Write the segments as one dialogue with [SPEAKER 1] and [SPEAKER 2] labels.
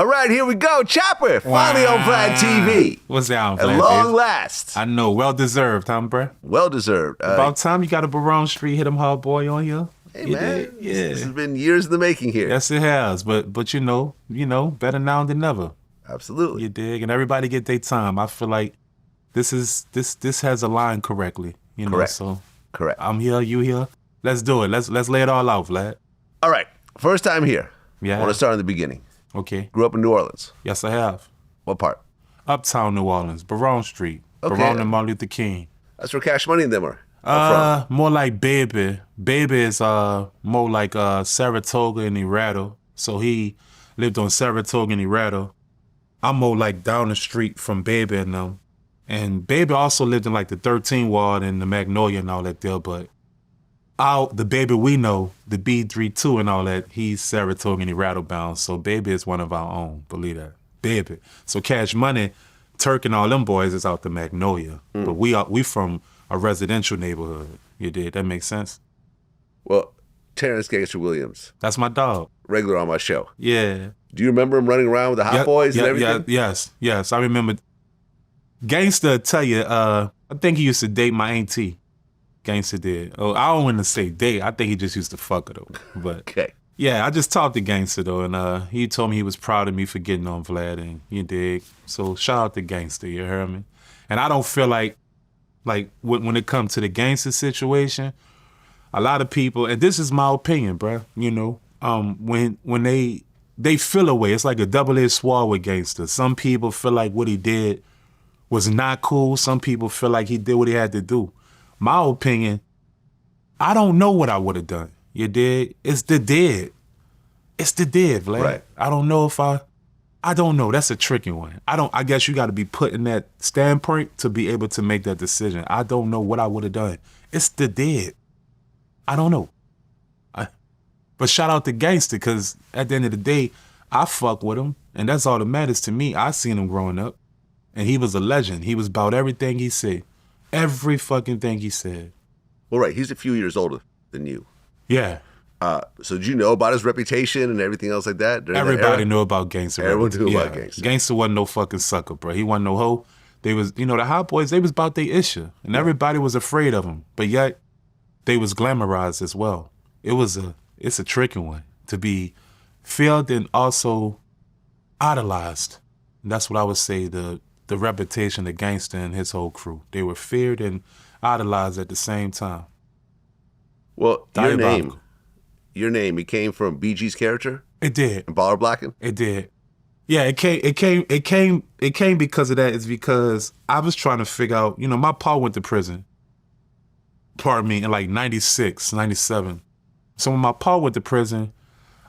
[SPEAKER 1] All right, here we go. Chopper, finally on VladTV.
[SPEAKER 2] What's down, Vlad?
[SPEAKER 1] At long last.
[SPEAKER 2] I know, well-deserved, huh, bruh?
[SPEAKER 1] Well-deserved.
[SPEAKER 2] About time you got a Barone Street hit 'em hard boy on here.
[SPEAKER 1] Hey,
[SPEAKER 2] you
[SPEAKER 1] man.
[SPEAKER 2] Did? Yeah.
[SPEAKER 1] This has been years in the making here.
[SPEAKER 2] Yes, it has. But you know, better now than never.
[SPEAKER 1] Absolutely.
[SPEAKER 2] You dig? And everybody get their time. I feel like this has aligned correctly. You know,
[SPEAKER 1] Correct.
[SPEAKER 2] So
[SPEAKER 1] Correct.
[SPEAKER 2] I'm here, you here. Let's do it. Let's lay it all out, Vlad.
[SPEAKER 1] All right. First time here.
[SPEAKER 2] Yeah.
[SPEAKER 1] I want to start in the beginning.
[SPEAKER 2] Okay.
[SPEAKER 1] Grew up in New Orleans.
[SPEAKER 2] Yes, I have.
[SPEAKER 1] What part?
[SPEAKER 2] Uptown New Orleans, Barone Street.
[SPEAKER 1] Okay.
[SPEAKER 2] Barone and Martin Luther King.
[SPEAKER 1] That's where Cash Money and them are.
[SPEAKER 2] More like Baby. Baby is more like Saratoga and Irado. So he lived on Saratoga and Irado. I'm more like down the street from Baby and them. And Baby also lived in like the 13 ward and the Magnolia and all that there, but the Baby we know, the B32 and all that, he's Saratoga and Irado bound. So Baby is one of our own, believe that. Baby. So Cash Money, Turk and all them boys is out the Magnolia. But we from a residential neighborhood. You did? That makes sense?
[SPEAKER 1] Well, Terrence Gangster Williams.
[SPEAKER 2] That's my dog.
[SPEAKER 1] Regular on my show.
[SPEAKER 2] Yeah.
[SPEAKER 1] Do you remember him running around with the Hot Boys and everything?
[SPEAKER 2] Yes. I remember. Gangster, tell you, I think he used to date my auntie. Gangster did. Oh, I don't want to say date. I think he just used to fuck her though. But
[SPEAKER 1] Okay.
[SPEAKER 2] yeah, I just talked to Gangster though, and he told me he was proud of me for getting on Vlad, and you dig. So shout out to Gangster, you heard me? And I don't feel like when it comes to the Gangster situation, a lot of people, and this is my opinion, bruh, you know, when they feel away, it's like a double-edged sword with Gangster. Some people feel like what he did was not cool. Some people feel like he did what he had to do. My opinion, I don't know what I would have done. You dig? It's the dead. It's the dead, Vlad.
[SPEAKER 1] Right.
[SPEAKER 2] I don't know if I don't know. That's a tricky one. I guess you got to be put in that standpoint to be able to make that decision. I don't know what I would have done. It's the dead. I don't know. But shout out to Gangster, because at the end of the day, I fuck with him, and that's all that matters to me. I seen him growing up, and he was a legend. He was about everything he said. Every fucking thing he said.
[SPEAKER 1] Well, right. He's a few years older than you.
[SPEAKER 2] Yeah.
[SPEAKER 1] So did you know about his reputation and everything else like that?
[SPEAKER 2] Everybody knew about Gangster.
[SPEAKER 1] Everyone knew about Gangster.
[SPEAKER 2] Gangster wasn't no fucking sucker, bro. He wasn't no hoe. They was, the Hot Boys, they was about their issue. And everybody was afraid of him. But yet, they was glamorized as well. It's a tricky one to be feared and also idolized. And that's what I would say, the reputation of Gangster and his whole crew. They were feared and idolized at the same time.
[SPEAKER 1] Well, your name, it came from BG's character?
[SPEAKER 2] It did.
[SPEAKER 1] And Baller Blacking?
[SPEAKER 2] It did. Yeah, it came because of that. It's because I was trying to figure out, my pa went to prison. Pardon me, in like 96, 97. So when my pa went to prison,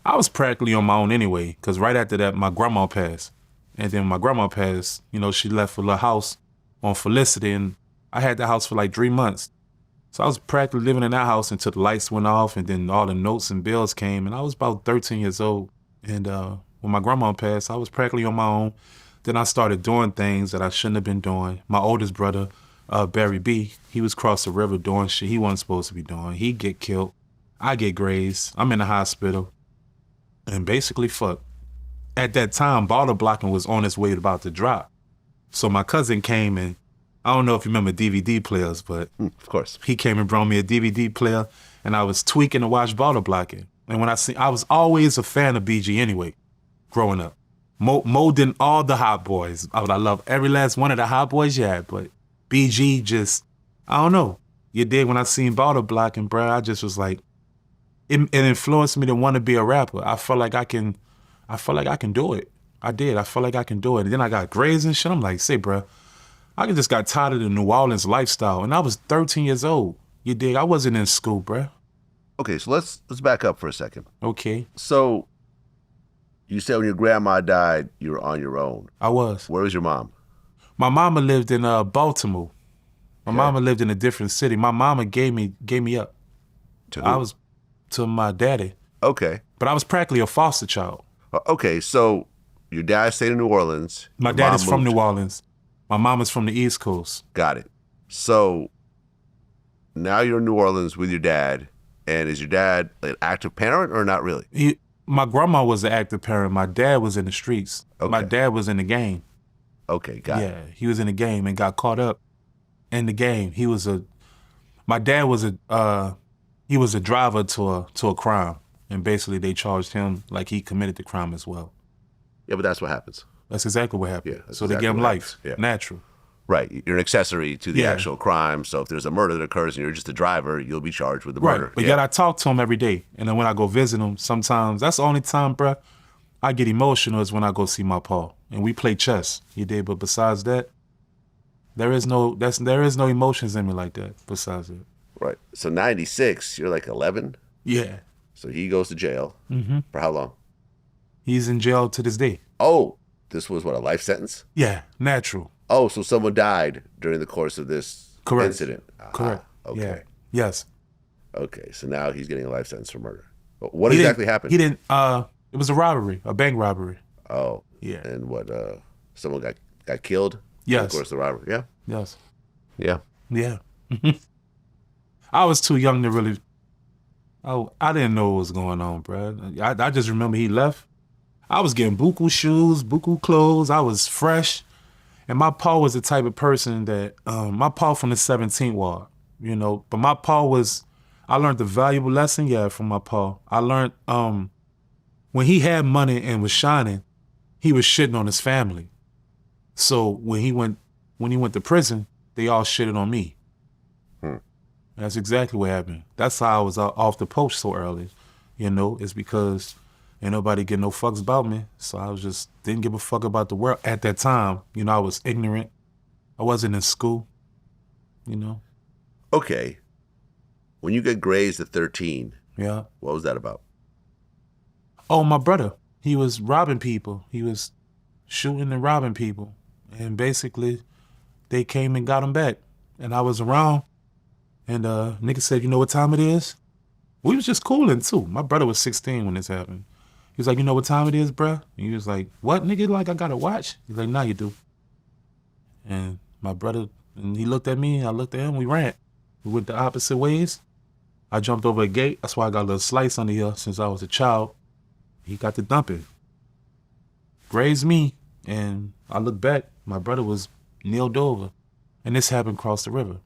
[SPEAKER 2] I was practically on my own anyway, because right after that, my grandma passed. And then my grandma passed, she left a little house on Felicity, and I had that house for like 3 months. So I was practically living in that house until the lights went off, and then all the notes and bills came, and I was about 13 years old. And when my grandma passed, I was practically on my own. Then I started doing things that I shouldn't have been doing. My oldest brother, Barry B, he was across the river doing shit he wasn't supposed to be doing. He'd get killed. I get grazed. I'm in the hospital. And basically, fuck. At that time, Baller Blocking was on its way about to drop. So my cousin came, and I don't know if you remember DVD players, but
[SPEAKER 1] of course,
[SPEAKER 2] he came and brought me a DVD player, and I was tweaking to watch Baller Blocking. And when I was always a fan of BG anyway, growing up. More than all the Hot Boys. I love every last one of the Hot Boys you had, but BG just, I don't know. You did when I seen Baller Blocking, bro, I just was like, it influenced me to want to be a rapper. I felt like I can do it. I did. I felt like I can do it. And then I got grades and shit. I'm like, say, bro, I just got tired of the New Orleans lifestyle. And I was 13 years old. You dig? I wasn't in school, bro.
[SPEAKER 1] Okay, so let's back up for a second.
[SPEAKER 2] Okay.
[SPEAKER 1] So you said when your grandma died, you were on your own.
[SPEAKER 2] I was.
[SPEAKER 1] Where was your mom?
[SPEAKER 2] My mama lived in Baltimore. My mama lived in a different city. My mama gave me up.
[SPEAKER 1] To who?
[SPEAKER 2] I was to my daddy.
[SPEAKER 1] Okay.
[SPEAKER 2] But I was practically a foster child.
[SPEAKER 1] Okay, so your dad stayed in New Orleans.
[SPEAKER 2] My dad is from New Orleans. My mama's from the East Coast.
[SPEAKER 1] Got it. So now you're in New Orleans with your dad, and is your dad an active parent or not really?
[SPEAKER 2] My grandma was an active parent. My dad was in the streets.
[SPEAKER 1] Okay.
[SPEAKER 2] My dad was in the game.
[SPEAKER 1] Okay, got it.
[SPEAKER 2] Yeah, he was in the game and got caught up in the game. My dad was he was a driver to a crime, and basically they charged him like he committed the crime as well.
[SPEAKER 1] Yeah, but that's what happens.
[SPEAKER 2] That's exactly what happened.
[SPEAKER 1] Yeah,
[SPEAKER 2] so they give him life, natural.
[SPEAKER 1] Right, you're an accessory to the actual crime. So if there's a murder that occurs and you're just a driver, you'll be charged with the murder.
[SPEAKER 2] But yet I talk to him every day, and then when I go visit him, sometimes that's the only time, bruh, I get emotional is when I go see my pa, and we play chess. You did, but besides that, there is no emotions in me like that. Besides that,
[SPEAKER 1] right. So 96, you're like 11.
[SPEAKER 2] Yeah.
[SPEAKER 1] So he goes to jail for how long?
[SPEAKER 2] He's in jail to this day.
[SPEAKER 1] Oh, this was what, a life sentence?
[SPEAKER 2] Yeah, natural.
[SPEAKER 1] Oh, so someone died during the course of this incident.
[SPEAKER 2] Correct.
[SPEAKER 1] Okay.
[SPEAKER 2] Yeah. Yes.
[SPEAKER 1] Okay, so now he's getting a life sentence for murder. What exactly happened?
[SPEAKER 2] He didn't. It was a robbery, a bank robbery.
[SPEAKER 1] Oh.
[SPEAKER 2] Yeah.
[SPEAKER 1] And what? Someone got killed.
[SPEAKER 2] Yes.
[SPEAKER 1] In the course of the robbery. Yeah.
[SPEAKER 2] Yes.
[SPEAKER 1] Yeah.
[SPEAKER 2] Yeah. I was too young to really. Oh, I didn't know what was going on, bro. I just remember he left. I was getting buku shoes, buku clothes. I was fresh. And my pa was the type of person that, my pa from the 17th ward, you know, but my pa I learned a valuable lesson, from my pa. I learned when he had money and was shining, he was shitting on his family. So when he went to prison, they all shitted on me. That's exactly what happened. That's how I was off the post so early, you know, it's because ain't nobody get no fucks about me. So I didn't give a fuck about the world at that time. You know, I was ignorant. I wasn't in school, you know.
[SPEAKER 1] Okay. When you get grazed at 13,
[SPEAKER 2] yeah,
[SPEAKER 1] what was that about?
[SPEAKER 2] Oh, my brother. He was robbing people. He was shooting and robbing people. And basically, they came and got him back. And I was around. And nigga said, you know what time it is? We was just cooling, too. My brother was 16 when this happened. He was like, you know what time it is, bruh? And he was like, what, nigga? Like, I got a watch? He's like, nah, you do. And my brother, and he looked at me, I looked at him, we ran. We went the opposite ways. I jumped over a gate. That's why I got a little slice under here since I was a child. He got the dumping. Grazed me, and I looked back. My brother was kneeled over. And this happened across the river.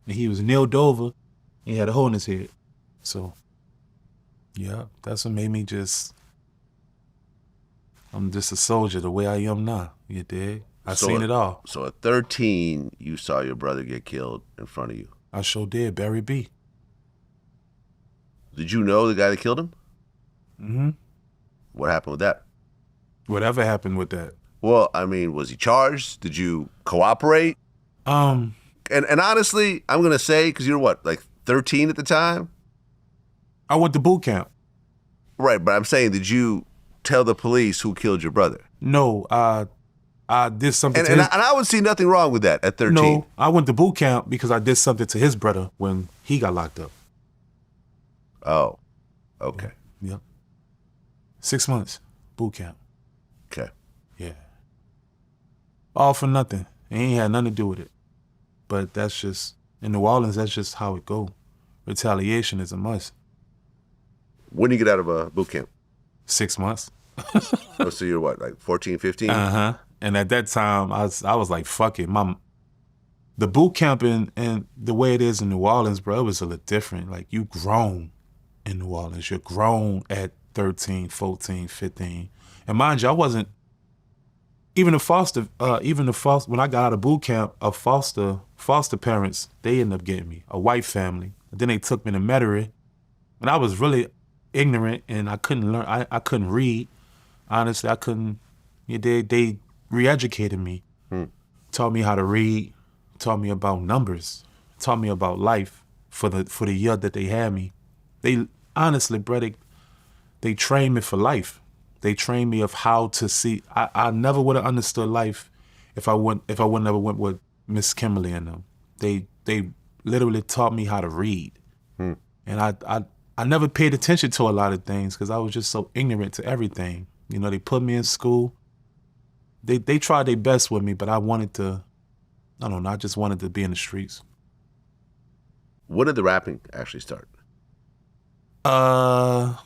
[SPEAKER 2] And he was kneeled over. He had a hole in his head. So, yeah, that's what made me I'm just a soldier the way I am now. You dig? I seen it all.
[SPEAKER 1] So at 13, you saw your brother get killed in front of you.
[SPEAKER 2] I sure did. Barry B.
[SPEAKER 1] Did you know the guy that killed him?
[SPEAKER 2] Mm-hmm.
[SPEAKER 1] What happened with that?
[SPEAKER 2] Whatever happened with that?
[SPEAKER 1] Well, I mean, was he charged? Did you cooperate? And honestly, I'm going to say, because you're what, like 13 at the time?
[SPEAKER 2] I went to boot camp.
[SPEAKER 1] Right, but I'm saying, did you tell the police who killed your brother?
[SPEAKER 2] No, I did something
[SPEAKER 1] and I would see nothing wrong with that at 13.
[SPEAKER 2] No, I went to boot camp because I did something to his brother when he got locked up.
[SPEAKER 1] Oh, okay.
[SPEAKER 2] Yep. 6 months, boot camp.
[SPEAKER 1] Okay.
[SPEAKER 2] Yeah. All for nothing. It ain't had nothing to do with it. But that's just, in New Orleans, that's just how it go. Retaliation is a must.
[SPEAKER 1] When did you get out of boot camp?
[SPEAKER 2] 6 months.
[SPEAKER 1] Oh, so you're what, like 14, 15?
[SPEAKER 2] Uh-huh. And at that time, I was like, fuck it. The boot camp and the way it is in New Orleans, bro, it was a little different. Like, you grown in New Orleans. You're grown at 13, 14, 15. And mind you, I wasn't, when I got out of boot camp, foster parents, they ended up getting me, a white family. And then they took me to Metairie. And I was really ignorant and I couldn't learn, I couldn't read. Honestly, I couldn't, they re-educated me. Taught me how to read, taught me about numbers, taught me about life for the year that they had me. They, honestly, bro, they trained me for life. They trained me of how to see. I never would have understood life if I would never went with Miss Kimberly and them. They literally taught me how to read. And I never paid attention to a lot of things because I was just so ignorant to everything. You know, they put me in school. They tried their best with me, but I just wanted to be in the streets.
[SPEAKER 1] When did the rapping actually start?
[SPEAKER 2] About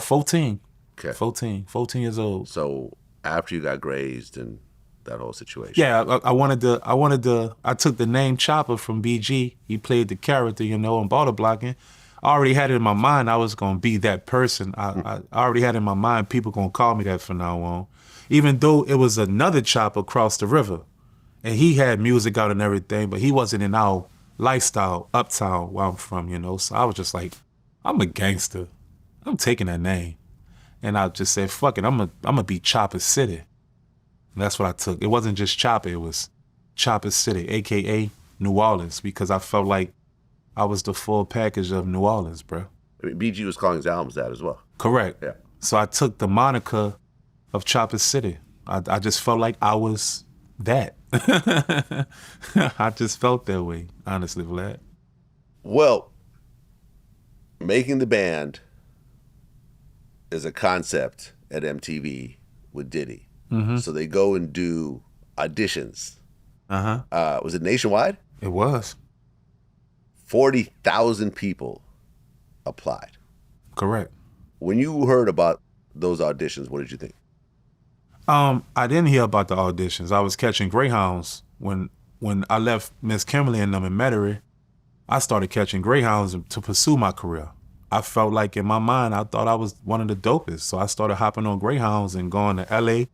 [SPEAKER 2] 14.
[SPEAKER 1] Okay.
[SPEAKER 2] 14 years old.
[SPEAKER 1] So after you got grazed and that whole situation.
[SPEAKER 2] Yeah, I took the name Chopper from BG. He played the character, you know, on Baller Blocking. I already had it in my mind I was going to be that person. I already had in my mind people going to call me that from now on. Even though it was another Chopper across the river. And he had music out and everything, but he wasn't in our lifestyle, uptown, where I'm from, you know. So I was just like, I'm a gangster. I'm taking that name. And I just said, fuck it, I'm gonna be Chopper City. And that's what I took. It wasn't just Chopper, it was Chopper City, AKA New Orleans, because I felt like I was the full package of New Orleans, bro.
[SPEAKER 1] I mean, BG was calling his albums that as well.
[SPEAKER 2] Correct.
[SPEAKER 1] Yeah.
[SPEAKER 2] So I took the moniker of Chopper City. I just felt like I was that. I just felt that way, honestly, Vlad.
[SPEAKER 1] Well, making the band is a concept at MTV with Diddy. Mm-hmm. So they go and do auditions. Uh-huh. Was it nationwide?
[SPEAKER 2] It was.
[SPEAKER 1] 40,000 people applied.
[SPEAKER 2] Correct.
[SPEAKER 1] When you heard about those auditions, what did you think?
[SPEAKER 2] I didn't hear about the auditions. I was catching Greyhounds. When I left Miss Kimberly and them in Metairie, I started catching Greyhounds to pursue my career. I felt like in my mind, I thought I was one of the dopest. So I started hopping on Greyhounds and going to LA,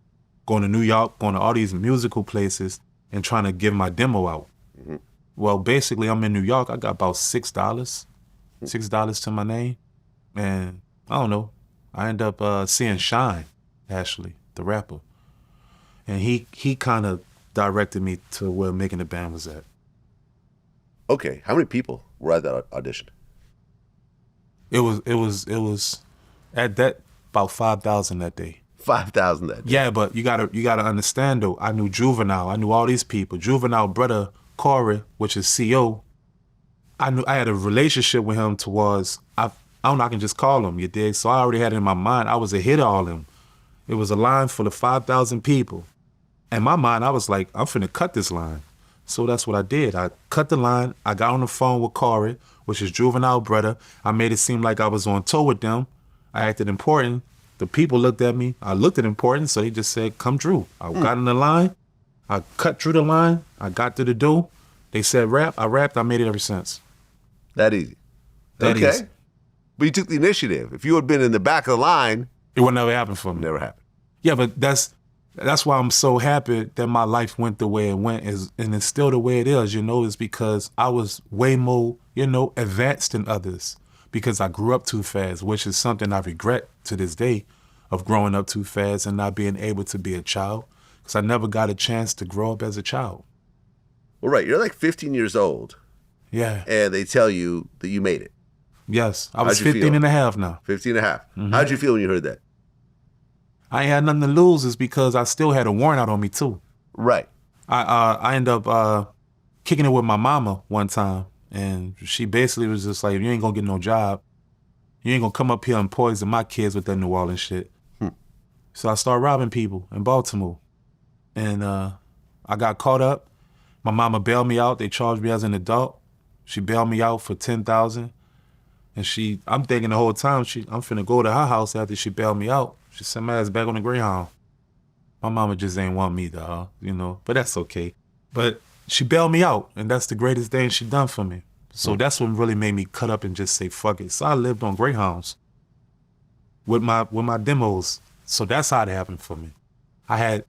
[SPEAKER 2] going to New York, going to all these musical places and trying to give my demo out. Mm-hmm. Well, basically, I'm in New York. I got about $6 to my name. And I don't know. I end up seeing Shine, actually, the rapper. And he kind of directed me to where Making the Band was at.
[SPEAKER 1] Okay, how many people were at that audition?
[SPEAKER 2] It was at that about 5,000 that day.
[SPEAKER 1] 5,000 that day.
[SPEAKER 2] Yeah, but you gotta understand though. I knew Juvenile. I knew all these people. Juvenile brother Corey, which is CO. I had a relationship with him towards I don't know. I can just call him. You dig? So I already had it in my mind. I was a hit of all them. It was a line full of 5,000 people. In my mind, I was like, I'm finna cut this line. So that's what I did. I cut the line. I got on the phone with Corey, which is Juvenile brother. I made it seem like I was on tour with them. I acted important. The people looked at me. I looked at important, so they just said, come Drew. I got in the line. I cut through the line. I got to the door. They said rap. I rapped. I made it ever since.
[SPEAKER 1] That easy.
[SPEAKER 2] That
[SPEAKER 1] okay.
[SPEAKER 2] easy.
[SPEAKER 1] But you took the initiative. If you had been in the back of the line,
[SPEAKER 2] it would never happen for me.
[SPEAKER 1] Never happened.
[SPEAKER 2] Yeah, but that's why I'm so happy that my life went the way it went, and it's still the way it is, you know, is because I was way more, you know, advanced than others because I grew up too fast, which is something I regret to this day of growing up too fast and not being able to be a child because I never got a chance to grow up as a child.
[SPEAKER 1] Well, right. You're like 15 years old.
[SPEAKER 2] Yeah.
[SPEAKER 1] And they tell you that you made it.
[SPEAKER 2] Yes. I was 15 and a half now.
[SPEAKER 1] 15 and a half. Mm-hmm. How'd you feel when you heard that?
[SPEAKER 2] I ain't had nothing to lose is because I still had a warrant out on me too.
[SPEAKER 1] Right.
[SPEAKER 2] I ended up kicking it with my mama one time, and she basically was just like, you ain't gonna get no job. You ain't gonna come up here and poison my kids with that New Orleans shit. So I started robbing people in Baltimore. And I got caught up. My mama bailed me out. They charged me as an adult. She bailed me out for $10,000. And I'm thinking the whole time, I'm finna go to her house after she bailed me out. She sent my ass back on the Greyhound. My mama just ain't want me, though, you know, but that's okay. But she bailed me out, and that's the greatest thing she done for me. So that's what really made me cut up and just say, fuck it. So I lived on Greyhounds with my demos. So that's how it happened for me. I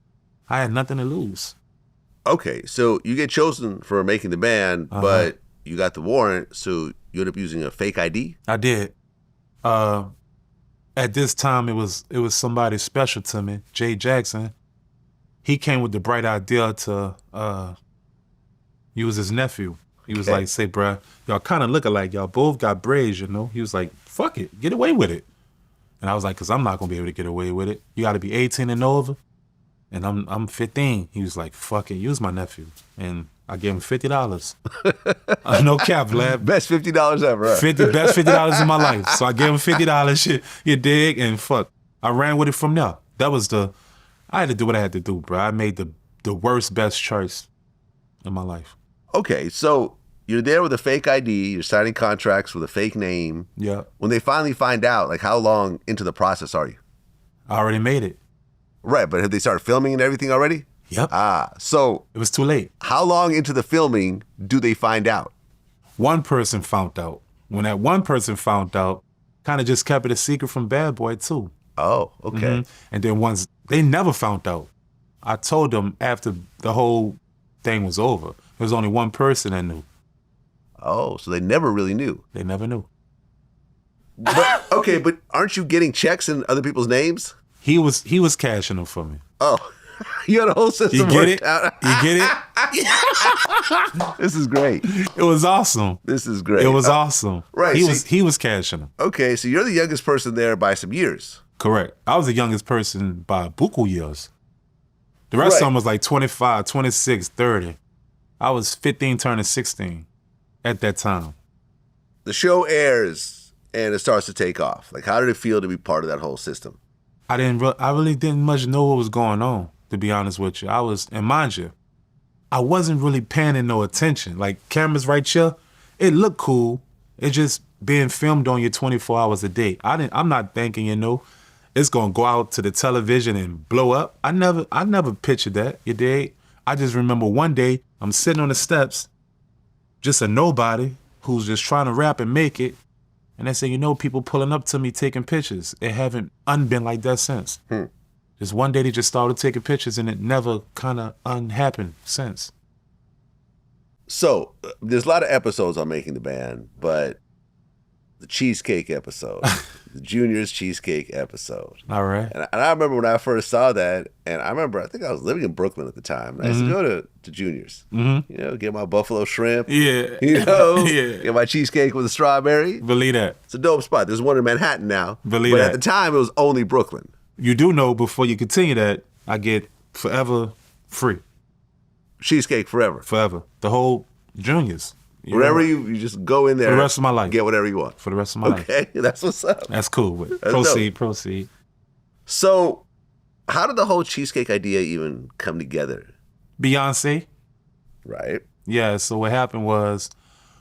[SPEAKER 2] had nothing to lose.
[SPEAKER 1] Okay, so you get chosen for Making the Band, but you got the warrant, so you ended up using a fake ID?
[SPEAKER 2] I did. At this time, it was somebody special to me, Jay Jackson. He came with the bright idea to use his nephew. He was like, say, bruh, y'all kind of look alike. Y'all both got braids, you know? He was like, fuck it, get away with it. And I was like, because I'm not going to be able to get away with it. You got to be 18 and over. And I'm 15. He was like, fuck it, use my nephew. And I gave him $50. No cap, Vlad.
[SPEAKER 1] Best $50 ever. Huh?
[SPEAKER 2] Best $50 in my life. So I gave him $50, shit, you dig? And fuck, I ran with it from there. I had to do what I had to do, bro. I made the worst, best choice in my life.
[SPEAKER 1] Okay, so you're there with a fake ID, you're signing contracts with a fake name.
[SPEAKER 2] Yeah.
[SPEAKER 1] When they finally find out, like, how long into the process are you?
[SPEAKER 2] I already made it.
[SPEAKER 1] Right, but have they started filming and everything already?
[SPEAKER 2] Yep.
[SPEAKER 1] So
[SPEAKER 2] It was too late.
[SPEAKER 1] how long into the filming do they find out?
[SPEAKER 2] One person found out. When that one person found out, kind of just kept it a secret from Bad Boy too.
[SPEAKER 1] Oh, okay.
[SPEAKER 2] And then once they never found out, I told them after the whole thing was over. There was only one person that knew.
[SPEAKER 1] Oh, so they never really knew.
[SPEAKER 2] They never knew.
[SPEAKER 1] But, okay, but aren't you getting checks in other people's names?
[SPEAKER 2] He was cashing them for me.
[SPEAKER 1] Oh, you had a whole system
[SPEAKER 2] You get
[SPEAKER 1] worked
[SPEAKER 2] it?
[SPEAKER 1] out.
[SPEAKER 2] You get it?
[SPEAKER 1] This is great.
[SPEAKER 2] It was awesome.
[SPEAKER 1] This is great.
[SPEAKER 2] It was awesome.
[SPEAKER 1] right,
[SPEAKER 2] He was cashing them.
[SPEAKER 1] Okay, so you're the youngest person there by some years.
[SPEAKER 2] Correct. I was the youngest person by buku years. The rest
[SPEAKER 1] Right.
[SPEAKER 2] of them was like 25, 26, 30. I was 15 turning 16 at that time.
[SPEAKER 1] The show airs and it starts to take off. Like, how did it feel to be part of that whole system?
[SPEAKER 2] I really didn't much know what was going on, to be honest with you. And mind you, I wasn't really paying no attention. Like, cameras right here, it looked cool. It just being filmed on you 24 hours a day. I'm not thinking, it's gonna go out to the television and blow up. I never pictured that, you dig? I just remember one day I'm sitting on the steps, just a nobody who's just trying to rap and make it. And they say, people pulling up to me taking pictures. It haven't been like that since. Just one day they just started taking pictures and it never kind of happened since.
[SPEAKER 1] So, there's a lot of episodes on Making the Band, but the cheesecake episode, the Junior's cheesecake episode.
[SPEAKER 2] All right.
[SPEAKER 1] And I remember when I first saw that, and I think I was living in Brooklyn at the time. And I used to go to Junior's, get my buffalo shrimp.
[SPEAKER 2] Yeah.
[SPEAKER 1] Yeah. Get my cheesecake with a strawberry.
[SPEAKER 2] Believe that.
[SPEAKER 1] It's a dope spot. There's one in Manhattan now.
[SPEAKER 2] Believe
[SPEAKER 1] but
[SPEAKER 2] that.
[SPEAKER 1] At the time, it was only Brooklyn.
[SPEAKER 2] You do know, before you continue that, I get forever free.
[SPEAKER 1] Cheesecake forever.
[SPEAKER 2] Forever. The whole Junior's.
[SPEAKER 1] Wherever you just go in there.
[SPEAKER 2] For the rest of my life.
[SPEAKER 1] Get whatever you want.
[SPEAKER 2] For the rest of my life.
[SPEAKER 1] Okay, that's what's up.
[SPEAKER 2] That's cool. But
[SPEAKER 1] That's
[SPEAKER 2] proceed.
[SPEAKER 1] So, how did the whole cheesecake idea even come together?
[SPEAKER 2] Beyonce.
[SPEAKER 1] Right.
[SPEAKER 2] Yeah, so what happened was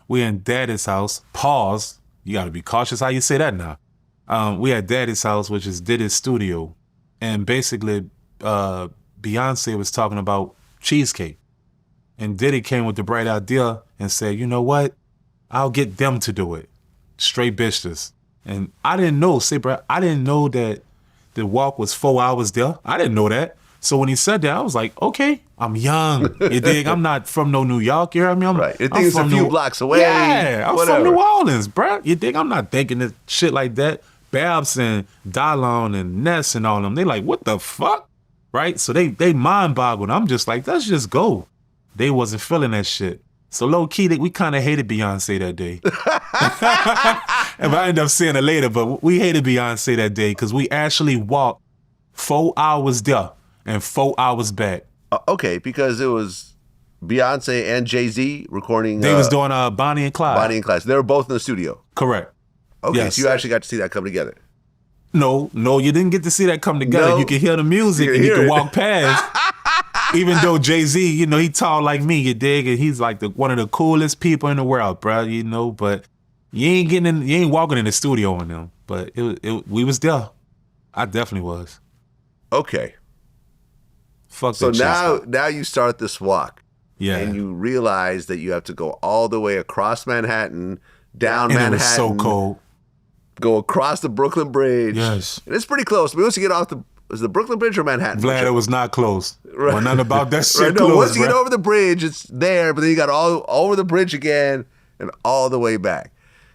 [SPEAKER 2] we in Daddy's house. Pause. You got to be cautious how you say that now. We at Daddy's house, which is Diddy's studio. And basically, Beyonce was talking about cheesecake. And Diddy came with the bright idea and said, you know what? I'll get them to do it. Straight bitches. And I didn't know, I didn't know that the walk was 4 hours there. I didn't know that. So when he said that, I was like, okay, I'm young. You dig? I'm not from no New York, you hear me?
[SPEAKER 1] Right. You think it's a few blocks away.
[SPEAKER 2] Yeah, I'm
[SPEAKER 1] whatever.
[SPEAKER 2] from New Orleans, bro. You dig? I'm not thinking this shit like that. Babs and Dallon and Ness and all them, they like, what the fuck? Right? So they mind boggled. I'm just like, let's just go. They wasn't feeling that shit. So low key, we kind of hated Beyonce that day. And I ended up saying it later, but we hated Beyonce that day because we actually walked 4 hours there and 4 hours back.
[SPEAKER 1] Okay, because it was Beyonce and Jay-Z recording.
[SPEAKER 2] They was doing Bonnie and Clyde.
[SPEAKER 1] Bonnie and Clyde. So they were both in the studio.
[SPEAKER 2] Correct.
[SPEAKER 1] Okay,
[SPEAKER 2] Yes.
[SPEAKER 1] so you actually got to see that come together.
[SPEAKER 2] No, you didn't get to see that come together.
[SPEAKER 1] No.
[SPEAKER 2] You could hear the music and you
[SPEAKER 1] hear
[SPEAKER 2] could
[SPEAKER 1] it.
[SPEAKER 2] walk past. Even though Jay-Z, he tall like me, you dig? And he's like one of the coolest people in the world, bro, but you ain't walking in the studio on them. But we was there. I definitely was.
[SPEAKER 1] Okay.
[SPEAKER 2] Fuck
[SPEAKER 1] So
[SPEAKER 2] that
[SPEAKER 1] now you start this walk.
[SPEAKER 2] Yeah.
[SPEAKER 1] And you realize that you have to go all the way across Manhattan, down
[SPEAKER 2] and
[SPEAKER 1] Manhattan.
[SPEAKER 2] it was so cold.
[SPEAKER 1] Go across the Brooklyn Bridge.
[SPEAKER 2] Yes.
[SPEAKER 1] And it's pretty close. We once you get off was the Brooklyn Bridge or Manhattan?
[SPEAKER 2] Vlad, it was not close.
[SPEAKER 1] Right.
[SPEAKER 2] Well, nothing about that shit
[SPEAKER 1] Right, no,
[SPEAKER 2] close,
[SPEAKER 1] once you get
[SPEAKER 2] bro.
[SPEAKER 1] over the bridge, it's there, but then you got all over the bridge again and all the way back.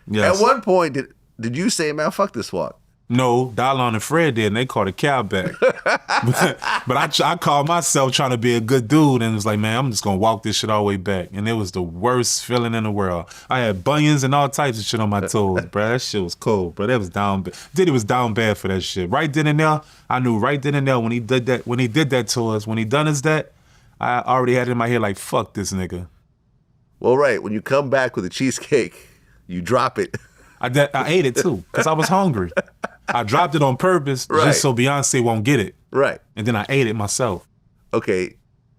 [SPEAKER 2] Yes.
[SPEAKER 1] At one point, did you say, man, fuck this walk?
[SPEAKER 2] No, Dallon and Fred did, and they called a cab back. but I called myself trying to be a good dude, and was like, man, I'm just gonna walk this shit all the way back. And it was the worst feeling in the world. I had bunions and all types of shit on my toes, bro. That shit was cold, bro. That was down bad. Diddy was down bad for that shit. Right then and there, I knew right then and there when he did that to us, when he done us that, I already had it in my head like, fuck this nigga.
[SPEAKER 1] Well, right, when you come back with a cheesecake, you drop it.
[SPEAKER 2] I ate it too, because I was hungry. I dropped it on purpose just so Beyonce won't get it.
[SPEAKER 1] Right.
[SPEAKER 2] And then I ate it myself.
[SPEAKER 1] Okay.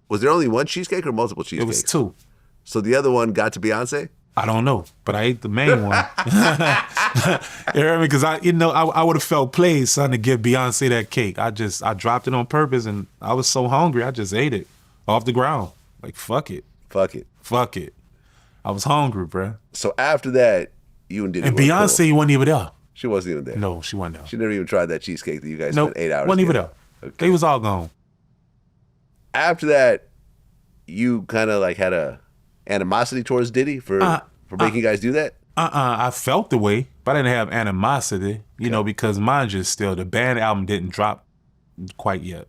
[SPEAKER 1] Was there only one cheesecake or multiple cheesecakes?
[SPEAKER 2] It was two.
[SPEAKER 1] So the other one got to Beyonce?
[SPEAKER 2] I don't know, but I ate the main one. You hear me? Because I would have felt played, son, to give Beyonce that cake. I dropped it on purpose, and I was so hungry, I just ate it off the ground. Like, fuck it.
[SPEAKER 1] Fuck it.
[SPEAKER 2] Fuck it. I was hungry, bruh.
[SPEAKER 1] So after that, you and Diddy
[SPEAKER 2] And
[SPEAKER 1] were
[SPEAKER 2] Beyonce
[SPEAKER 1] cool.
[SPEAKER 2] wasn't even there.
[SPEAKER 1] She wasn't even there.
[SPEAKER 2] No, she wasn't there.
[SPEAKER 1] She never even tried that cheesecake that you guys
[SPEAKER 2] Nope,
[SPEAKER 1] spent 8 hours
[SPEAKER 2] wasn't even
[SPEAKER 1] getting.
[SPEAKER 2] there.
[SPEAKER 1] Okay.
[SPEAKER 2] They was all gone.
[SPEAKER 1] After that, you kind of like had a animosity towards Diddy for making you guys do that?
[SPEAKER 2] I felt the way, but I didn't have animosity, you know, because mine just still, the band album didn't drop quite yet.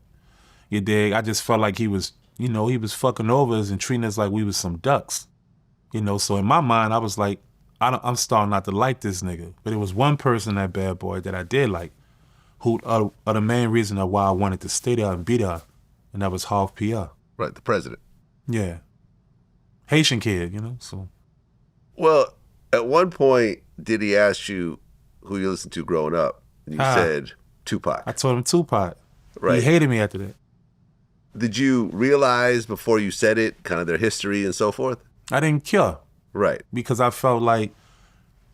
[SPEAKER 2] You dig? I just felt like he was, you know, he was fucking over us and treating us like we was some ducks. You know, so in my mind, I was like, I'm starting not to like this nigga. But it was one person, that bad boy, that I did like, who are the main reason of why I wanted to stay there and be there, and that was Half PR.
[SPEAKER 1] Right, the president.
[SPEAKER 2] Yeah. Haitian kid, you know, so.
[SPEAKER 1] Well, at one point, Diddy asked you who you listened to growing up, and you said Tupac.
[SPEAKER 2] I told him Tupac.
[SPEAKER 1] Right.
[SPEAKER 2] He hated me after that.
[SPEAKER 1] Did you realize before you said it, kind of their history and so forth?
[SPEAKER 2] I didn't care.
[SPEAKER 1] Right.
[SPEAKER 2] Because I felt like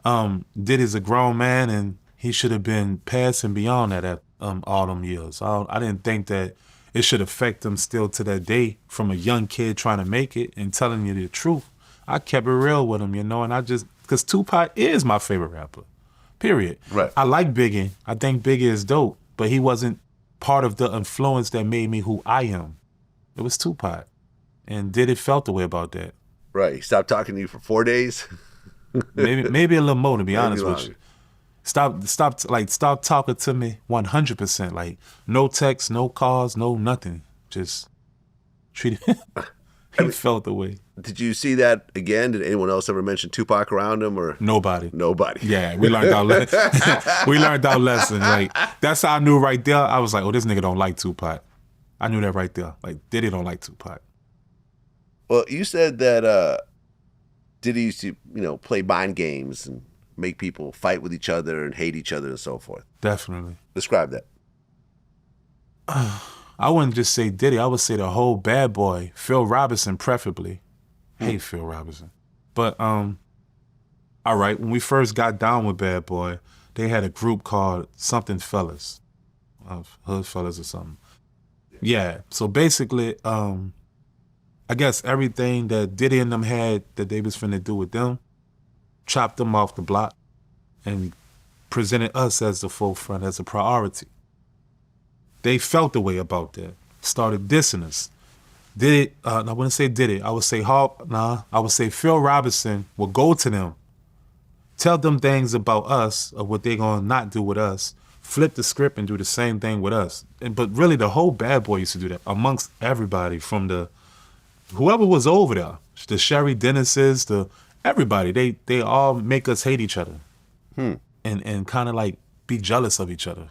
[SPEAKER 2] Diddy's a grown man and he should have been passing beyond that at all them years. I didn't think that it should affect him still to that day from a young kid trying to make it and telling you the truth. I kept it real with him, you know, and because Tupac is my favorite rapper, period.
[SPEAKER 1] Right.
[SPEAKER 2] I like Biggie. I think Biggie is dope, but he wasn't part of the influence that made me who I am. It was Tupac. And Diddy felt the way about that.
[SPEAKER 1] Right. He stopped talking to you for 4 days?
[SPEAKER 2] maybe a little more, to be honest with
[SPEAKER 1] longer.
[SPEAKER 2] you. Stop talking to me 100%. Like, no text, no calls, no nothing. Just treat it. He felt the way.
[SPEAKER 1] Did you see that again? Did anyone else ever mention Tupac around him, or
[SPEAKER 2] Nobody?
[SPEAKER 1] Yeah,
[SPEAKER 2] we learned our we learned our lesson. Like, that's how I knew right there. I was like, oh, this nigga don't like Tupac. I knew that right there. Like, Diddy don't like Tupac.
[SPEAKER 1] Well, you said that Diddy used to, play mind games and make people fight with each other and hate each other and so forth.
[SPEAKER 2] Definitely.
[SPEAKER 1] Describe that.
[SPEAKER 2] I wouldn't just say Diddy. I would say the whole bad boy, Phil Robinson preferably. Hate Phil Robinson. But, all right, when we first got down with Bad Boy, they had a group called Something Fellas, Hood Fellas or something. Yeah, so basically, I guess everything that Diddy and them had that they was finna do with them, chopped them off the block and presented us as the forefront, as a priority. They felt the way about that, started dissing us. Did it, I wouldn't say did it, I would say I would say Phil Robinson would go to them, tell them things about us, of what they gonna not do with us, flip the script and do the same thing with us. But really the whole Bad Boy used to do that amongst everybody, from whoever was over there, the Sherry Dennises, everybody, they all make us hate each other and kind of like be jealous of each other.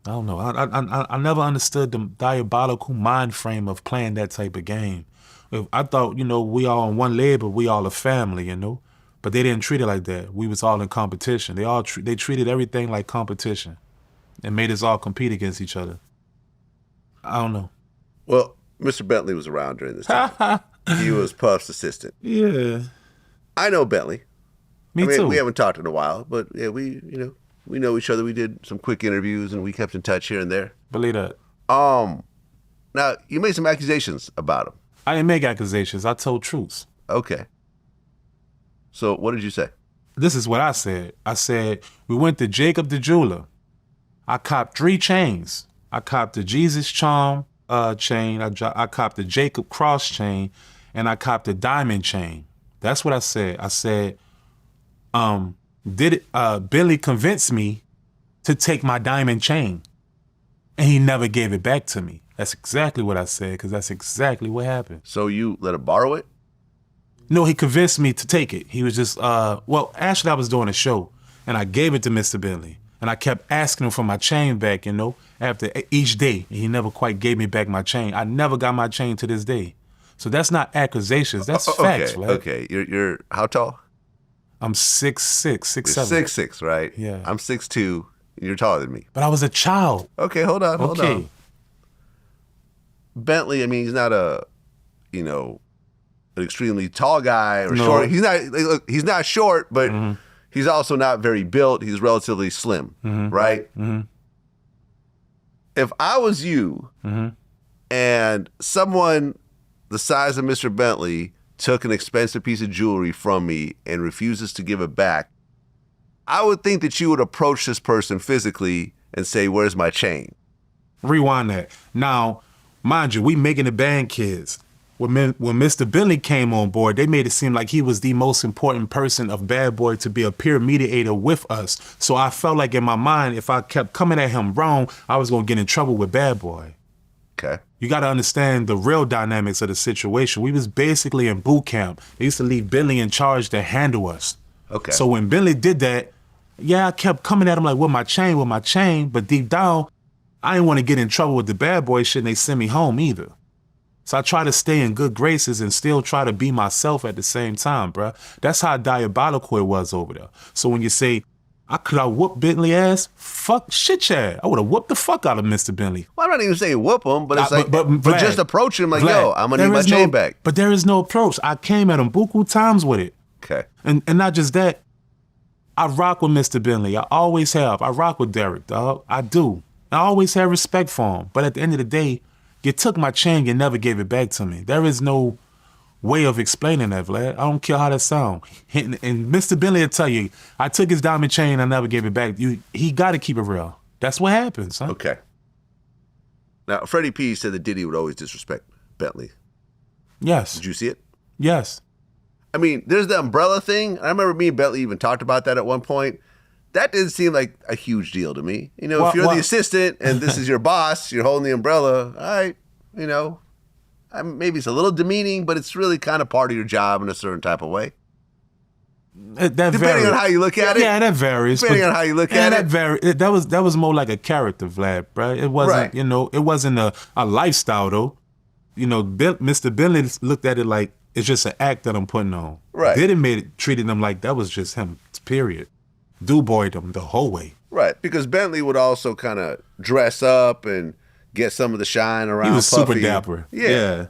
[SPEAKER 2] I don't know. I never understood the diabolical mind frame of playing that type of game. I thought, we all on one leg, but we all a family, But they didn't treat it like that. We was all in competition. They treated everything like competition and made us all compete against each other. I don't know.
[SPEAKER 1] Well, Mr. Bentley was around during this time. He was Puff's assistant.
[SPEAKER 2] Yeah.
[SPEAKER 1] I know Bentley.
[SPEAKER 2] Me too.
[SPEAKER 1] We haven't talked in a while, but yeah, we know each other. We did some quick interviews and we kept in touch here and there.
[SPEAKER 2] Believe that.
[SPEAKER 1] Now, you made some accusations about him.
[SPEAKER 2] I didn't make accusations. I told truths.
[SPEAKER 1] Okay. So what did you say?
[SPEAKER 2] This is what I said. I said, we went to Jacob the jeweler. I copped 3 chains. I copped the Jesus Charm chain. I copped the Jacob Cross chain, and I copped the diamond chain. That's what I said. I said, Billy convinced me to take my diamond chain, and he never gave it back to me. That's exactly what I said, because that's exactly what happened.
[SPEAKER 1] So you let him borrow it?
[SPEAKER 2] No, he convinced me to take it. He was just, actually I was doing a show, and I gave it to Mr. Bentley, and I kept asking him for my chain back, after each day. He never quite gave me back my chain. I never got my chain to this day. So that's not accusations, that's facts, right?
[SPEAKER 1] Okay, you're how tall?
[SPEAKER 2] I'm 6'6", 6'7".
[SPEAKER 1] You're 6'6", right?
[SPEAKER 2] Yeah.
[SPEAKER 1] I'm 6'2", and you're taller than me.
[SPEAKER 2] But I was a child.
[SPEAKER 1] Okay, hold on. Bentley, he's not a an extremely tall guy or
[SPEAKER 2] No.
[SPEAKER 1] short. He's not short, but he's also not very built. He's relatively slim, right? If I was you and someone the size of Mr. Bentley took an expensive piece of jewelry from me and refuses to give it back, I would think that you would approach this person physically and say, "Where's my chain?"
[SPEAKER 2] Rewind that. Now, mind you, we making the band kids. When Mr. Bentley came on board, they made it seem like he was the most important person of Bad Boy to be a peer mediator with us. So I felt like in my mind, if I kept coming at him wrong, I was going to get in trouble with Bad Boy.
[SPEAKER 1] Okay.
[SPEAKER 2] You got to understand the real dynamics of the situation. We was basically in boot camp. They used to leave Bentley in charge to handle us.
[SPEAKER 1] Okay.
[SPEAKER 2] So when Bentley did that, yeah, I kept coming at him like, with my chain, but deep down, I didn't want to get in trouble with the Bad Boy shit and they send me home either. So I try to stay in good graces and still try to be myself at the same time, bruh. That's how diabolical it was over there. So when you say, could I whoop Bentley ass? Fuck shit, Chad. I would have whooped the fuck out of Mr. Bentley.
[SPEAKER 1] Well, I'm not even saying whoop him, but it's like, but
[SPEAKER 2] Vlad,
[SPEAKER 1] just approach him like,
[SPEAKER 2] Vlad,
[SPEAKER 1] yo, I'm gonna need my chain back.
[SPEAKER 2] But there is no approach. I came at him buku times with it.
[SPEAKER 1] Okay.
[SPEAKER 2] And not just that, I rock with Mr. Bentley. I always have. I rock with Derek, dog. I do. I always have respect for him. But at the end of the day, you took my chain, you never gave it back to me. There is no way of explaining that, Vlad. I don't care how that sounds. And Mr. Bentley will tell you, I took his diamond chain, I never gave it back. He got to keep it real. That's what happens, huh?
[SPEAKER 1] Okay. Now, Freddy P said that Diddy would always disrespect Bentley.
[SPEAKER 2] Yes.
[SPEAKER 1] Did you see it?
[SPEAKER 2] Yes.
[SPEAKER 1] I mean, there's the umbrella thing. I remember me and Bentley even talked about that at one point. That didn't seem like a huge deal to me. You know, if you're the assistant and this is your boss, you're holding the umbrella, all right, you know, maybe it's a little demeaning, but it's really kind of part of your job in a certain type of way. Depending on how you look at it.
[SPEAKER 2] Yeah, that varies.
[SPEAKER 1] Depending on how you look at
[SPEAKER 2] it. That was more like a character, Vlad, right? It wasn't, you know, it wasn't a lifestyle, though. You know, Mr. Bentley looked at it like it's just an act that I'm putting on.
[SPEAKER 1] Right.
[SPEAKER 2] Diddy treated them like that was just him, period. Du-boyed them the whole way.
[SPEAKER 1] Right, because Bentley would also kind of dress up and get some of the shine around.
[SPEAKER 2] He was
[SPEAKER 1] Puffy.
[SPEAKER 2] super dapper.
[SPEAKER 1] Yeah,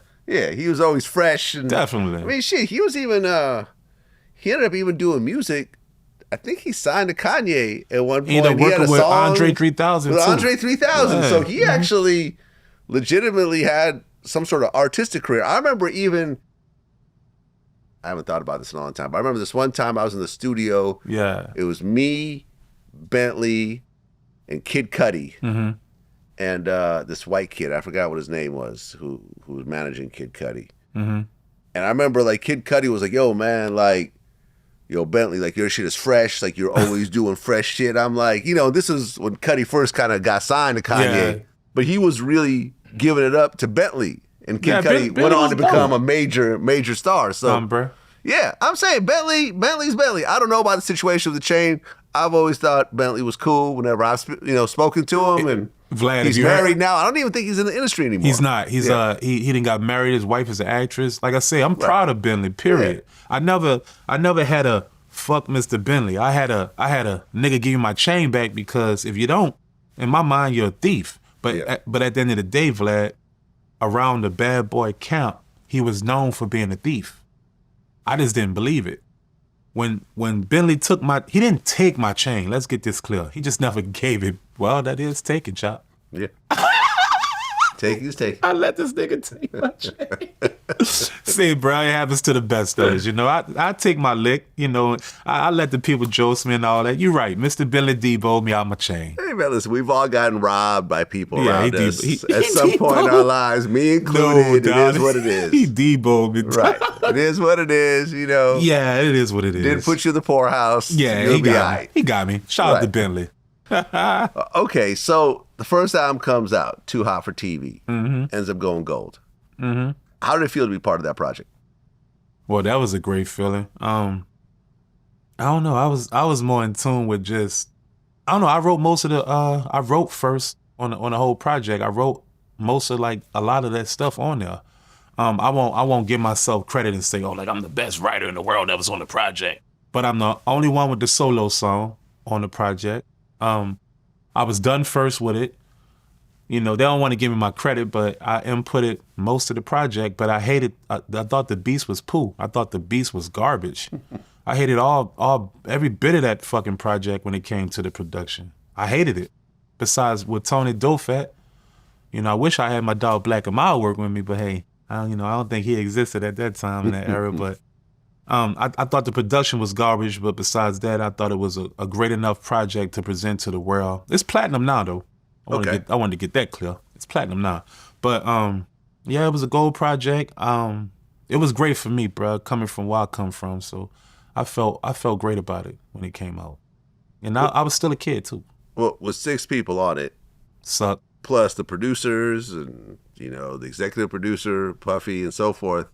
[SPEAKER 1] he was always fresh. And,
[SPEAKER 2] definitely.
[SPEAKER 1] I mean, shit, he was even, he ended up even doing music. I think he signed to Kanye at one point.
[SPEAKER 2] He ended up working with Andre 3000
[SPEAKER 1] with
[SPEAKER 2] too.
[SPEAKER 1] Andre 3000.
[SPEAKER 2] Yeah.
[SPEAKER 1] So he actually legitimately had some sort of artistic career. I remember even, I haven't thought about this in a long time, but I remember this one time I was in the studio.
[SPEAKER 2] Yeah.
[SPEAKER 1] It was me, Bentley, and Kid Cudi.
[SPEAKER 2] Mm-hmm.
[SPEAKER 1] And this white kid, I forgot what his name was, who was managing Kid Cudi.
[SPEAKER 2] Mm-hmm.
[SPEAKER 1] And I remember, like, Kid Cudi was like, yo, man, like, yo, Bentley, like, your shit is fresh. Like, you're always doing fresh shit. I'm like, you know, this is when Cudi first kind of got signed to Kanye. Yeah. But he was really giving it up to Bentley. And Kid Cudi went on to become a major star. So, yeah, I'm saying Bentley's Bentley. I don't know about the situation with the chain. I've always thought Bentley was cool whenever I've spoken to him. And
[SPEAKER 2] Vlad,
[SPEAKER 1] he's married now. I don't even think he's in the industry anymore.
[SPEAKER 2] He's not. He didn't got married. His wife is an actress. Like I say, I'm proud of Bentley. Period. Yeah. I never had a fuck Mr. Bentley. I had a nigga give you my chain back because if you don't, in my mind, you're a thief. But at the end of the day, Vlad, around the Bad Boy camp, he was known for being a thief. I just didn't believe it. When Bentley took he didn't take my chain. Let's get this clear. He just never gave it. Well, that is taken, chop.
[SPEAKER 1] Yeah. Take.
[SPEAKER 2] I let this nigga take my chain. See, bro, it happens to the best of us. You know, I take my lick. You know, I let the people joke me and all that. You're right. Mr. Bentley deboed me out my chain.
[SPEAKER 1] Hey, man, listen, we've all gotten robbed by people around us. At some point in our lives, me included, it is what it is.
[SPEAKER 2] He deboed me.
[SPEAKER 1] Right. It is what it is, you know.
[SPEAKER 2] Yeah, it is what it is.
[SPEAKER 1] Didn't put you in the poorhouse.
[SPEAKER 2] Yeah,
[SPEAKER 1] You'll be all right.
[SPEAKER 2] He got me. Shout out to Bentley.
[SPEAKER 1] Okay, so the first album comes out, Too Hot for TV, ends up going gold.
[SPEAKER 2] Mm-hmm.
[SPEAKER 1] How did it feel to be part of that project?
[SPEAKER 2] Well, that was a great feeling. I don't know. I was more in tune with just, I don't know. I wrote most of the. I wrote first on the whole project. I wrote most of like a lot of that stuff on there. I won't give myself credit and say, oh, like I'm the best writer in the world that was on the project. But I'm the only one with the solo song on the project. I was done first with it. You know, they don't want to give me my credit, but I inputted most of the project, but I hated, I thought the beast was poo. I thought the beast was garbage. I hated every bit of that fucking project when it came to the production. I hated it. Besides with Tony Dofat, you know, I wish I had my dog Black and Mild working with me, but hey, I don't think he existed at that time in that era, but I thought the production was garbage, but besides that, I thought it was a great enough project to present to the world. It's platinum now, though. I wanted to get that clear. It's platinum now. But yeah, it was a gold project. It was great for me, bro, coming from where I come from. So I felt great about it when it came out. And I was still a kid too.
[SPEAKER 1] Well, with 6 people on it,
[SPEAKER 2] suck.
[SPEAKER 1] Plus the producers and, you know, the executive producer, Puffy, and so forth,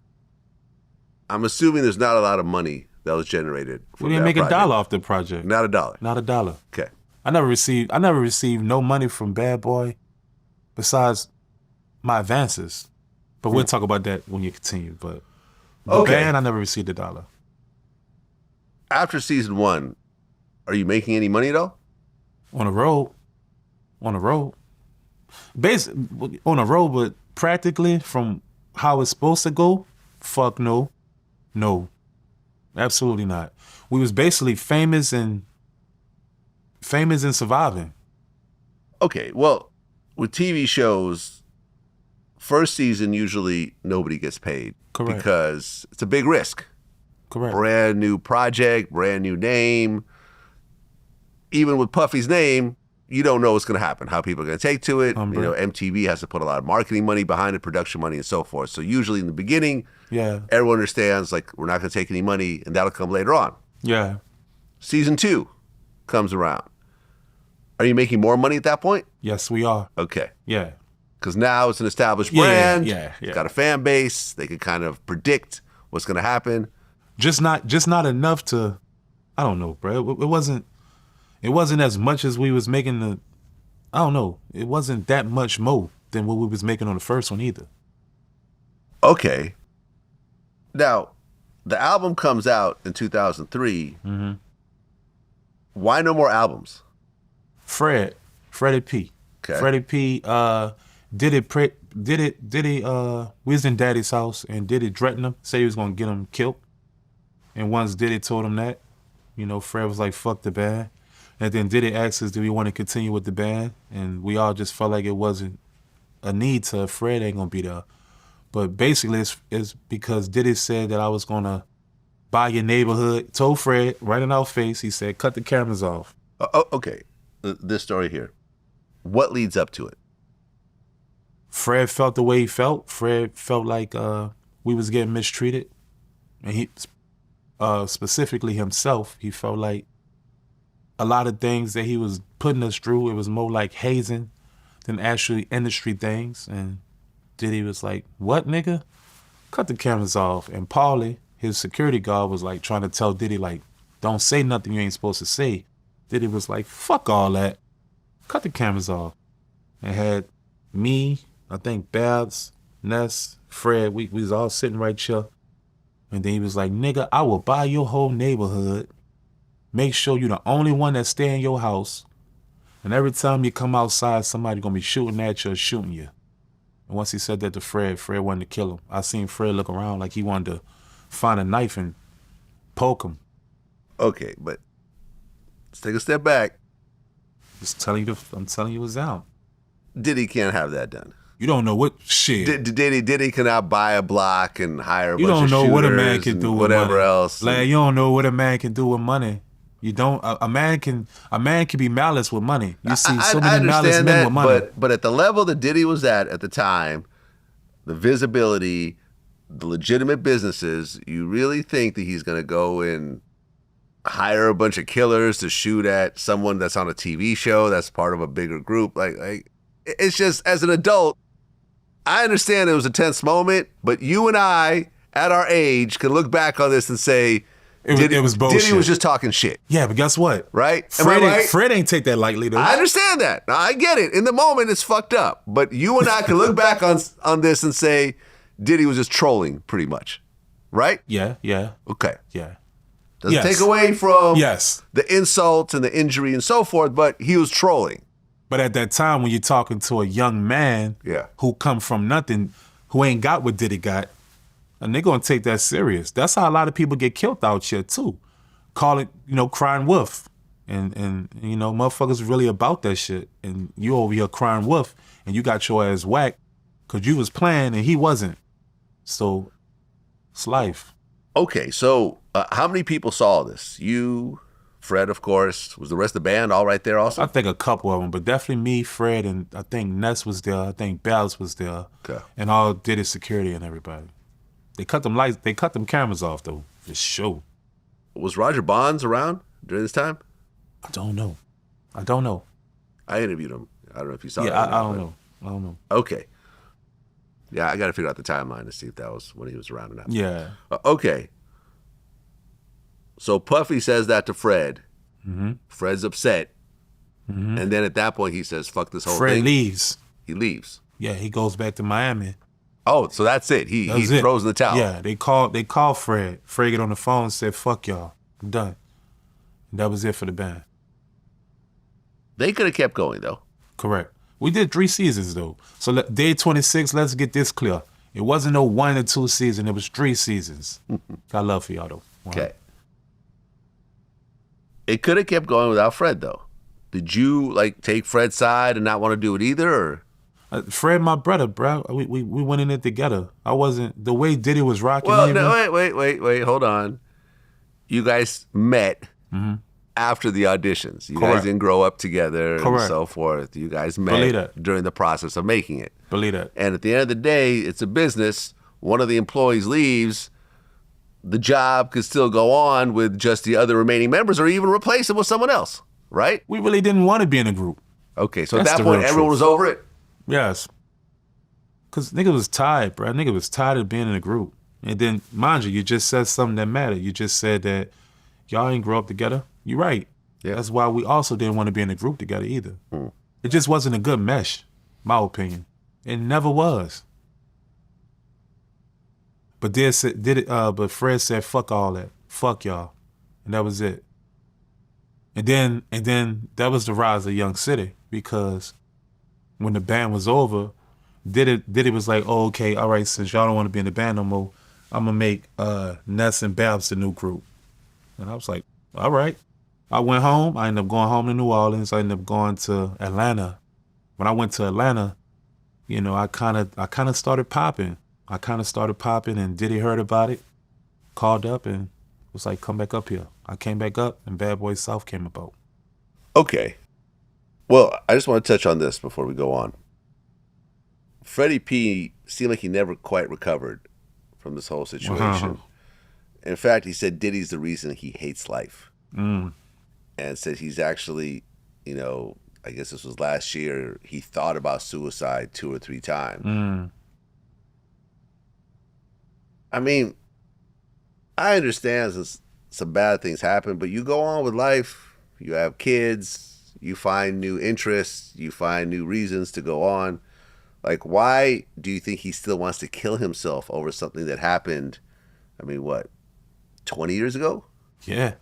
[SPEAKER 1] I'm assuming there's not a lot of money that was generated.
[SPEAKER 2] We didn't make a dollar off the project.
[SPEAKER 1] Not a dollar.
[SPEAKER 2] Not a dollar.
[SPEAKER 1] Okay.
[SPEAKER 2] I never received no money from Bad Boy besides my advances. But we'll talk about that when you continue. But the band, I never received a dollar.
[SPEAKER 1] After season 1, are you making any money at all?
[SPEAKER 2] On the road. Basically, on the road, but practically from how it's supposed to go, fuck no. No. Absolutely not. We was basically famous and surviving.
[SPEAKER 1] Okay, well, with TV shows, first season usually nobody gets paid.
[SPEAKER 2] Correct.
[SPEAKER 1] Because it's a big risk.
[SPEAKER 2] Correct.
[SPEAKER 1] Brand new project, brand new name. Even with Puffy's name, you don't know what's going to happen, how people are going to take to it. You know, MTV has to put a lot of marketing money behind it, production money, and so forth. So usually in the beginning, everyone understands, like, we're not going to take any money, and that'll come later on.
[SPEAKER 2] Yeah.
[SPEAKER 1] Season 2 comes around. Are you making more money at that point?
[SPEAKER 2] Yes, we are.
[SPEAKER 1] Okay.
[SPEAKER 2] Yeah.
[SPEAKER 1] Because now it's an established brand.
[SPEAKER 2] Yeah.
[SPEAKER 1] It's got a fan base. They can kind of predict what's going to happen.
[SPEAKER 2] Just not enough to, I don't know, bro. It wasn't as much as we was making I don't know. It wasn't that much more than what we was making on the first one either.
[SPEAKER 1] Okay. Now, the album comes out in 2003. Mm-hmm. Why no more albums?
[SPEAKER 2] Freddy P.
[SPEAKER 1] Okay.
[SPEAKER 2] Freddy P. Diddy, we was in Daddy's house and Diddy threatened him, said he was gonna get him killed. And once Diddy told him that, you know, Fred was like, fuck the band. And then Diddy asked us, do we want to continue with the band? And we all just felt like it wasn't a need to, Fred ain't gonna be there. But basically it's because Diddy said that I was gonna buy your neighborhood, told Fred right in our face, he said, cut the cameras off.
[SPEAKER 1] Okay, this story here. What leads up to it?
[SPEAKER 2] Fred felt the way he felt. Fred felt like we was getting mistreated. And he, specifically himself, he felt like a lot of things that he was putting us through, it was more like hazing than actually industry things. And Diddy was like, what, nigga? Cut the cameras off. And Paulie, his security guard, was like trying to tell Diddy, like, don't say nothing you ain't supposed to say. Diddy was like, fuck all that. Cut the cameras off. And had me, I think Babs, Ness, Fred, we was all sitting right here. And then he was like, nigga, I will buy your whole neighborhood. Make sure you're the only one that stay in your house. And every time you come outside, somebody gonna be shooting at you or shooting you. And once he said that to Fred, Fred wanted to kill him. I seen Fred look around like he wanted to find a knife and poke him.
[SPEAKER 1] Okay, but let's take a step back.
[SPEAKER 2] I'm telling you what's out.
[SPEAKER 1] Diddy can't have that done.
[SPEAKER 2] You don't know what shit.
[SPEAKER 1] Diddy cannot buy a block and hire a bunch of shooters.
[SPEAKER 2] You don't know what a man can do with
[SPEAKER 1] whatever
[SPEAKER 2] money.
[SPEAKER 1] Else.
[SPEAKER 2] Like, you don't know what a man can do with money. You don't. A man can be malice with money. You see so many malice men with money.
[SPEAKER 1] But at the level that Diddy was at the time, the visibility, the legitimate businesses, you really think that he's going to go and hire a bunch of killers to shoot at someone that's on a TV show that's part of a bigger group? Like it's just, as an adult, I understand it was a tense moment, but you and I, at our age, can look back on this and say,
[SPEAKER 2] it was bullshit.
[SPEAKER 1] Diddy was just talking shit.
[SPEAKER 2] Yeah, but guess what?
[SPEAKER 1] Right?
[SPEAKER 2] Fred ain't take that lightly, though.
[SPEAKER 1] I understand that. Now, I get it. In the moment, it's fucked up. But you and I can look back on this and say, Diddy was just trolling, pretty much. Right?
[SPEAKER 2] Yeah.
[SPEAKER 1] Okay.
[SPEAKER 2] Yeah.
[SPEAKER 1] Doesn't take away from
[SPEAKER 2] the
[SPEAKER 1] insults and the injury and so forth, but he was trolling.
[SPEAKER 2] But at that time, when you're talking to a young man who come from nothing, who ain't got what Diddy got, and they're gonna take that serious. That's how a lot of people get killed out here too. Call it, crying wolf. And motherfuckers really about that shit. And you over here crying wolf, and you got your ass whacked because you was playing and he wasn't. So it's life.
[SPEAKER 1] Okay, so how many people saw this? You, Fred, of course. Was the rest of the band all right there also?
[SPEAKER 2] I think a couple of them, but definitely me, Fred, and I think Ness was there. I think Ballas was there.
[SPEAKER 1] Okay.
[SPEAKER 2] And all Diddy security and everybody. They cut them lights. They cut them cameras off though. For sure.
[SPEAKER 1] Was Roger Bonds around during this time?
[SPEAKER 2] I don't know.
[SPEAKER 1] I interviewed him. I don't know if you saw
[SPEAKER 2] that.
[SPEAKER 1] Yeah,
[SPEAKER 2] I don't know.
[SPEAKER 1] Okay. Yeah, I got to figure out the timeline to see if that was when he was around or not.
[SPEAKER 2] Yeah.
[SPEAKER 1] Okay. So Puffy says that to Fred.
[SPEAKER 2] Mm-hmm.
[SPEAKER 1] Fred's upset.
[SPEAKER 2] Mm-hmm.
[SPEAKER 1] And then at that point he says, fuck this whole thing.
[SPEAKER 2] Fred leaves.
[SPEAKER 1] He leaves.
[SPEAKER 2] Yeah, he goes back to Miami.
[SPEAKER 1] Oh, so that's it. He throws in the towel.
[SPEAKER 2] Yeah, they called Fred. Fred get on the phone and said, fuck y'all. I'm done. And that was it for the band.
[SPEAKER 1] They could have kept going, though.
[SPEAKER 2] Correct. We did 3 seasons, though. So day 26, let's get this clear. It wasn't no 1 or 2 seasons. It was 3 seasons. Got love for y'all, though. Wow.
[SPEAKER 1] Okay. It could have kept going without Fred, though. Did you, take Fred's side and not want to do it either, or...?
[SPEAKER 2] Fred, my brother, bro. We went in it together. I wasn't... The way Diddy was rocking...
[SPEAKER 1] Well, no, wait. Hold on. You guys met...
[SPEAKER 2] Mm-hmm.
[SPEAKER 1] After the auditions. You
[SPEAKER 2] Correct.
[SPEAKER 1] guys didn't grow up together
[SPEAKER 2] Correct.
[SPEAKER 1] and so forth. You guys met during the process of making it.
[SPEAKER 2] Believe that.
[SPEAKER 1] And at the end of the day, it's a business. One of the employees leaves. The job could still go on with just the other remaining members or even replace them with someone else, right?
[SPEAKER 2] We really didn't want to be in a group.
[SPEAKER 1] Okay, so at that point, everyone was over it?
[SPEAKER 2] Yes. Because nigga was tired, bro. Nigga was tired of being in a group. And then, mind you just said something that mattered. You just said that y'all ain't grow up together. You're right.
[SPEAKER 1] Yeah.
[SPEAKER 2] That's why we also didn't want to be in a group together either. It just wasn't a good mesh, my opinion. It never was. But but Fred said, fuck all that. Fuck y'all. And that was it. And then that was the rise of Young City, because when the band was over, Diddy was like, oh, okay, all right, since y'all don't want to be in the band no more, I'm going to make Ness and Babs the new group. And I was like, all right. I went home. I ended up going home to New Orleans. I ended up going to Atlanta. When I went to Atlanta, I kind of started popping. And Diddy heard about it, called up, and was like, come back up here. I came back up, and Bad Boy South came about.
[SPEAKER 1] Okay. Well, I just want to touch on this before we go on. Freddy P seemed like he never quite recovered from this whole situation. In fact, he said Diddy's the reason he hates life. And said he's actually, I guess this was last year, he thought about suicide 2 or 3 times. I mean, I understand some bad things happen, but you go on with life. You have kids. You find new interests. You find new reasons to go on. Why do you think he still wants to kill himself over something that happened, 20 years ago?
[SPEAKER 2] Yeah.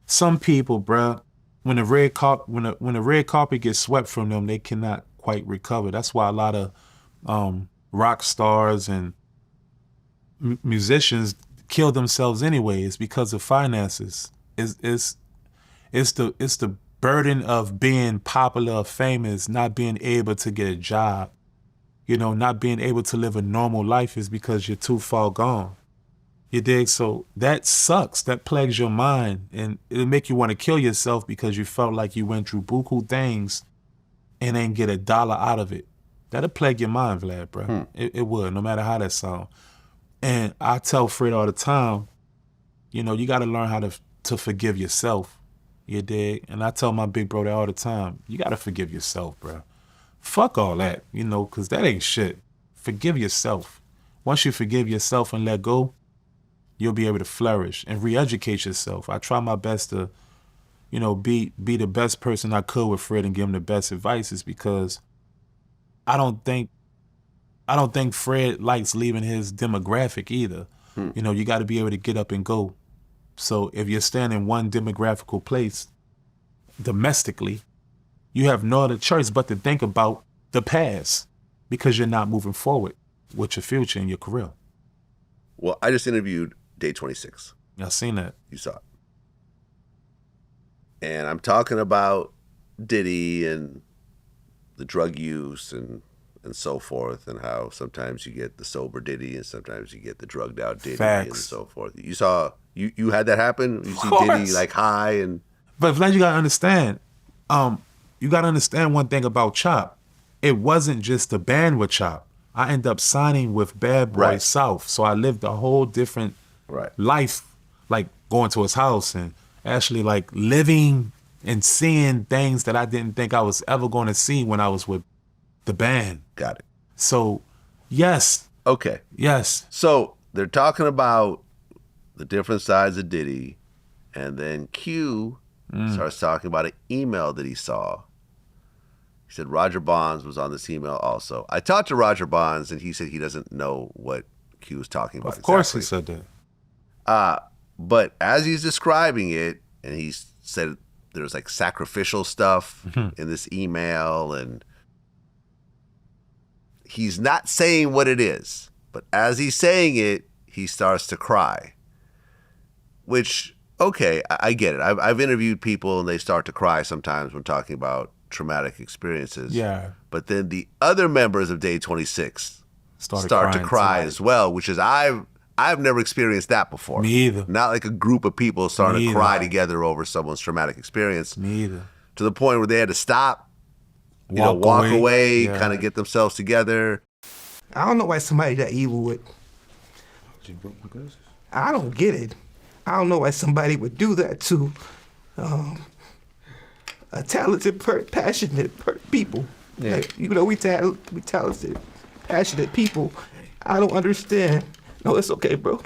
[SPEAKER 2] Some people, bruh, when the red carpet gets swept from them, they cannot quite recover. That's why a lot of rock stars and musicians kill themselves anyways, because of finances. It's the burden of being popular or famous, not being able to get a job, not being able to live a normal life, is because you're too far gone. You dig? So that sucks. That plagues your mind, and it'll make you want to kill yourself because you felt like you went through buku things and ain't get $1 out of it. That'll plague your mind, Vlad, bro. It would, no matter how that sound. And I tell Fred all the time, you got to learn how to forgive yourself. You dig? And I tell my big brother all the time, you got to forgive yourself, bro. Fuck all that, because that ain't shit. Forgive yourself. Once you forgive yourself and let go, you'll be able to flourish and re-educate yourself. I try my best to, be the best person I could with Fred and give him the best advices, because I don't think Fred likes leaving his demographic either. You got to be able to get up and go. So if you're staying in one demographical place domestically, you have no other choice but to think about the past because you're not moving forward with your future and your career.
[SPEAKER 1] Well, I just interviewed Day 26.
[SPEAKER 2] I seen that.
[SPEAKER 1] You saw it. And I'm talking about Diddy and the drug use and so forth, and how sometimes you get the sober Diddy and sometimes you get the drugged out Diddy.
[SPEAKER 2] Facts.
[SPEAKER 1] And so forth. You saw, you had that happen? You see
[SPEAKER 2] course.
[SPEAKER 1] Diddy like high and...
[SPEAKER 2] But Vlad, you gotta understand, one thing about Chop. It wasn't just the band with Chop. I ended up signing with Bad Boy
[SPEAKER 1] Right.
[SPEAKER 2] South, so I lived a whole different life, like going to his house and actually like living and seeing things that I didn't think I was ever going to see when I was with the band.
[SPEAKER 1] Got it.
[SPEAKER 2] So, yes.
[SPEAKER 1] Okay.
[SPEAKER 2] Yes.
[SPEAKER 1] So they're talking about the different sides of Diddy, and then Q starts talking about an email that he saw. He said Roger Bonds was on this email also. I talked to Roger Bonds, and he said he doesn't know what Q was talking about.
[SPEAKER 2] Of course
[SPEAKER 1] exactly.
[SPEAKER 2] he said that.
[SPEAKER 1] But as he's describing it, and he said there's like sacrificial stuff in this email, and he's not saying what it is, but as he's saying it, he starts to cry. Which, okay, I get it. I've interviewed people and they start to cry sometimes when talking about traumatic experiences.
[SPEAKER 2] Yeah.
[SPEAKER 1] But then the other members of Day 26 start to
[SPEAKER 2] crying
[SPEAKER 1] cry
[SPEAKER 2] too.
[SPEAKER 1] as well, which is I've never experienced that before.
[SPEAKER 2] Me either.
[SPEAKER 1] Not like a group of people starting
[SPEAKER 2] Me
[SPEAKER 1] to cry
[SPEAKER 2] either.
[SPEAKER 1] together over someone's traumatic experience.
[SPEAKER 2] Me either.
[SPEAKER 1] To the point where they had to stop, walk away,
[SPEAKER 2] Yeah.
[SPEAKER 1] kind of get themselves together.
[SPEAKER 3] I don't know why somebody that evil would. I don't get it. I don't know why somebody would do that to a talented, passionate people.
[SPEAKER 1] Yeah.
[SPEAKER 3] Like, we talented, passionate people. I don't understand. No, it's okay, bro.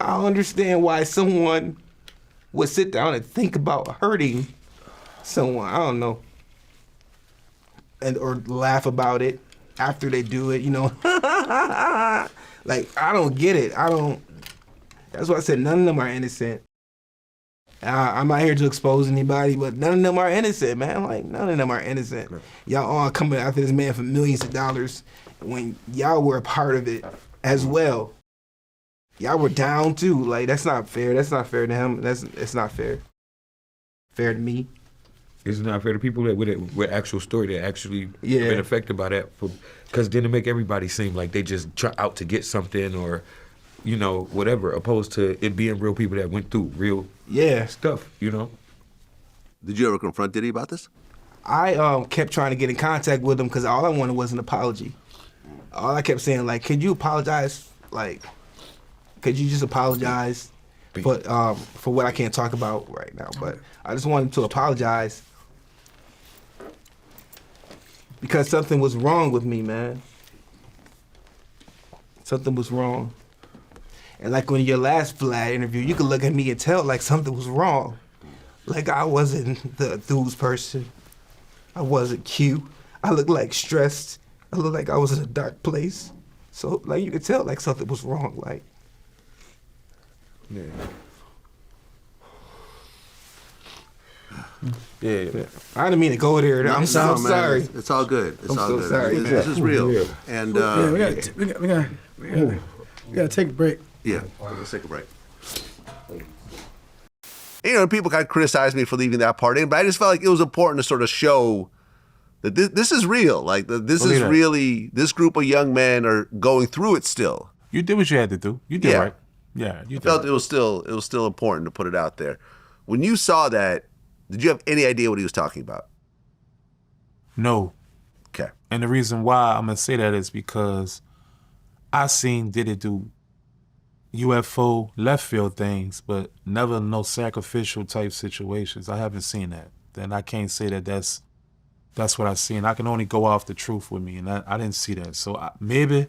[SPEAKER 3] I don't understand why someone would sit down and think about hurting someone. I don't know. Or laugh about it after they do it, Like, I don't get it. That's why I said none of them are innocent. I'm not here to expose anybody, but none of them are innocent, man. Like, none of them are innocent. Y'all all coming after this man for millions of dollars when y'all were a part of it as well. Y'all were down too. Like, that's not fair. That's not fair to him. It's not fair. Fair to me.
[SPEAKER 4] It's not fair to people that with actual story that actually
[SPEAKER 3] Yeah.
[SPEAKER 4] been affected by that, because then it make everybody seem like they just try out to get something or, whatever, opposed to it being real people that went through real stuff.
[SPEAKER 1] Did you ever confront Diddy about this?
[SPEAKER 3] I kept trying to get in contact with him because all I wanted was an apology. All I kept saying, like, could you apologize? Like, could you just apologize for what I can't talk about right now? But I just wanted to apologize because something was wrong with me, man. Something was wrong. And like when your last Vlad interview, you could look at me and tell like something was wrong. Like I wasn't the enthused person. I wasn't cute. I looked like stressed. I looked like I was in a dark place. So like you could tell like something was wrong. Like,
[SPEAKER 1] Yeah.
[SPEAKER 3] I didn't mean to go there. I'm so
[SPEAKER 1] No, man,
[SPEAKER 3] sorry.
[SPEAKER 1] It's all good. It's
[SPEAKER 3] I'm
[SPEAKER 1] all
[SPEAKER 3] so
[SPEAKER 1] good.
[SPEAKER 3] sorry,
[SPEAKER 1] This
[SPEAKER 3] man.
[SPEAKER 1] is real.
[SPEAKER 4] Yeah.
[SPEAKER 1] And
[SPEAKER 5] We gotta take a break.
[SPEAKER 1] yeah, let's take a break. People kind of criticized me for leaving that part in, but I just felt like it was important to sort of show that this is real. Like this is really, this group of young men are going through it still.
[SPEAKER 2] You did what you had to do. You did
[SPEAKER 1] Yeah.
[SPEAKER 2] right. Yeah, you
[SPEAKER 1] I
[SPEAKER 2] did.
[SPEAKER 1] felt it was still important to put it out there. When you saw that, did you have any idea what he was talking about?
[SPEAKER 2] No.
[SPEAKER 1] Okay.
[SPEAKER 2] And the reason why I'm gonna say that is because I seen Diddy do UFO left field things, but never no sacrificial type situations. I haven't seen that. Then I can't say that that's what I seen. I can only go off the truth with me, and I didn't see that. So maybe,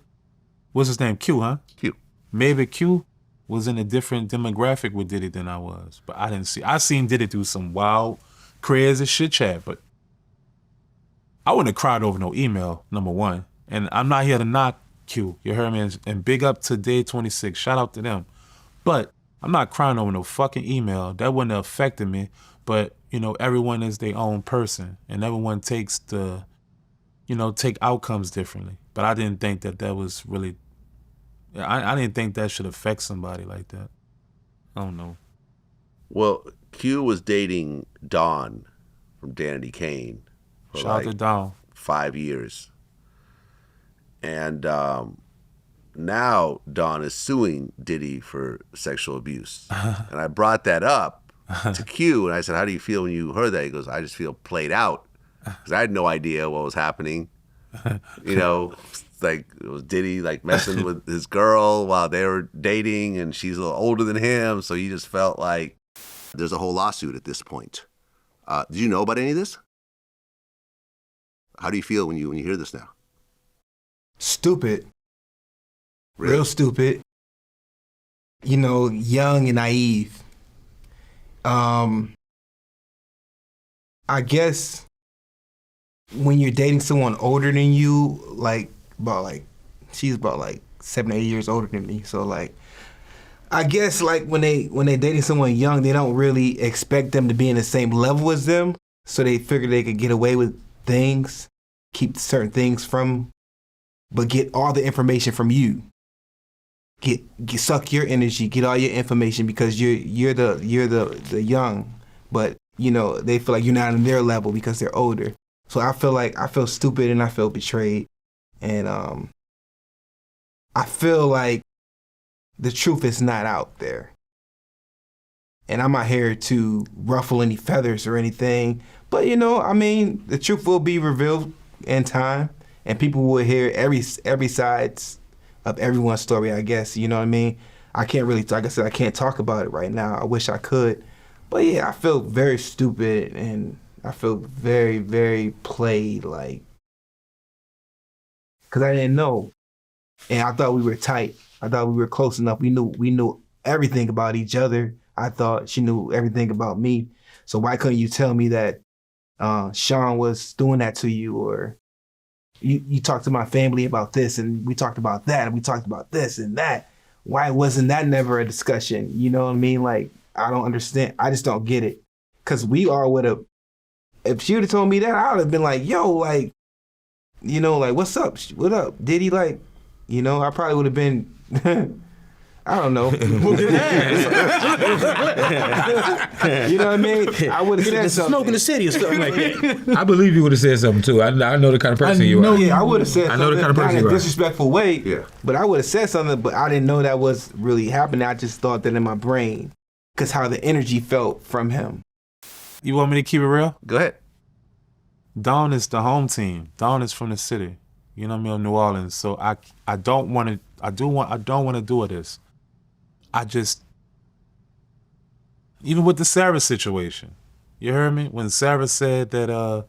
[SPEAKER 2] what's his name? Q, huh?
[SPEAKER 1] Q.
[SPEAKER 2] Maybe Q was in a different demographic with Diddy than I was, but I didn't see. I seen Diddy do some wild, crazy shit chat, but I wouldn't have cried over no email, number one. And I'm not here to knock Q, you heard me? And big up to Day 26, shout out to them. But I'm not crying over no fucking email. That wouldn't have affected me. But, you know, everyone is their own person, and everyone takes take outcomes differently. But I didn't think that was really, I didn't think that should affect somebody like that. I don't know.
[SPEAKER 1] Well, Q was dating Dawn from Danity Kane for
[SPEAKER 2] Shout out to Dawn.
[SPEAKER 1] 5 years. And now Dawn is suing Diddy for sexual abuse. And I brought that up to Q, and I said, how do you feel when you heard that? He goes, I just feel played out, because I had no idea what was happening. You know, like it was Diddy like messing with his girl while they were dating, and she's a little older than him, so he just felt like there's a whole lawsuit at this point. Did you know about any of this? How do you feel when you hear this now?
[SPEAKER 3] Stupid.
[SPEAKER 1] Really?
[SPEAKER 3] Real stupid. You know, young and naive. I guess when you're dating someone older than you, she's about 7 or 8 years older than me. So I guess when they dating someone young, they don't really expect them to be in the same level as them. So they figure they could get away with things, keep certain things from, but get all the information from you. Suck your energy, get all your information, because you're the young, but you know they feel like you're not on their level because they're older. So I feel stupid and I feel betrayed, and I feel like the truth is not out there. And I'm not here to ruffle any feathers or anything, but you know, I mean, the truth will be revealed in time, and people will hear every sides of everyone's story, I guess. You know what I mean? I can't really, like I said, I can't talk about it right now. I wish I could. But yeah, I feel very stupid, and I feel very, very played, because I didn't know. And I thought we were tight. I thought we were close enough. We knew everything about each other. I thought she knew everything about me. So why couldn't you tell me that Sean was doing that to you, or you talked to my family about this, and we talked about that, and we talked about this and that. Why wasn't that never a discussion? You know what I mean? I don't understand. I just don't get it. Because we all would have, if she would have told me that, I would have been like, yo, what's up? What up? Diddy, I probably would have been, I don't know. You know what I mean? I would have said something.
[SPEAKER 5] Smoke in the city or something like that.
[SPEAKER 4] I believe you would have said something too. I know the kind of person you are.
[SPEAKER 3] Yeah, I would have said something.
[SPEAKER 4] I know the kind of person
[SPEAKER 3] not in
[SPEAKER 4] you
[SPEAKER 3] a
[SPEAKER 4] are.
[SPEAKER 3] disrespectful way.
[SPEAKER 1] Yeah.
[SPEAKER 3] But I would have said something, but I didn't know that was really happening. I just thought that in my brain, because how the energy felt from him.
[SPEAKER 2] You want me to keep it real?
[SPEAKER 1] Go ahead.
[SPEAKER 2] Dawn is the home team. Dawn is from the city. You know what I mean, New Orleans. So I don't want to. I don't want to do this. I just, even with the Sarah situation, you heard me? When Sarah said that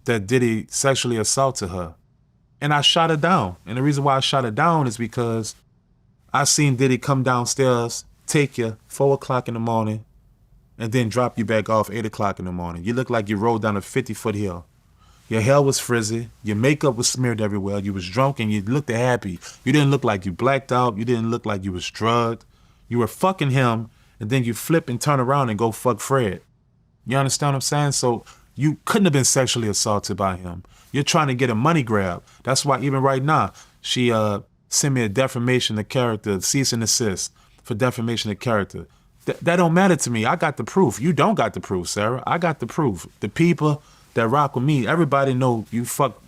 [SPEAKER 2] Diddy sexually assaulted her, and I shot her down. And the reason why I shot her down is because I seen Diddy come downstairs, take you 4 o'clock in the morning, and then drop you back off 8 o'clock in the morning. You look like you rode down a 50-foot hill. Your hair was frizzy, your makeup was smeared everywhere, you was drunk and you looked happy. You didn't look like you blacked out, you didn't look like you was drugged. You were fucking him, and then you flip and turn around and go fuck Fred. You understand what I'm saying? So you couldn't have been sexually assaulted by him. You're trying to get a money grab. That's why even right now, she sent me a defamation of character, cease and desist for defamation of character. That don't matter to me. I got the proof. You don't got the proof, Sarah. I got the proof. The people that rock with me, everybody know you fuck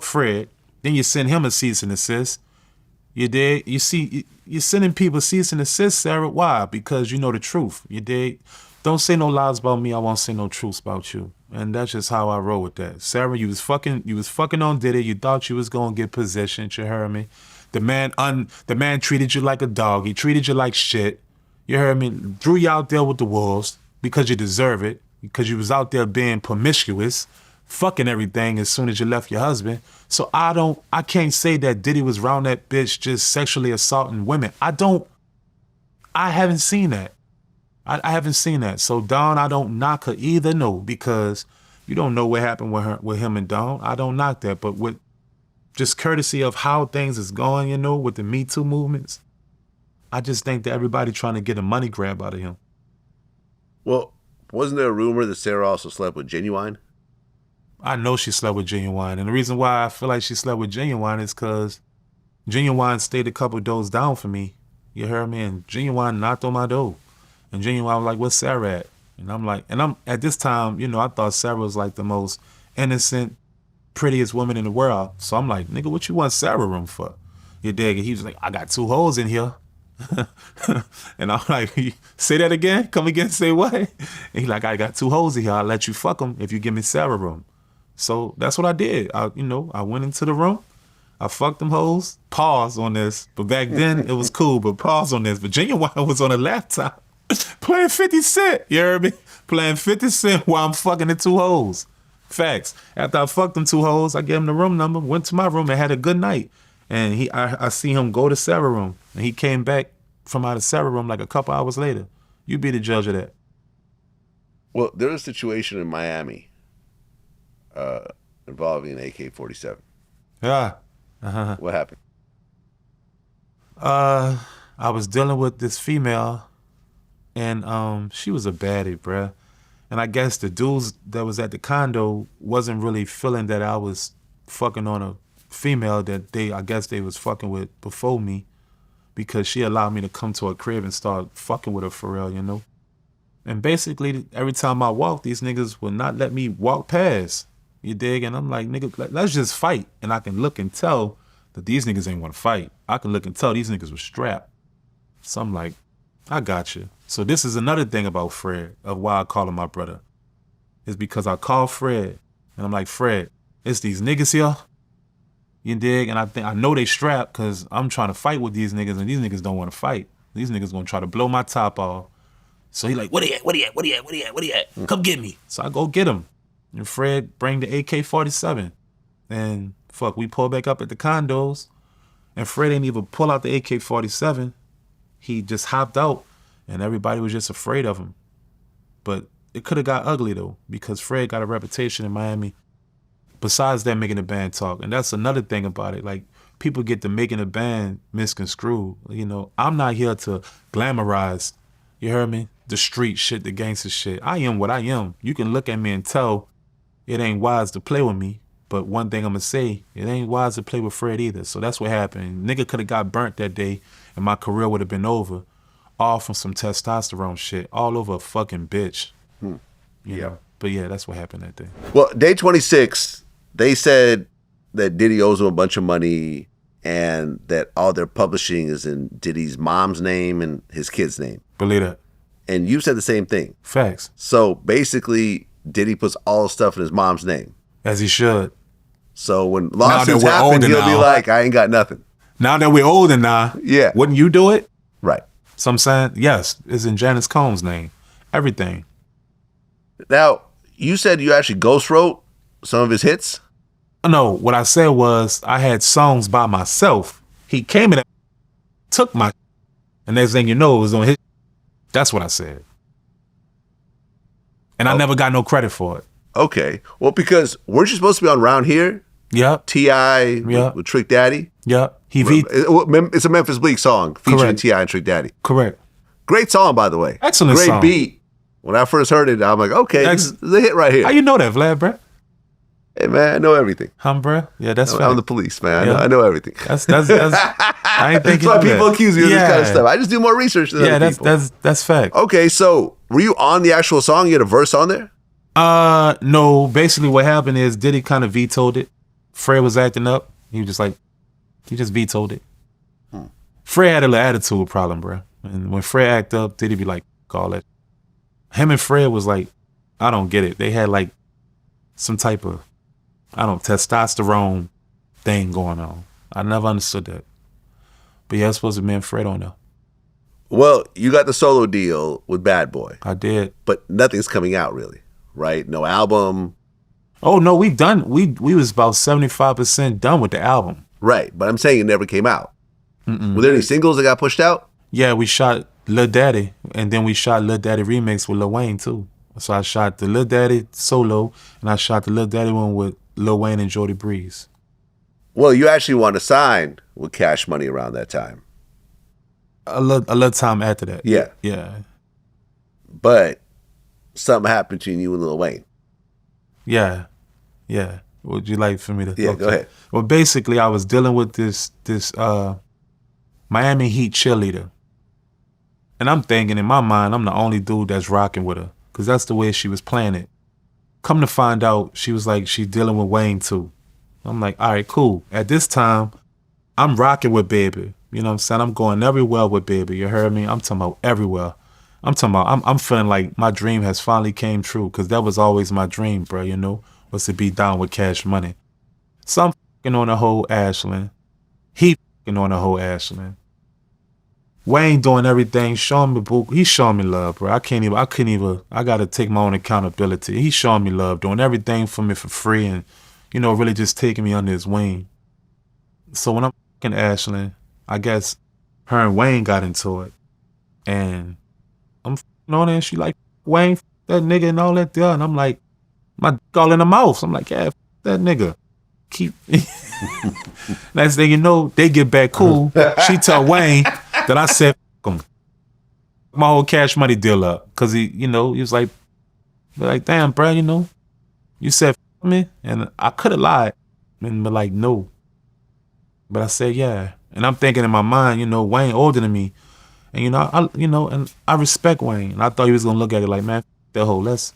[SPEAKER 2] Fred, then you send him a cease and desist. You dig? You see, you're sending people cease and desist, Sarah. Why? Because you know the truth. You dig? Don't say no lies about me. I won't say no truths about you. And that's just how I roll with that. Sarah, you was fucking on Diddy. You thought you was gonna get positioned. You heard me? The man treated you like a dog. He treated you like shit. You heard me? Threw you out there with the wolves because you deserve it. Because you was out there being promiscuous, fucking everything as soon as you left your husband. So I can't say that Diddy was around that bitch just sexually assaulting women. I haven't seen that. I haven't seen that. So Dawn, I don't knock her either, no, because you don't know what happened with him and Dawn. I don't knock that, but with just courtesy of how things is going, you know, with the Me Too movements, I just think that everybody trying to get a money grab out of him.
[SPEAKER 1] Well, Wasn't there a rumor that Sarah also slept with Ginuwine?
[SPEAKER 2] I know she slept with Ginuwine. And the reason why I feel like she slept with Ginuwine is because Ginuwine stayed a couple doors down for me. You heard me? And Ginuwine knocked on my door. And Ginuwine was like, where's Sarah at? And I'm like, at this time, you know, I thought Sarah was like the most innocent, prettiest woman in the world. So I'm like, nigga, what you want Sarah room for? You dig? And he was like, I got 2 hoes in here. And I'm like, say that again? Come again, say what? And he's like, I got 2 hoes in here. I'll let you fuck them if you give me Sarah room. So that's what I did. I went into the room. I fucked them hoes. Pause on this. But back then, it was cool. But pause on this. But Ginuwine was on a laptop playing 50 Cent. You heard me? Playing 50 Cent while I'm fucking the 2 hoes. Facts. After I fucked them 2 hoes, I gave him the room number, went to my room, and had a good night. And I see him go to Sarah room. And he came back from out of Sarah room like a couple hours later. You be the judge of that.
[SPEAKER 1] Well, there was a situation in Miami involving an AK-47.
[SPEAKER 2] Yeah.
[SPEAKER 1] What happened?
[SPEAKER 2] I was dealing with this female, and she was a baddie, bruh. And I guess the dudes that was at the condo wasn't really feeling that I was fucking on a female that I guess they was fucking with before me, because she allowed me to come to her crib and start fucking with her for real, you know? And basically, every time I walk, these niggas would not let me walk past. You dig? And I'm like, nigga, let's just fight. And I can look and tell that these niggas ain't want to fight. I can look and tell these niggas were strapped. So I'm like, I got you. So this is another thing about Fred, of why I call him my brother. Is because I call Fred, and I'm like, Fred, it's these niggas here. You dig? And I know they strapped because I'm trying to fight with these niggas, and these niggas don't want to fight. These niggas gonna try to blow my top off. So he like, what he at? What he at? What he at? What he at? What he at? Come get me. So I go get him. And Fred bring the AK-47. And fuck, we pull back up at the condos. And Fred ain't even pull out the AK-47. He just hopped out. And everybody was just afraid of him. But it could have got ugly though, because Fred got a reputation in Miami. Besides that, making the band talk. And that's another thing about it. Like, people get the making the band misconstrued. You know, I'm not here to glamorize, you heard me? The street shit, the gangster shit. I am what I am. You can look at me and tell it ain't wise to play with me. But one thing I'm gonna say, it ain't wise to play with Fred either. So that's what happened. Nigga could have got burnt that day and my career would have been over. All from some testosterone shit. All over a fucking bitch. You know? But yeah, that's what happened that day.
[SPEAKER 1] Well, day 26, they said that Diddy owes them a bunch of money and that all their publishing is in Diddy's mom's name and his kid's name.
[SPEAKER 2] Believe that.
[SPEAKER 1] And you said the same thing.
[SPEAKER 2] Facts.
[SPEAKER 1] So basically, Diddy puts all the stuff in his mom's name.
[SPEAKER 2] As he should.
[SPEAKER 1] So when lawsuits
[SPEAKER 2] we're
[SPEAKER 1] happen,
[SPEAKER 2] older
[SPEAKER 1] he'll
[SPEAKER 2] now.
[SPEAKER 1] be like, I ain't got nothing.
[SPEAKER 2] Now that we're older now,
[SPEAKER 1] Yeah.
[SPEAKER 2] wouldn't you do it?
[SPEAKER 1] Right.
[SPEAKER 2] So I'm saying, yes, it's in Janice Combs' name. Everything.
[SPEAKER 1] Now, you said you actually ghost wrote some of his hits?
[SPEAKER 2] No, what I said was I had songs by myself. He came in and took my and next thing you know, it was on his. That's what I said. And I never got no credit for it.
[SPEAKER 1] Okay. Well, because weren't you supposed to be on Round Here?
[SPEAKER 2] Yep.
[SPEAKER 1] T.I. with Trick Daddy?
[SPEAKER 2] Yep.
[SPEAKER 1] It's a Memphis Bleak song featuring
[SPEAKER 2] Correct.
[SPEAKER 1] T.I. and Trick Daddy.
[SPEAKER 2] Correct.
[SPEAKER 1] Great song, by the way.
[SPEAKER 2] Excellent
[SPEAKER 1] Great
[SPEAKER 2] song.
[SPEAKER 1] beat. When I first heard it, I'm like, okay, this is a hit right here.
[SPEAKER 2] How you know that, Vlad, bruh?
[SPEAKER 1] Hey, man, I know everything.
[SPEAKER 2] Bruh? Yeah, that's fact.
[SPEAKER 1] I'm the police, man.
[SPEAKER 2] Yeah.
[SPEAKER 1] I know everything.
[SPEAKER 2] That's I ain't thinking
[SPEAKER 1] That's why people accuse me of this kind of stuff. I just do more research than other people.
[SPEAKER 2] That's fact.
[SPEAKER 1] Okay, so were you on the actual song? You had a verse on there?
[SPEAKER 2] No. Basically, what happened is Diddy kind of vetoed it. Fred was acting up. He just vetoed it. Fred had a little attitude problem, bro. And when Fred act up, Diddy be like, call that. Him and Fred was like, I don't get it. They had like some type of, testosterone thing going on. I never understood that. But yeah, it's supposed to be me and Fred on there.
[SPEAKER 1] Well, you got the solo deal with Bad Boy.
[SPEAKER 2] I did.
[SPEAKER 1] But nothing's coming out really, right? No album.
[SPEAKER 2] Oh no, we done. We was about 75% done with the album.
[SPEAKER 1] Right, but I'm saying it never came out. Were there any singles that got pushed out?
[SPEAKER 2] Yeah, we shot Lil Daddy, and then we shot Lil Daddy remix with Lil Wayne too. So I shot the Lil Daddy solo, and I shot the Lil Daddy one with Lil Wayne and Jody Breeze.
[SPEAKER 1] Well, you actually want to sign with Cash Money around that time.
[SPEAKER 2] A little time after that.
[SPEAKER 1] Yeah.
[SPEAKER 2] Yeah.
[SPEAKER 1] But something happened between you and Lil Wayne.
[SPEAKER 2] Yeah. Would you like for me to?
[SPEAKER 1] Yeah,
[SPEAKER 2] okay.
[SPEAKER 1] Go ahead.
[SPEAKER 2] Well, basically, I was dealing with this Miami Heat cheerleader, and I'm thinking in my mind, I'm the only dude that's rocking with her, because that's the way she was playing it. Come to find out, she was like, she's dealing with Wayne too. I'm like, all right, cool. At this time, I'm rocking with Baby. You know what I'm saying? I'm going everywhere with Baby. You heard me? I'm talking about everywhere. I'm talking about, I'm feeling like my dream has finally came true, because that was always my dream, bro, you know, was to be down with Cash Money. So I'm fucking on the whole Ashland. He fucking on the whole Ashland. Wayne doing everything, showing me boo. He's showing me love, bro. I gotta take my own accountability. He's showing me love, doing everything for me for free, and, you know, really just taking me under his wing. So when I'm fucking Ashland, I guess her and Wayne got into it, and I'm fucking on her, and she like, Wayne, that nigga and all that there, and I'm like, my dick all in the mouth. I'm like, yeah, that nigga. Keep. Next thing you know, they get back cool. She tell Wayne that I said, F him. My whole Cash Money deal up. Because he, you know, he was like, damn, bro, you know, you said F me? And I could have lied and be like, no. But I said, yeah. And I'm thinking in my mind, you know, Wayne older than me. And, you know, and I respect Wayne. And I thought he was going to look at it like, man, that whole, let's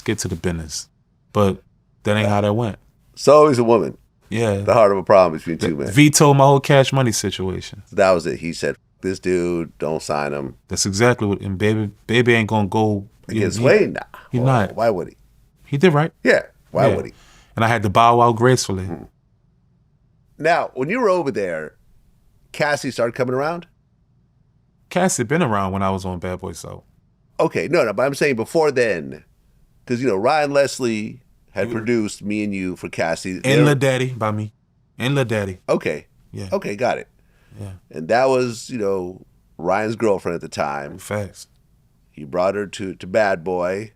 [SPEAKER 2] get to the business. But that ain't how that went.
[SPEAKER 1] It's always a woman.
[SPEAKER 2] Yeah.
[SPEAKER 1] The heart of a problem between two men.
[SPEAKER 2] Vetoed my whole Cash Money situation.
[SPEAKER 1] So that was it. He said, this dude, don't sign him.
[SPEAKER 2] That's exactly what, and Baby ain't gonna go
[SPEAKER 1] against Wayne. Nah.
[SPEAKER 2] He's not.
[SPEAKER 1] Why would he?
[SPEAKER 2] He did right.
[SPEAKER 1] Yeah. Why would he?
[SPEAKER 2] And I had to bow out gracefully.
[SPEAKER 1] Now, when you were over there, Cassie started coming around?
[SPEAKER 2] Cassie been around when I was on Bad Boy South.
[SPEAKER 1] Okay, no, but I'm saying before then, because, you know, Ryan Leslie had produced Me and You for Cassie.
[SPEAKER 2] And Lil Daddy by me. And Lil Daddy.
[SPEAKER 1] Okay.
[SPEAKER 2] Yeah.
[SPEAKER 1] Okay, got it.
[SPEAKER 2] Yeah.
[SPEAKER 1] And that was, you know, Ryan's girlfriend at the time.
[SPEAKER 2] Facts.
[SPEAKER 1] He brought her to Bad Boy.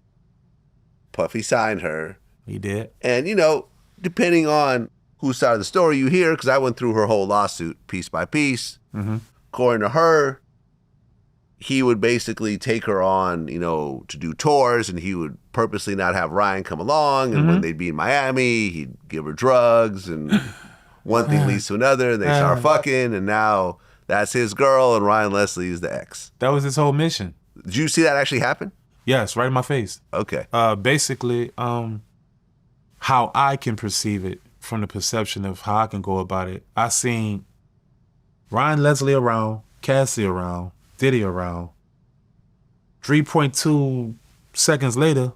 [SPEAKER 1] Puffy signed her.
[SPEAKER 2] He did.
[SPEAKER 1] And, you know, depending on whose side of the story you hear, because I went through her whole lawsuit piece by piece, according to her, he would basically take her on, you know, to do tours, and he would purposely not have Ryan come along. And when they'd be in Miami, he'd give her drugs, and one thing leads to another, and they start fucking, and now that's his girl, and Ryan Leslie is the ex.
[SPEAKER 2] That was his whole mission.
[SPEAKER 1] Did you see that actually happen?
[SPEAKER 2] Yes, right in my face.
[SPEAKER 1] Okay.
[SPEAKER 2] Basically, how I can perceive it from the perception of how I can go about it, I seen Ryan Leslie around, Cassie around, Diddy around. 3.2 seconds later,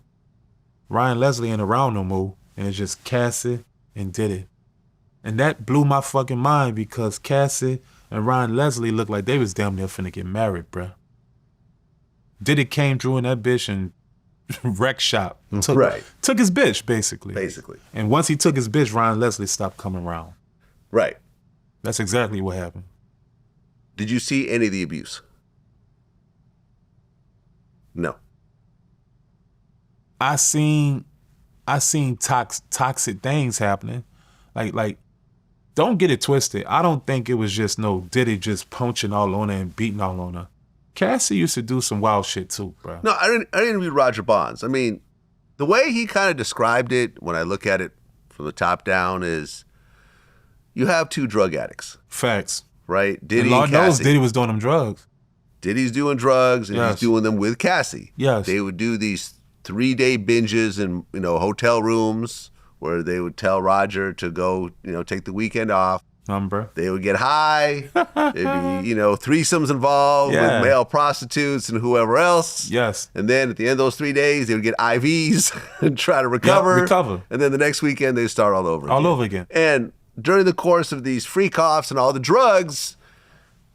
[SPEAKER 2] Ryan Leslie ain't around no more, and it's just Cassie and Diddy. And that blew my fucking mind, because Cassie and Ryan Leslie looked like they was damn near finna get married, bruh. Diddy came through in that bitch and wrecked shop. Took his bitch, basically. And once he took his bitch, Ryan Leslie stopped coming around.
[SPEAKER 1] Right.
[SPEAKER 2] That's exactly what happened.
[SPEAKER 1] Did you see any of the abuse? No.
[SPEAKER 2] I seen toxic things happening. Like, don't get it twisted. I don't think it was just no Diddy just punching all on her and beating all on her. Cassie used to do some wild shit too, bro.
[SPEAKER 1] No, I didn't read Roger Bonds. I mean, the way he kind of described it, when I look at it from the top down, is you have two drug addicts.
[SPEAKER 2] Facts.
[SPEAKER 1] Right? Diddy and
[SPEAKER 2] Lord
[SPEAKER 1] Cassie.
[SPEAKER 2] knows Diddy was doing them drugs.
[SPEAKER 1] Diddy's doing drugs, and he's doing them with Cassie.
[SPEAKER 2] Yes.
[SPEAKER 1] They would do these 3-day binges in, you know, hotel rooms where they would tell Roger to go, you know, take the weekend off. They would get high. There'd be, you know, threesomes involved with male prostitutes and whoever else.
[SPEAKER 2] Yes.
[SPEAKER 1] And then at the end of those 3 days, they would get IVs and try to recover. And then the next weekend, they'd start all over again. And during the course of these freak-offs and all the drugs,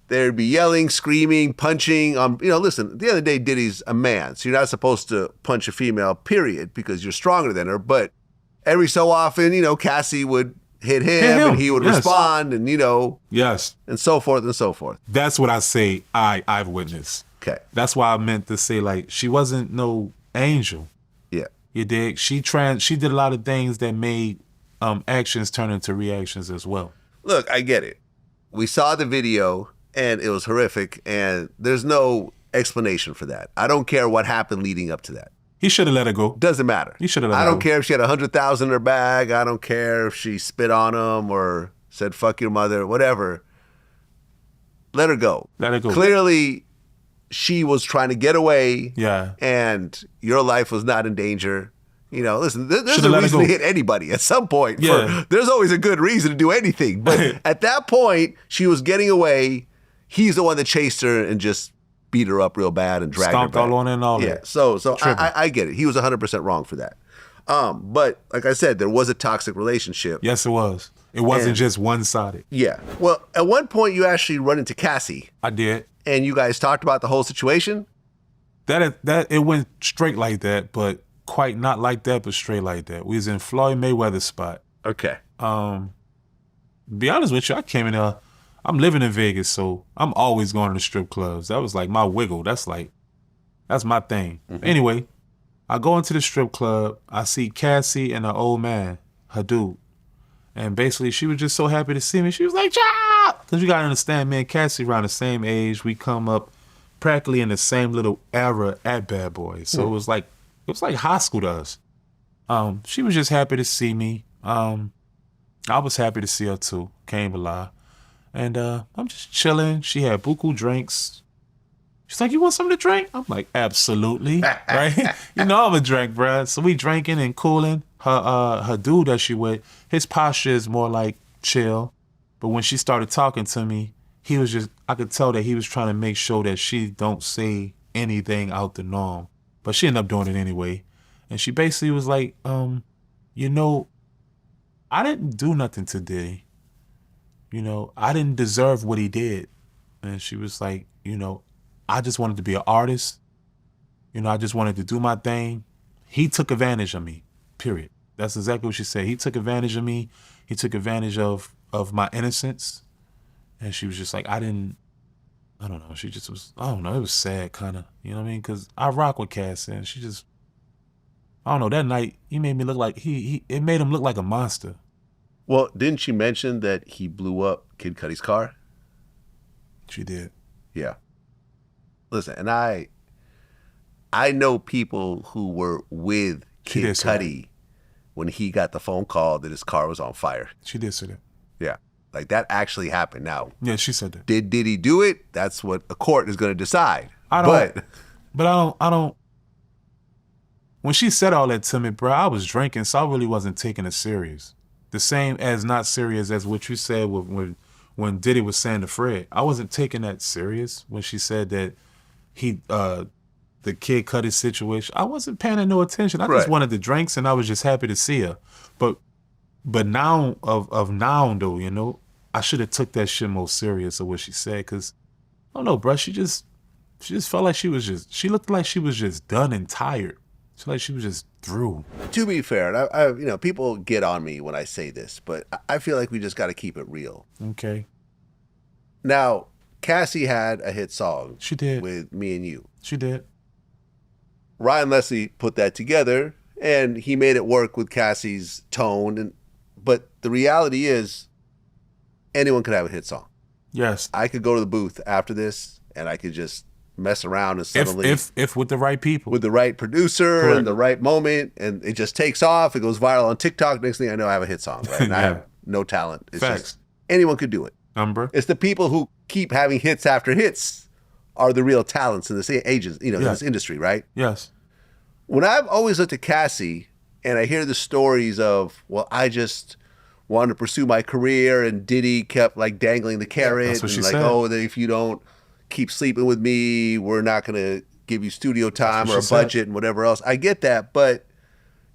[SPEAKER 1] there'd be yelling, screaming, punching. You know, listen, at the end of the day, Diddy's a man, so you're not supposed to punch a female, period, because you're stronger than her. But every so often, you know, Cassie would hit him and he would respond, and, you know, and so forth and so forth.
[SPEAKER 2] That's what I say I've witnessed.
[SPEAKER 1] Okay.
[SPEAKER 2] That's why I meant to say, like, she wasn't no angel.
[SPEAKER 1] Yeah.
[SPEAKER 2] You dig? She did a lot of things that made actions turn into reactions as well.
[SPEAKER 1] Look, I get it. We saw the video, and it was horrific, and there's no explanation for that. I don't care what happened leading up to that.
[SPEAKER 2] He should have let her go.
[SPEAKER 1] Doesn't matter.
[SPEAKER 2] He should have let her
[SPEAKER 1] I
[SPEAKER 2] go.
[SPEAKER 1] don't care if she had 100,000 in her bag. I don't care if she spit on him or said, fuck your mother, whatever. Let her go.
[SPEAKER 2] Let her go.
[SPEAKER 1] Clearly, she was trying to get away.
[SPEAKER 2] Yeah.
[SPEAKER 1] And your life was not in danger. You know, listen, there's
[SPEAKER 2] Should've
[SPEAKER 1] a
[SPEAKER 2] let her
[SPEAKER 1] reason
[SPEAKER 2] go.
[SPEAKER 1] to hit anybody at some point.
[SPEAKER 2] Yeah.
[SPEAKER 1] There's always a good reason to do anything. But at that point, she was getting away. He's the one that chased her and just beat her up real bad and dragged
[SPEAKER 2] Stomped
[SPEAKER 1] her back.
[SPEAKER 2] all on her and all
[SPEAKER 1] Yeah,
[SPEAKER 2] that.
[SPEAKER 1] so I get it. He was 100% wrong for that. But like I said, there was a toxic relationship.
[SPEAKER 2] Yes, it was. It wasn't
[SPEAKER 1] And-
[SPEAKER 2] just one-sided.
[SPEAKER 1] Yeah. Well, at one point, you actually run into Cassie,
[SPEAKER 2] I did.
[SPEAKER 1] and you guys talked about the whole situation.
[SPEAKER 2] That it went straight like that, but quite not like that, but straight like that. We was in Floyd Mayweather's spot.
[SPEAKER 1] Okay.
[SPEAKER 2] Be honest with you, I came in there. I'm living in Vegas, so I'm always going to the strip clubs. That was like my wiggle. That's my thing. Anyway, I go into the strip club. I see Cassie and an old man, her dude. And basically, she was just so happy to see me. She was like, "Child!" Because you got to understand, me and Cassie around the same age. We come up practically in the same little era at Bad Boys. So it was like high school to us. She was just happy to see me. I was happy to see her too. Can't even lie. And I'm just chilling. She had buku drinks. She's like, "You want something to drink?" I'm like, "Absolutely." Right? You know I'm a drink, bruh. So we drinking and cooling. Her dude that she with, his posture is more like chill. But when she started talking to me, he was just, I could tell that he was trying to make sure that she don't say anything out the norm. But she ended up doing it anyway. And she basically was like, you know, I didn't do nothing to Diddy. You know, I didn't deserve what he did. And she was like, you know, I just wanted to be an artist. You know, I just wanted to do my thing. He took advantage of me, period. That's exactly what she said. He took advantage of me. He took advantage of my innocence. And she was just like, I don't know. She just was, I don't know. It was sad, kind of. You know what I mean? Because I rock with Cassie, and she just, I don't know. That night, he made me look like, it made him look like a monster.
[SPEAKER 1] Well, didn't she mention that he blew up Kid Cudi's car?
[SPEAKER 2] She did.
[SPEAKER 1] Yeah. Listen, and I know people who were with
[SPEAKER 2] She
[SPEAKER 1] Kid
[SPEAKER 2] did say
[SPEAKER 1] Cudi when he got the phone call that his car was on fire.
[SPEAKER 2] She did say that.
[SPEAKER 1] Yeah. Like that actually happened. Now,
[SPEAKER 2] Yeah, she said that.
[SPEAKER 1] did Diddy do it? That's what a court is going to decide.
[SPEAKER 2] I don't. When she said all that to me, bro, I was drinking, so I really wasn't taking it serious. The same as not serious as what you said when Diddy was saying to Fred. I wasn't taking that serious when she said that the Kid Cudi situation. I wasn't paying no attention. I just
[SPEAKER 1] Right.
[SPEAKER 2] wanted the drinks, and I was just happy to see her. But now of now though, you know, I should have took that shit more serious of what she said, because I don't know, bro. She just felt like she looked like she was just done and tired. She felt like she was just through.
[SPEAKER 1] To be fair, and I you know, people get on me when I say this, but I feel like we just got to keep it real.
[SPEAKER 2] Okay.
[SPEAKER 1] Now, Cassie had a hit song.
[SPEAKER 2] She did.
[SPEAKER 1] With Me and You.
[SPEAKER 2] She did.
[SPEAKER 1] Ryan Leslie put that together, and he made it work with Cassie's tone. But the reality is, anyone could have a hit song.
[SPEAKER 2] Yes.
[SPEAKER 1] I could go to the booth after this, and I could just mess around and suddenly,
[SPEAKER 2] If with the right people.
[SPEAKER 1] with the right producer
[SPEAKER 2] Correct.
[SPEAKER 1] and the right moment, and it just takes off. It goes viral on TikTok. Next thing I know, I have a hit song. Right? And I
[SPEAKER 2] Yeah.
[SPEAKER 1] have no talent. It's
[SPEAKER 2] Facts.
[SPEAKER 1] just anyone could do it.
[SPEAKER 2] Number.
[SPEAKER 1] It's the people who keep having hits after hits are the real talents in this agents, you know, in
[SPEAKER 2] Yeah.
[SPEAKER 1] this industry, right?
[SPEAKER 2] Yes.
[SPEAKER 1] When I've always looked at Cassie and I hear the stories of, well, I just wanted to pursue my career, and Diddy kept like dangling the carrot,
[SPEAKER 2] That's what she
[SPEAKER 1] and like,
[SPEAKER 2] said.
[SPEAKER 1] oh, that if you don't keep sleeping with me, we're not gonna give you studio time
[SPEAKER 2] what
[SPEAKER 1] or a
[SPEAKER 2] she said.
[SPEAKER 1] budget and whatever else. I get that, but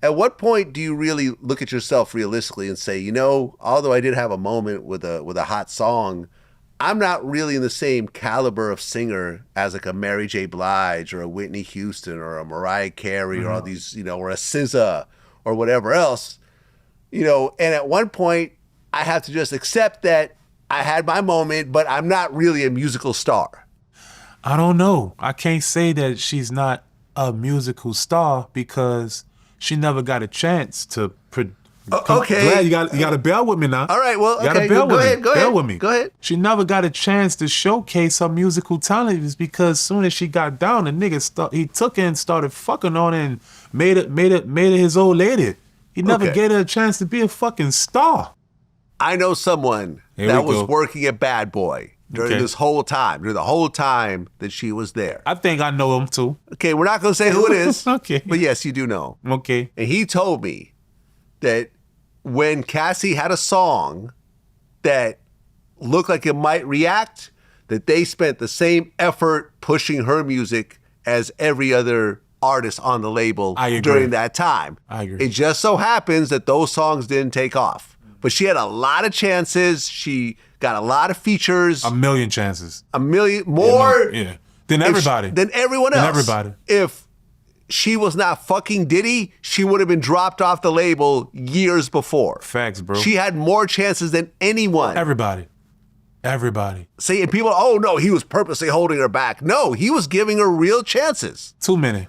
[SPEAKER 1] at what point do you really look at yourself realistically and say, you know, although I did have a moment with a hot song, I'm not really in the same caliber of singer as like a Mary J. Blige or a Whitney Houston or a Mariah Carey or all these, you know, or a SZA or whatever else, you know. And at one point, I have to just accept that I had my moment, but I'm not really a musical star.
[SPEAKER 2] I don't know. I can't say that she's not a musical star because she never got a chance to
[SPEAKER 1] Okay.
[SPEAKER 2] Glad you got to bear with me now.
[SPEAKER 1] All right, well,
[SPEAKER 2] You gotta
[SPEAKER 1] okay.
[SPEAKER 2] bear
[SPEAKER 1] Go
[SPEAKER 2] with
[SPEAKER 1] ahead.
[SPEAKER 2] me.
[SPEAKER 1] Go
[SPEAKER 2] Bear
[SPEAKER 1] ahead.
[SPEAKER 2] with me.
[SPEAKER 1] Go ahead.
[SPEAKER 2] She never got a chance to showcase her musical talent is because as soon as she got down, the nigga he took her and started fucking on her and made it his old lady. He never
[SPEAKER 1] Okay.
[SPEAKER 2] gave her a chance to be a fucking star.
[SPEAKER 1] I know someone
[SPEAKER 2] Here
[SPEAKER 1] that
[SPEAKER 2] we
[SPEAKER 1] was
[SPEAKER 2] go.
[SPEAKER 1] working at Bad Boy during
[SPEAKER 2] Okay.
[SPEAKER 1] this whole time, during the whole time that she was there.
[SPEAKER 2] I think I know him too.
[SPEAKER 1] Okay, we're not going to say who it is.
[SPEAKER 2] Okay.
[SPEAKER 1] But yes, you do know.
[SPEAKER 2] Okay.
[SPEAKER 1] And he told me that when Cassie had a song that looked like it might react, that they spent the same effort pushing her music as every other artist on the label
[SPEAKER 2] I agree.
[SPEAKER 1] during that time.
[SPEAKER 2] I agree.
[SPEAKER 1] It just so happens that those songs didn't take off. But she had a lot of chances. She got a lot of features.
[SPEAKER 2] A million chances.
[SPEAKER 1] A million more
[SPEAKER 2] Yeah. Than everybody.
[SPEAKER 1] than everyone else.
[SPEAKER 2] Than everybody.
[SPEAKER 1] If she was not fucking Diddy, she would have been dropped off the label years before.
[SPEAKER 2] Facts, bro.
[SPEAKER 1] She had more chances than anyone.
[SPEAKER 2] Everybody.
[SPEAKER 1] See, and people, oh no, he was purposely holding her back. No, he was giving her real chances.
[SPEAKER 2] Too many.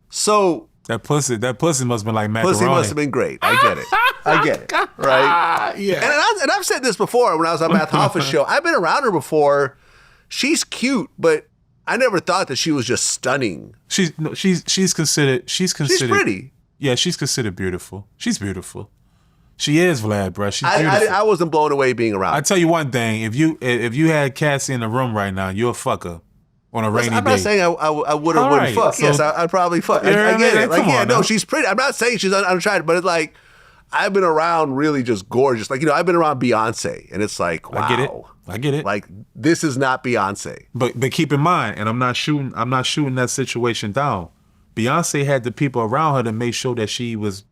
[SPEAKER 1] So
[SPEAKER 2] That pussy must have been like macaroni.
[SPEAKER 1] pussy must have been great. I get it. I get it. Right?
[SPEAKER 2] Yeah.
[SPEAKER 1] And I've said this before when I was on Matt Hoffa's show. I've been around her before. She's cute, but I never thought that she was just stunning.
[SPEAKER 2] She's considered. She's
[SPEAKER 1] pretty.
[SPEAKER 2] Yeah, she's considered beautiful. She's beautiful. She is, Vlad, bro. She's
[SPEAKER 1] I
[SPEAKER 2] beautiful.
[SPEAKER 1] I wasn't blown away being around.
[SPEAKER 2] I tell you one thing: if you had Cassie in the room right now, you'll fuck her on a rainy day.
[SPEAKER 1] I'm not saying I would or
[SPEAKER 2] All
[SPEAKER 1] wouldn't
[SPEAKER 2] right,
[SPEAKER 1] fuck.
[SPEAKER 2] so-
[SPEAKER 1] Yes, I'd probably fuck.
[SPEAKER 2] Yeah,
[SPEAKER 1] I get
[SPEAKER 2] man,
[SPEAKER 1] it. Like,
[SPEAKER 2] come
[SPEAKER 1] yeah,
[SPEAKER 2] on
[SPEAKER 1] no,
[SPEAKER 2] now.
[SPEAKER 1] she's pretty. I'm not saying she's unattractive, but it's like I've been around really just gorgeous. Like, I've been around Beyonce, and it's like, wow.
[SPEAKER 2] I get it.
[SPEAKER 1] Like, this is not Beyonce.
[SPEAKER 2] But keep in mind, and I'm not shooting that situation down. Beyonce had the people around her to make sure that she was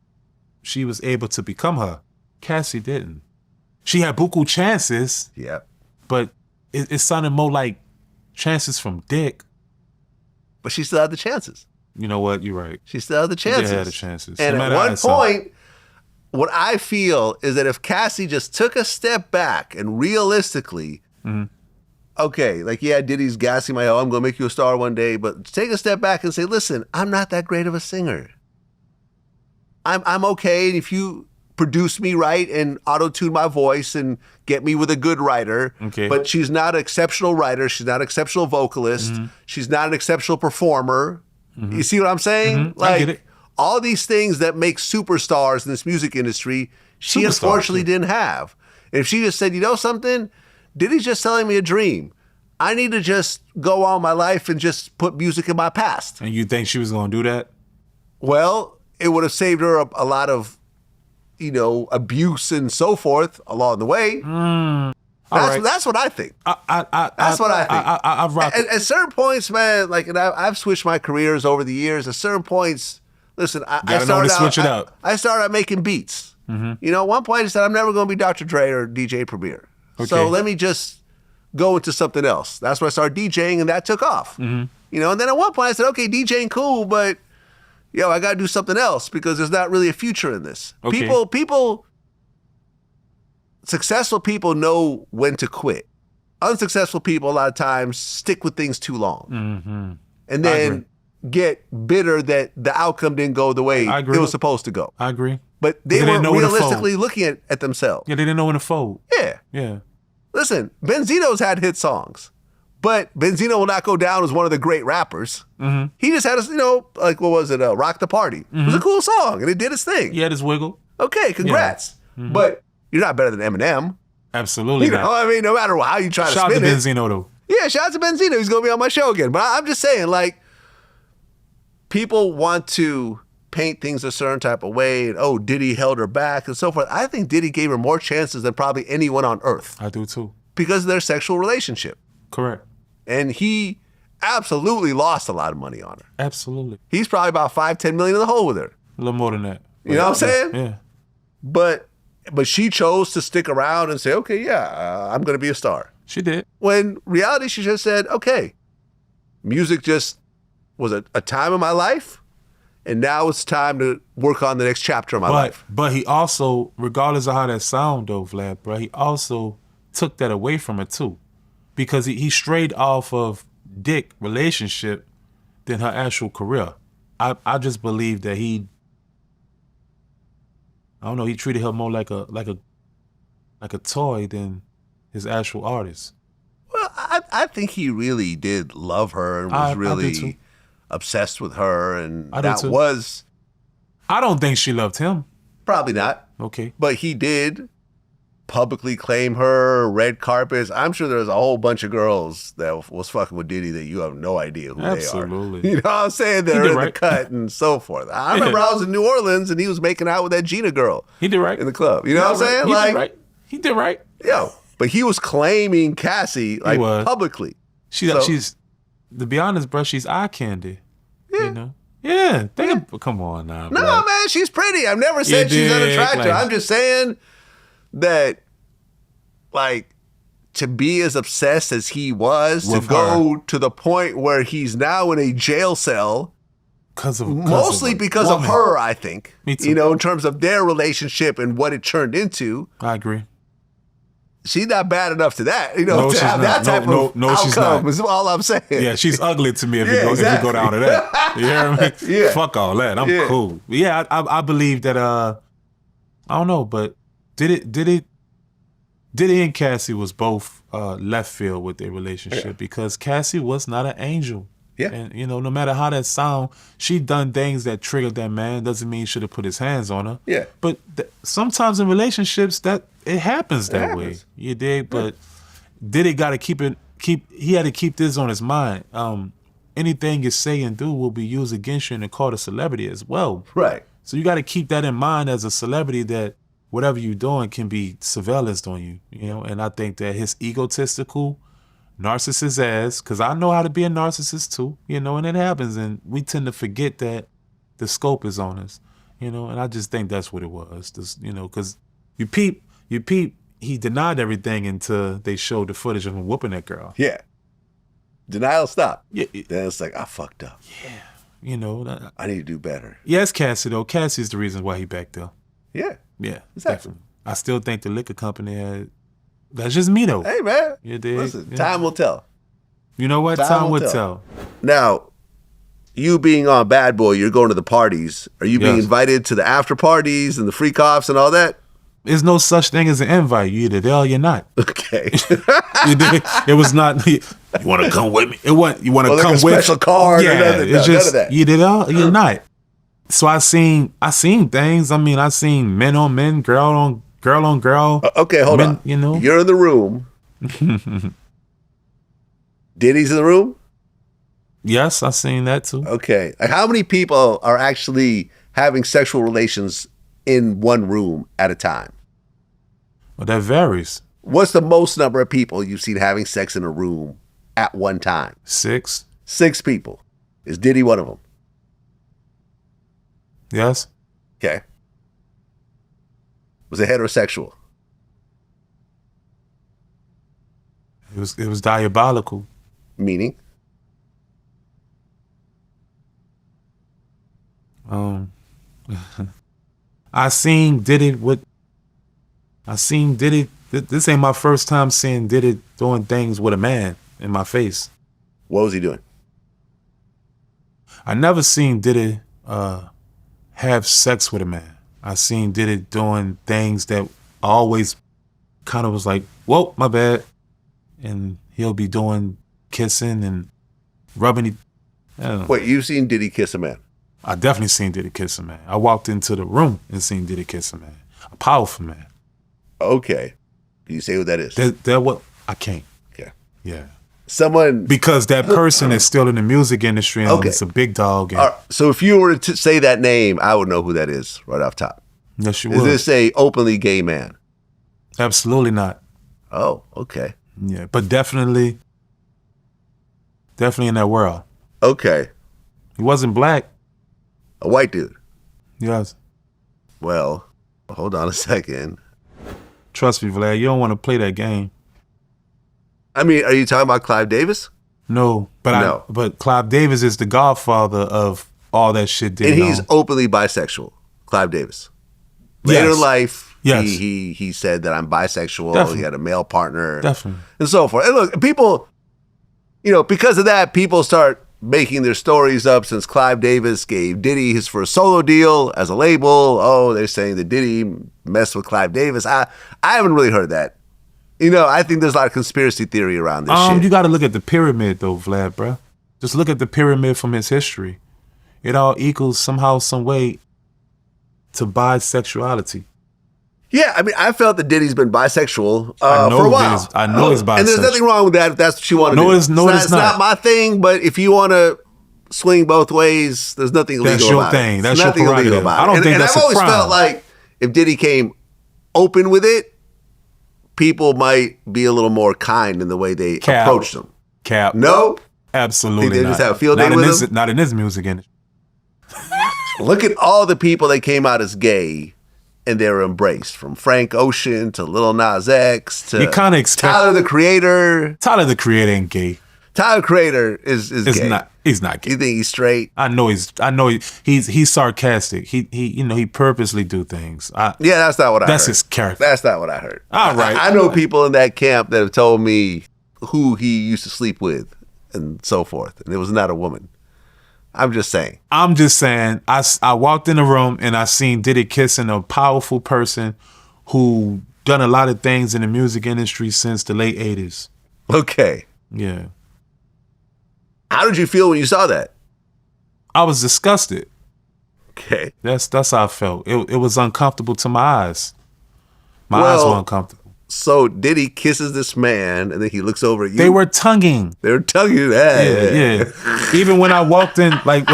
[SPEAKER 2] able to become her. Cassie didn't. She had buku chances,
[SPEAKER 1] Yeah.
[SPEAKER 2] but it sounded more like chances from Dick.
[SPEAKER 1] But she still had the chances.
[SPEAKER 2] You know what? You're right.
[SPEAKER 1] She still had the chances.
[SPEAKER 2] had the chances.
[SPEAKER 1] And
[SPEAKER 2] No
[SPEAKER 1] at
[SPEAKER 2] matter how
[SPEAKER 1] one
[SPEAKER 2] it sound.
[SPEAKER 1] point, what I feel is that if Cassie just took a step back and realistically, okay, like, yeah, Diddy's gassing my, I'm going to make you a star one day, but take a step back and say, listen, I'm not that great of a singer. I'm okay. And if you produce me right and auto-tune my voice and get me with a good writer,
[SPEAKER 2] Okay.
[SPEAKER 1] but she's not an exceptional writer. She's not an exceptional vocalist. She's not an exceptional performer. You see what I'm saying?
[SPEAKER 2] I get it.
[SPEAKER 1] All these things that make superstars in this music industry, she
[SPEAKER 2] Superstar,
[SPEAKER 1] unfortunately
[SPEAKER 2] too.
[SPEAKER 1] didn't have. And if she just said, you know something, Diddy's just selling me a dream. I need to just go on my life and just put music in my past.
[SPEAKER 2] And you think she was going to do that?
[SPEAKER 1] Well, it would have saved her a lot of, abuse and so forth along the way. That's what I think. That's what I think.
[SPEAKER 2] I've rocked.
[SPEAKER 1] At certain points, man, like, and I've switched my careers over the years. At certain points, listen, I
[SPEAKER 2] Gotta know
[SPEAKER 1] started
[SPEAKER 2] to switch
[SPEAKER 1] out,
[SPEAKER 2] it up.
[SPEAKER 1] I started out making beats. At one point I said, I'm never going to be Dr. Dre or DJ Premier.
[SPEAKER 2] Okay.
[SPEAKER 1] So let me just go into something else. That's when I started DJing, and that took off. And then at one point I said, okay, DJing cool, but I got to do something else because there's not really a future in this.
[SPEAKER 2] Okay.
[SPEAKER 1] Successful people know when to quit. Unsuccessful people a lot of times stick with things too long. And then get bitter that the outcome didn't go the way
[SPEAKER 2] I agree.
[SPEAKER 1] it was supposed to go.
[SPEAKER 2] I agree.
[SPEAKER 1] But they
[SPEAKER 2] They didn't
[SPEAKER 1] weren't
[SPEAKER 2] know when to fold.
[SPEAKER 1] realistically looking at themselves.
[SPEAKER 2] Yeah, they didn't know when to fold.
[SPEAKER 1] Yeah.
[SPEAKER 2] Yeah.
[SPEAKER 1] Listen, Benzino's had hit songs, but Benzino will not go down as one of the great rappers. He just had what was it? Rock the Party. It was a cool song, and it did its thing.
[SPEAKER 2] He had his wiggle.
[SPEAKER 1] Okay, congrats. But you're not better than Eminem.
[SPEAKER 2] Absolutely
[SPEAKER 1] You know,
[SPEAKER 2] not.
[SPEAKER 1] I mean, no matter how you try to
[SPEAKER 2] Shout out
[SPEAKER 1] spin
[SPEAKER 2] to
[SPEAKER 1] it.
[SPEAKER 2] Benzino, though.
[SPEAKER 1] Yeah, shout out to Benzino. He's going to be on my show again. But I'm just saying, like, people want to paint things a certain type of way. And, Diddy held her back and so forth. I think Diddy gave her more chances than probably anyone on earth
[SPEAKER 2] I do, too.
[SPEAKER 1] because of their sexual relationship.
[SPEAKER 2] Correct.
[SPEAKER 1] And he absolutely lost a lot of money on her.
[SPEAKER 2] Absolutely.
[SPEAKER 1] He's probably about $5-10 million in the hole with her.
[SPEAKER 2] A little more than that.
[SPEAKER 1] You know what I'm saying?
[SPEAKER 2] Yeah.
[SPEAKER 1] But she chose to stick around and say, okay, I'm going to be a star.
[SPEAKER 2] She did.
[SPEAKER 1] When reality, she just said, okay, music just was a time in my life, and now it's time to work on the next chapter of my life.
[SPEAKER 2] But he also, regardless of how that sound though, Vlad, bro, he also took that away from her too. Because he strayed off of Dick relationship than her actual career. I just believe that he I don't know. He treated her more like a toy than his actual artist.
[SPEAKER 1] Well, I think he really did love her and was really obsessed with her, and that was.
[SPEAKER 2] I don't think she loved him.
[SPEAKER 1] Probably not.
[SPEAKER 2] Okay.
[SPEAKER 1] But he did publicly claim her, red carpets. I'm sure there's a whole bunch of girls that was fucking with Diddy that you have no idea who they are. You know what I'm saying? They're in the cut and so forth. I remember I was in New Orleans and he was making out with that Gina girl.
[SPEAKER 2] He did right.
[SPEAKER 1] In the club. You know what I'm saying?
[SPEAKER 2] He did right. He did right.
[SPEAKER 1] Yo, but he was claiming Cassie publicly.
[SPEAKER 2] She's, to be honest, bro, she's eye candy. Yeah. You know? Yeah. Come on now, bro.
[SPEAKER 1] No, man, she's pretty. I've never said she's unattractive. I'm just saying that, like, to be as obsessed as he was, to go to the point where he's now in a jail cell, mostly because of her, I think.
[SPEAKER 2] Me too.
[SPEAKER 1] You know, in terms of their relationship and what it turned into.
[SPEAKER 2] I agree.
[SPEAKER 1] She's not bad enough to that, you know, to have that type of outcome is all I'm saying.
[SPEAKER 2] Yeah, she's ugly to me if you go down to that. You hear me?
[SPEAKER 1] Yeah.
[SPEAKER 2] Fuck all that. I'm cool. Yeah, I believe that, I don't know, but Diddy and Cassie was both left field with their relationship because Cassie was not an angel.
[SPEAKER 1] Yeah.
[SPEAKER 2] And, you know, no matter how that sound, she done things that triggered that man. Doesn't mean he should have put his hands on her.
[SPEAKER 1] Yeah.
[SPEAKER 2] But sometimes in relationships, that it happens that way. You dig? But Diddy got to he had to keep this on his mind. Anything you say and do will be used against you in the court of celebrity as well.
[SPEAKER 1] Right.
[SPEAKER 2] So you got to keep that in mind as a celebrity, that whatever you're doing can be surveillanced on you, you know? And I think that his egotistical, narcissist ass, because I know how to be a narcissist too, you know, and it happens, and we tend to forget that the scope is on us, you know, and I just think that's what it was, you know, because you peep, he denied everything until they showed the footage of him whooping that girl.
[SPEAKER 1] Yeah. Denial stopped.
[SPEAKER 2] Yeah.
[SPEAKER 1] Then it's like, I fucked up.
[SPEAKER 2] Yeah. You know.
[SPEAKER 1] I need to do better.
[SPEAKER 2] Yes, Cassie, though. Cassie's the reason why he backed up.
[SPEAKER 1] Yeah.
[SPEAKER 2] Yeah.
[SPEAKER 1] Exactly.
[SPEAKER 2] Definitely. I still think the liquor company had. That's just me, though.
[SPEAKER 1] Hey, man.
[SPEAKER 2] You dig?
[SPEAKER 1] Listen, time will tell.
[SPEAKER 2] You know what? Time will tell.
[SPEAKER 1] Now, you being on Bad Boy, you're going to the parties. Are you being invited to the after parties and the freak offs and all that?
[SPEAKER 2] There's no such thing as an invite. You either there or you're not.
[SPEAKER 1] Okay.
[SPEAKER 2] You dig? It was not. You want to come with me? It wasn't. You want to come
[SPEAKER 1] like
[SPEAKER 2] with?
[SPEAKER 1] Special card?
[SPEAKER 2] Yeah.
[SPEAKER 1] Or nothing,
[SPEAKER 2] It's just
[SPEAKER 1] none of that.
[SPEAKER 2] you either there or you're not. So I seen things. I mean, I seen men on men, girl on girl.
[SPEAKER 1] Okay, hold on.
[SPEAKER 2] You know,
[SPEAKER 1] you're in the room. Diddy's in the room?
[SPEAKER 2] Yes, I seen that too.
[SPEAKER 1] Okay. Like, how many people are actually having sexual relations in one room at a time?
[SPEAKER 2] Well, that varies.
[SPEAKER 1] What's the most number of people you've seen having sex in a room at one time?
[SPEAKER 2] 6.
[SPEAKER 1] 6 people. Is Diddy one of them?
[SPEAKER 2] Yes.
[SPEAKER 1] Okay. Was it heterosexual?
[SPEAKER 2] It was diabolical.
[SPEAKER 1] Meaning?
[SPEAKER 2] I seen Diddy. This ain't my first time seeing Diddy doing things with a man in my face.
[SPEAKER 1] What was he doing?
[SPEAKER 2] I never seen Diddy have sex with a man. I seen Diddy doing things that always kind of was like, whoa, my bad. And he'll be doing kissing and rubbing.
[SPEAKER 1] Wait, you've seen Diddy kiss a man?
[SPEAKER 2] I definitely seen Diddy kiss a man. I walked into the room and seen Diddy kiss a man. A powerful man.
[SPEAKER 1] Okay. Can you say what that is?
[SPEAKER 2] That what? I can't.
[SPEAKER 1] Okay.
[SPEAKER 2] Yeah.
[SPEAKER 1] Someone...
[SPEAKER 2] Because that person is still in the music industry and it's a big dog. And,
[SPEAKER 1] so if you were to say that name, I would know who that is right off top.
[SPEAKER 2] Yes, you would.
[SPEAKER 1] Is this a openly gay man?
[SPEAKER 2] Absolutely not.
[SPEAKER 1] Oh, okay.
[SPEAKER 2] Yeah, but definitely in that world.
[SPEAKER 1] Okay.
[SPEAKER 2] He wasn't black.
[SPEAKER 1] A white dude?
[SPEAKER 2] Yes.
[SPEAKER 1] Well, hold on a second.
[SPEAKER 2] Trust me, Vlad, you don't want to play that game.
[SPEAKER 1] I mean, are you talking about Clive Davis?
[SPEAKER 2] No, but Clive Davis is the godfather of all that shit.
[SPEAKER 1] And he's openly bisexual, Clive Davis. Later in life, he said that I'm bisexual. Definitely. He had a male partner.
[SPEAKER 2] Definitely.
[SPEAKER 1] And so forth. And look, people, because of that, people start making their stories up since Clive Davis gave Diddy his first solo deal as a label. Oh, they're saying that Diddy messed with Clive Davis. I haven't really heard that. I think there's a lot of conspiracy theory around this shit.
[SPEAKER 2] You got to look at the pyramid though, Vlad, bro. Just look at the pyramid from his history. It all equals somehow, some way to bisexuality.
[SPEAKER 1] Yeah, I mean, I felt that Diddy's been bisexual for a while.
[SPEAKER 2] I know he's bisexual.
[SPEAKER 1] And there's nothing wrong with that if that's what you want to do.
[SPEAKER 2] It's
[SPEAKER 1] not my thing, but if you want to swing both ways, there's nothing illegal
[SPEAKER 2] about it. That's your thing. That's your prerogative. I don't think that's a crime. And I've always felt like if Diddy came open with it, people might be a little more kind in the way they approach them. No? Absolutely
[SPEAKER 1] they
[SPEAKER 2] not.
[SPEAKER 1] just have a field day with him?
[SPEAKER 2] Not in this music industry.
[SPEAKER 1] Look at all the people that came out as gay and they were embraced, from Frank Ocean to Lil Nas X to Tyler the Creator.
[SPEAKER 2] Tyler the Creator ain't gay.
[SPEAKER 1] Tyler the Creator is gay.
[SPEAKER 2] He's not gay.
[SPEAKER 1] You think he's straight?
[SPEAKER 2] I know he's sarcastic. He purposely do things.
[SPEAKER 1] That's not what I heard.
[SPEAKER 2] That's his character.
[SPEAKER 1] That's not what I heard.
[SPEAKER 2] All right.
[SPEAKER 1] I know people in that camp that have told me who he used to sleep with and so forth, and it was not a woman. I'm just saying. I walked in the room and I seen Diddy kissing a powerful person who done a lot of things in the music industry since the late 80s. Okay.
[SPEAKER 2] Yeah.
[SPEAKER 1] How did you feel when you saw that?
[SPEAKER 2] I was disgusted.
[SPEAKER 1] Okay.
[SPEAKER 2] That's how I felt. It was uncomfortable to my eyes. My eyes were uncomfortable.
[SPEAKER 1] So Diddy kisses this man, and then he looks over at you.
[SPEAKER 2] They were tonguing. Yeah. Even when I walked in, like,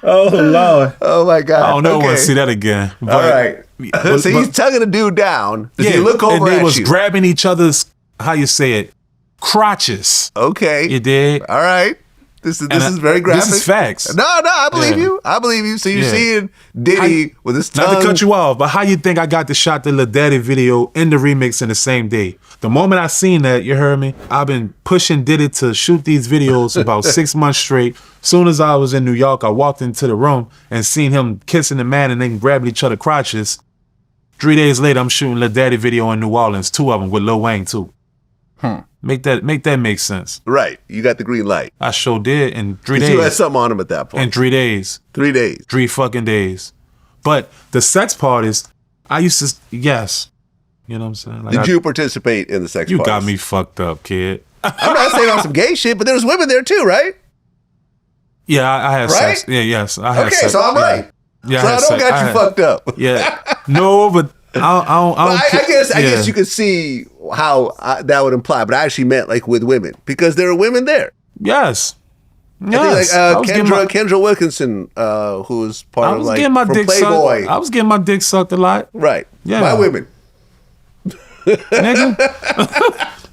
[SPEAKER 5] oh Lord,
[SPEAKER 1] oh my God,
[SPEAKER 2] I don't never want to see that again.
[SPEAKER 1] But, all right, so he's tugging a dude down. Does he look over at you?
[SPEAKER 2] And they was grabbing each other's, how you say it, crotches.
[SPEAKER 1] Okay,
[SPEAKER 2] you did.
[SPEAKER 1] All right. This is very graphic.
[SPEAKER 2] This is facts.
[SPEAKER 1] No, I believe you. I believe you. So you're seeing Diddy with his tongue.
[SPEAKER 2] Not to cut you off, but how you think I got to shot the Lil Daddy video and the remix in the same day? The moment I seen that, you heard me, I've been pushing Diddy to shoot these videos about 6 months straight. Soon as I was in New York, I walked into the room and seen him kissing the man and then grabbing each other crotches. 3 days later, I'm shooting Lil Daddy video in New Orleans, 2 of them with Lil Wayne too. Make that make sense.
[SPEAKER 1] Right. You got the green light.
[SPEAKER 2] I sure did in 3 days.
[SPEAKER 1] You had something on him at that point.
[SPEAKER 2] In 3 days.
[SPEAKER 1] 3 days.
[SPEAKER 2] 3 fucking days. But the sex part is, I used to, yes. You know what I'm saying? Like,
[SPEAKER 1] Did you participate in the sex
[SPEAKER 2] You
[SPEAKER 1] parties?
[SPEAKER 2] got me fucked up, kid.
[SPEAKER 1] I'm not saying on some gay shit, but there was women there too, right?
[SPEAKER 2] Yeah, I had sex. Yeah, yes. I had sex.
[SPEAKER 1] Okay, so I'm right.
[SPEAKER 2] Yeah,
[SPEAKER 1] so I don't got you fucked up.
[SPEAKER 2] Yeah. No, but
[SPEAKER 1] I guess you could see how that would imply, but I actually meant like with women because there are women there.
[SPEAKER 2] Yes.
[SPEAKER 1] Yes. I think like Kendra Wilkinson, who was part of like from Playboy.
[SPEAKER 2] I was getting my dick sucked a lot.
[SPEAKER 1] Right.
[SPEAKER 2] Yeah.
[SPEAKER 1] By women.
[SPEAKER 2] Nigga.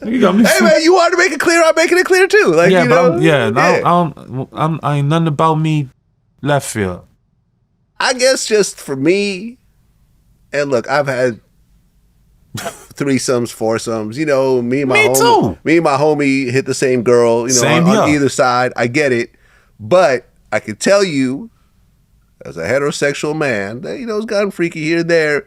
[SPEAKER 2] You got me.
[SPEAKER 1] Hey man, you wanted to make it clear. I'm making it clear too. Like
[SPEAKER 2] yeah, but I ain't nothing about me left field.
[SPEAKER 1] I guess just for me. And look, I've had threesomes, foursomes. You know, me and my homie hit the same girl. You know, on either side. I get it, but I can tell you, as a heterosexual man, that it's gotten freaky here and there.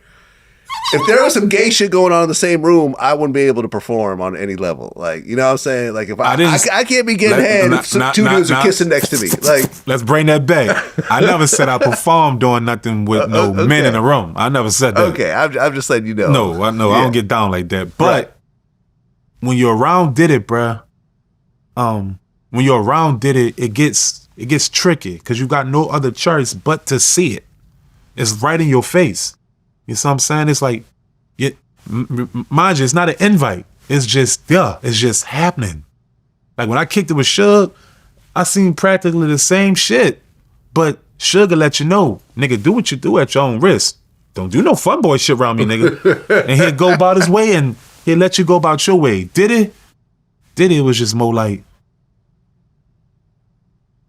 [SPEAKER 1] If there was some gay shit going on in the same room, I wouldn't be able to perform on any level. Like, you know what I'm saying? Like, if I can't be getting head if two dudes are kissing next to me. Like,
[SPEAKER 2] let's bring that back. I never said I performed doing nothing with no men in the room. I never said that.
[SPEAKER 1] Okay, I'm just letting you know.
[SPEAKER 2] No, I know. Yeah. I don't get down like that. But when you're around Diddy, bruh, when you're around Diddy, it gets tricky because you got no other choice but to see it. It's right in your face. You see what I'm saying? It's like, mind you, it's not an invite. It's just happening. Like when I kicked it with Suge, I seen practically the same shit. But Suge will let you know, nigga, do what you do at your own risk. Don't do no fun boy shit around me, nigga. And he'll go about his way and he'll let you go about your way. Diddy was just more like,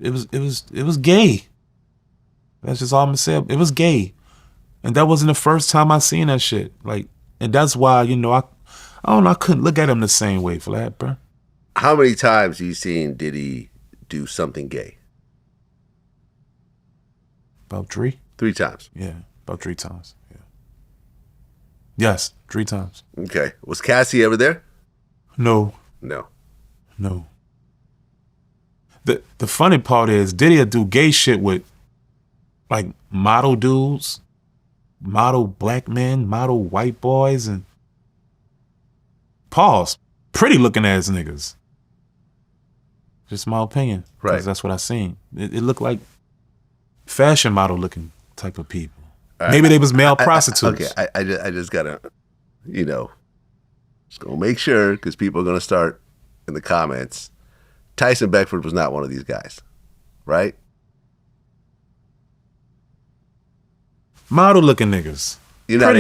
[SPEAKER 2] it was gay. That's just all I'm gonna say. It was gay. And that wasn't the first time I seen that shit. Like, and that's why, I don't know, I couldn't look at him the same way, Vlad, bro.
[SPEAKER 1] How many times have you seen Diddy do something gay?
[SPEAKER 2] About 3.
[SPEAKER 1] 3 times?
[SPEAKER 2] Yeah, about 3 times. Yeah. Yes, 3 times.
[SPEAKER 1] Okay. Was Cassie ever there?
[SPEAKER 2] No.
[SPEAKER 1] No.
[SPEAKER 2] The funny part is Diddy do gay shit with like model dudes, model black men, model white boys, and pause. Pretty looking ass niggas. Just my opinion.
[SPEAKER 1] Right.
[SPEAKER 2] That's what I seen. It looked like fashion model looking type of people. Maybe they was male prostitutes.
[SPEAKER 1] Okay, I just gotta, just gonna make sure because people are gonna start in the comments. Tyson Beckford was not one of these guys, right?
[SPEAKER 2] Model looking niggas.
[SPEAKER 1] You're not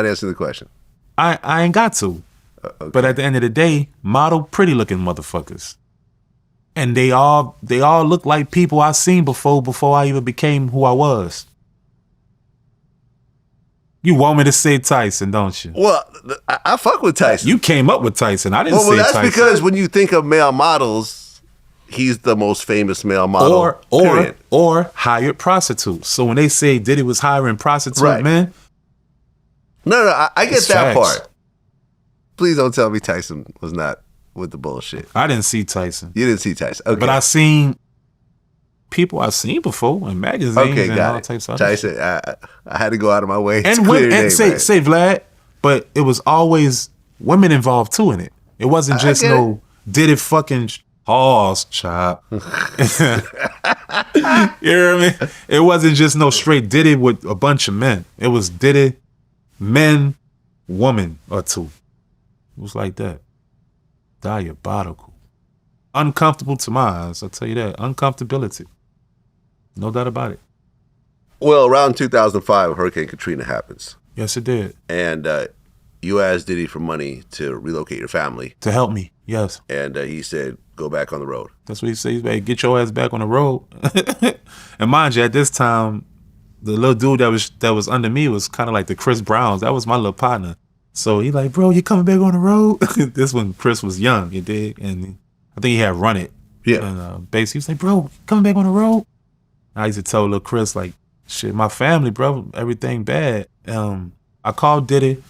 [SPEAKER 1] answering the question.
[SPEAKER 2] I ain't got to.
[SPEAKER 1] Okay.
[SPEAKER 2] But at the end of the day, model pretty looking motherfuckers. And they all look like people I seen before I even became who I was. You want me to say Tyson, don't you?
[SPEAKER 1] Well, I fuck with Tyson.
[SPEAKER 2] You came up with Tyson. I didn't say
[SPEAKER 1] that's
[SPEAKER 2] Tyson.
[SPEAKER 1] because when you think of male models, he's the most famous male model.
[SPEAKER 2] Or hired prostitutes. So when they say Diddy was hiring prostitutes,
[SPEAKER 1] right.
[SPEAKER 2] man.
[SPEAKER 1] No, I get that
[SPEAKER 2] facts.
[SPEAKER 1] part. Please don't tell me Tyson was not with the bullshit.
[SPEAKER 2] I didn't see Tyson.
[SPEAKER 1] You didn't see Tyson. Okay.
[SPEAKER 2] But I seen people I've seen before in magazines and all types of
[SPEAKER 1] Tyson, I had to go out of my way
[SPEAKER 2] and
[SPEAKER 1] to clear your name,
[SPEAKER 2] say Vlad, but it was always women involved too in it. It wasn't just no Diddy fucking horse chop. You hear me? It wasn't just no straight Diddy with a bunch of men. It was Diddy, men, woman or two. It was like that. Diabolical. Uncomfortable to my eyes, I'll tell you that. Uncomfortability. No doubt about it.
[SPEAKER 1] Well, around 2005, Hurricane Katrina happens.
[SPEAKER 2] Yes, it did.
[SPEAKER 1] And you asked Diddy for money to relocate your family.
[SPEAKER 2] To help me, yes.
[SPEAKER 1] And he said, go back on the road.
[SPEAKER 2] That's what he said. Hey, get your ass back on the road. And mind you, at this time, the little dude that was under me was kind of like the Chris Browns. That was my little partner. So he like, bro, you coming back on the road? This when Chris was young, you dig? And I think he had Run It.
[SPEAKER 1] Yeah.
[SPEAKER 2] And basically he was like, bro, coming back on the road? I used to tell little Chris, like, shit, my family, bro, everything bad. I called Diddy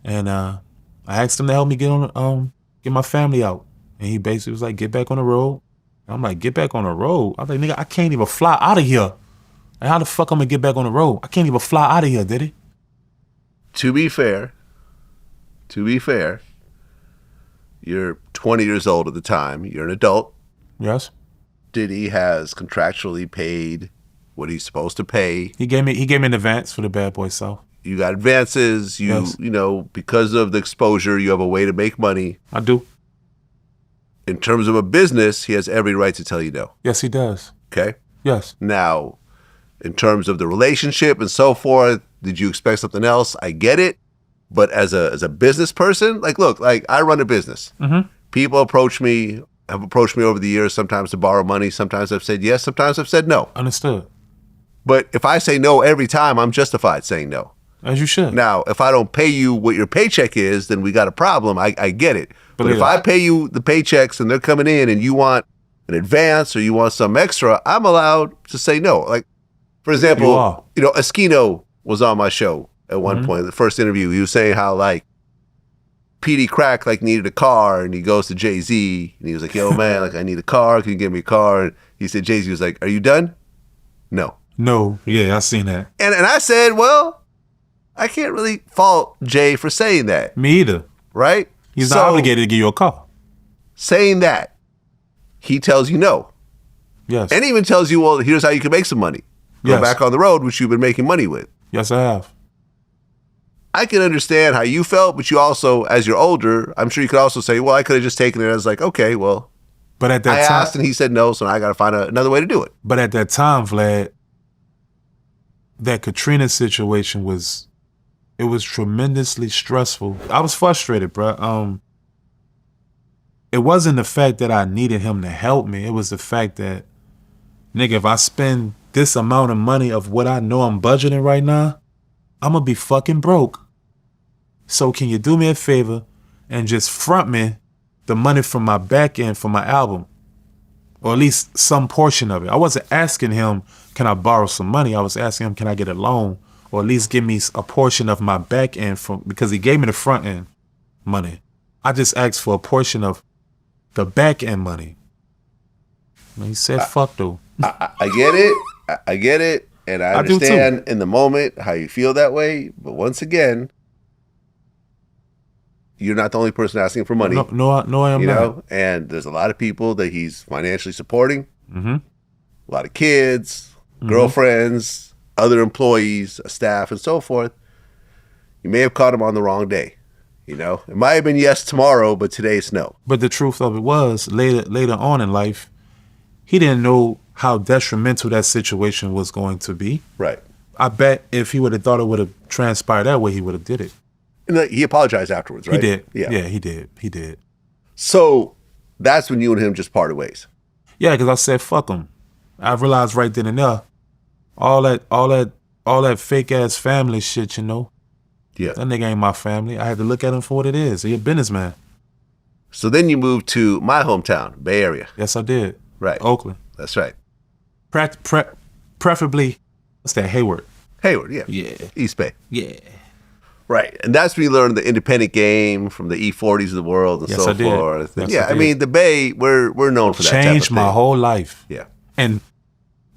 [SPEAKER 2] and I asked him to help me get my family out. And he basically was like, get back on the road. And I'm like, get back on the road? I was like, nigga, I can't even fly out of here. Like, how the fuck I'm gonna get back on the road? I can't even fly out of here, Diddy.
[SPEAKER 1] To be fair, you're 20 years old at the time. You're an adult.
[SPEAKER 2] Yes.
[SPEAKER 1] Diddy has contractually paid what he's supposed to pay.
[SPEAKER 2] He gave me an advance for the Bad Boy South.
[SPEAKER 1] You got advances.
[SPEAKER 2] Yes.
[SPEAKER 1] Because of the exposure, you have a way to make money.
[SPEAKER 2] I do.
[SPEAKER 1] In terms of a business, he has every right to tell you no.
[SPEAKER 2] Yes, he does.
[SPEAKER 1] Okay?
[SPEAKER 2] Yes.
[SPEAKER 1] Now, in terms of the relationship and so forth, did you expect something else? I get it. But as a business person, look, I run a business.
[SPEAKER 2] Mm-hmm.
[SPEAKER 1] People have approached me over the years, sometimes to borrow money. Sometimes I've said yes, sometimes I've said no.
[SPEAKER 2] Understood.
[SPEAKER 1] But if I say no every time, I'm justified saying no.
[SPEAKER 2] As you should.
[SPEAKER 1] Now, if I don't pay you what your paycheck is, then we got a problem. I get it. But if I pay you the paychecks and they're coming in and you want an advance or you want some extra, I'm allowed to say no. Like, for example, Eskino was on my show at one point, the first interview. He was saying how, Petey Crack, needed a car, and he goes to Jay-Z, and he was like, yo, man, I need a car. Can you give me a car? And he said, Jay-Z was like, are you done? No.
[SPEAKER 2] No. Yeah, I seen that.
[SPEAKER 1] And I said, well, I can't really fault Jay for saying that.
[SPEAKER 2] Me either.
[SPEAKER 1] Right?
[SPEAKER 2] He's not obligated to give you a car.
[SPEAKER 1] Saying that, he tells you no.
[SPEAKER 2] Yes.
[SPEAKER 1] And even tells you, well, here's how you can make some money. Go back on the road, which you've been making money with.
[SPEAKER 2] Yes, I have.
[SPEAKER 1] I can understand how you felt, but you also, as you're older, I'm sure you could also say, well, I could have just taken it as okay, well.
[SPEAKER 2] But at that
[SPEAKER 1] I
[SPEAKER 2] time,
[SPEAKER 1] asked and he said no, so now I got to find another way to do it.
[SPEAKER 2] But at that time, Vlad, that Katrina situation was tremendously stressful. I was frustrated, bro. It wasn't the fact that I needed him to help me. It was the fact that, nigga, if I spend this amount of money of what I know I'm budgeting right now, I'm gonna be fucking broke. So can you do me a favor and just front me the money from my back end for my album? Or at least some portion of it. I wasn't asking him, can I borrow some money? I was asking him, can I get a loan? Or at least give me a portion of my back end because he gave me the front end money. I just asked for a portion of the back end money. He said fuck though.
[SPEAKER 1] I get it. I get it. And I understand in the moment how you feel that way. But once again, you're not the only person asking for money.
[SPEAKER 2] No, I am not.
[SPEAKER 1] And there's a lot of people that he's financially supporting.
[SPEAKER 2] Mm-hmm.
[SPEAKER 1] A lot of kids, girlfriends, other employees, staff, and so forth. You may have caught him on the wrong day. It might have been yes tomorrow, but today it's no.
[SPEAKER 2] But the truth of it was, later on in life, he didn't know how detrimental that situation was going to be.
[SPEAKER 1] Right.
[SPEAKER 2] I bet if he would have thought it would have transpired that way, he would have did it.
[SPEAKER 1] And he apologized afterwards, right?
[SPEAKER 2] He did.
[SPEAKER 1] Yeah,
[SPEAKER 2] he did. He did.
[SPEAKER 1] So that's when you and him just parted ways.
[SPEAKER 2] Yeah, because I said fuck him. I realized right then and there, all that fake ass family shit,
[SPEAKER 1] Yeah.
[SPEAKER 2] That nigga ain't my family. I had to look at him for what it is. He a businessman.
[SPEAKER 1] So then you moved to my hometown, Bay Area.
[SPEAKER 2] Yes, I did.
[SPEAKER 1] Right.
[SPEAKER 2] Oakland.
[SPEAKER 1] That's right.
[SPEAKER 2] Preferably, what's that, Hayward?
[SPEAKER 1] Hayward, yeah.
[SPEAKER 2] Yeah.
[SPEAKER 1] East Bay.
[SPEAKER 2] Yeah.
[SPEAKER 1] Right. And that's when you learned the independent game from the E40s of the world and
[SPEAKER 2] Yes,
[SPEAKER 1] so
[SPEAKER 2] I did.
[SPEAKER 1] forth.
[SPEAKER 2] Yes,
[SPEAKER 1] Yeah,
[SPEAKER 2] I
[SPEAKER 1] I mean,
[SPEAKER 2] did.
[SPEAKER 1] the Bay, we're known for that type of
[SPEAKER 2] Changed
[SPEAKER 1] thing.
[SPEAKER 2] my whole life.
[SPEAKER 1] Yeah.
[SPEAKER 2] And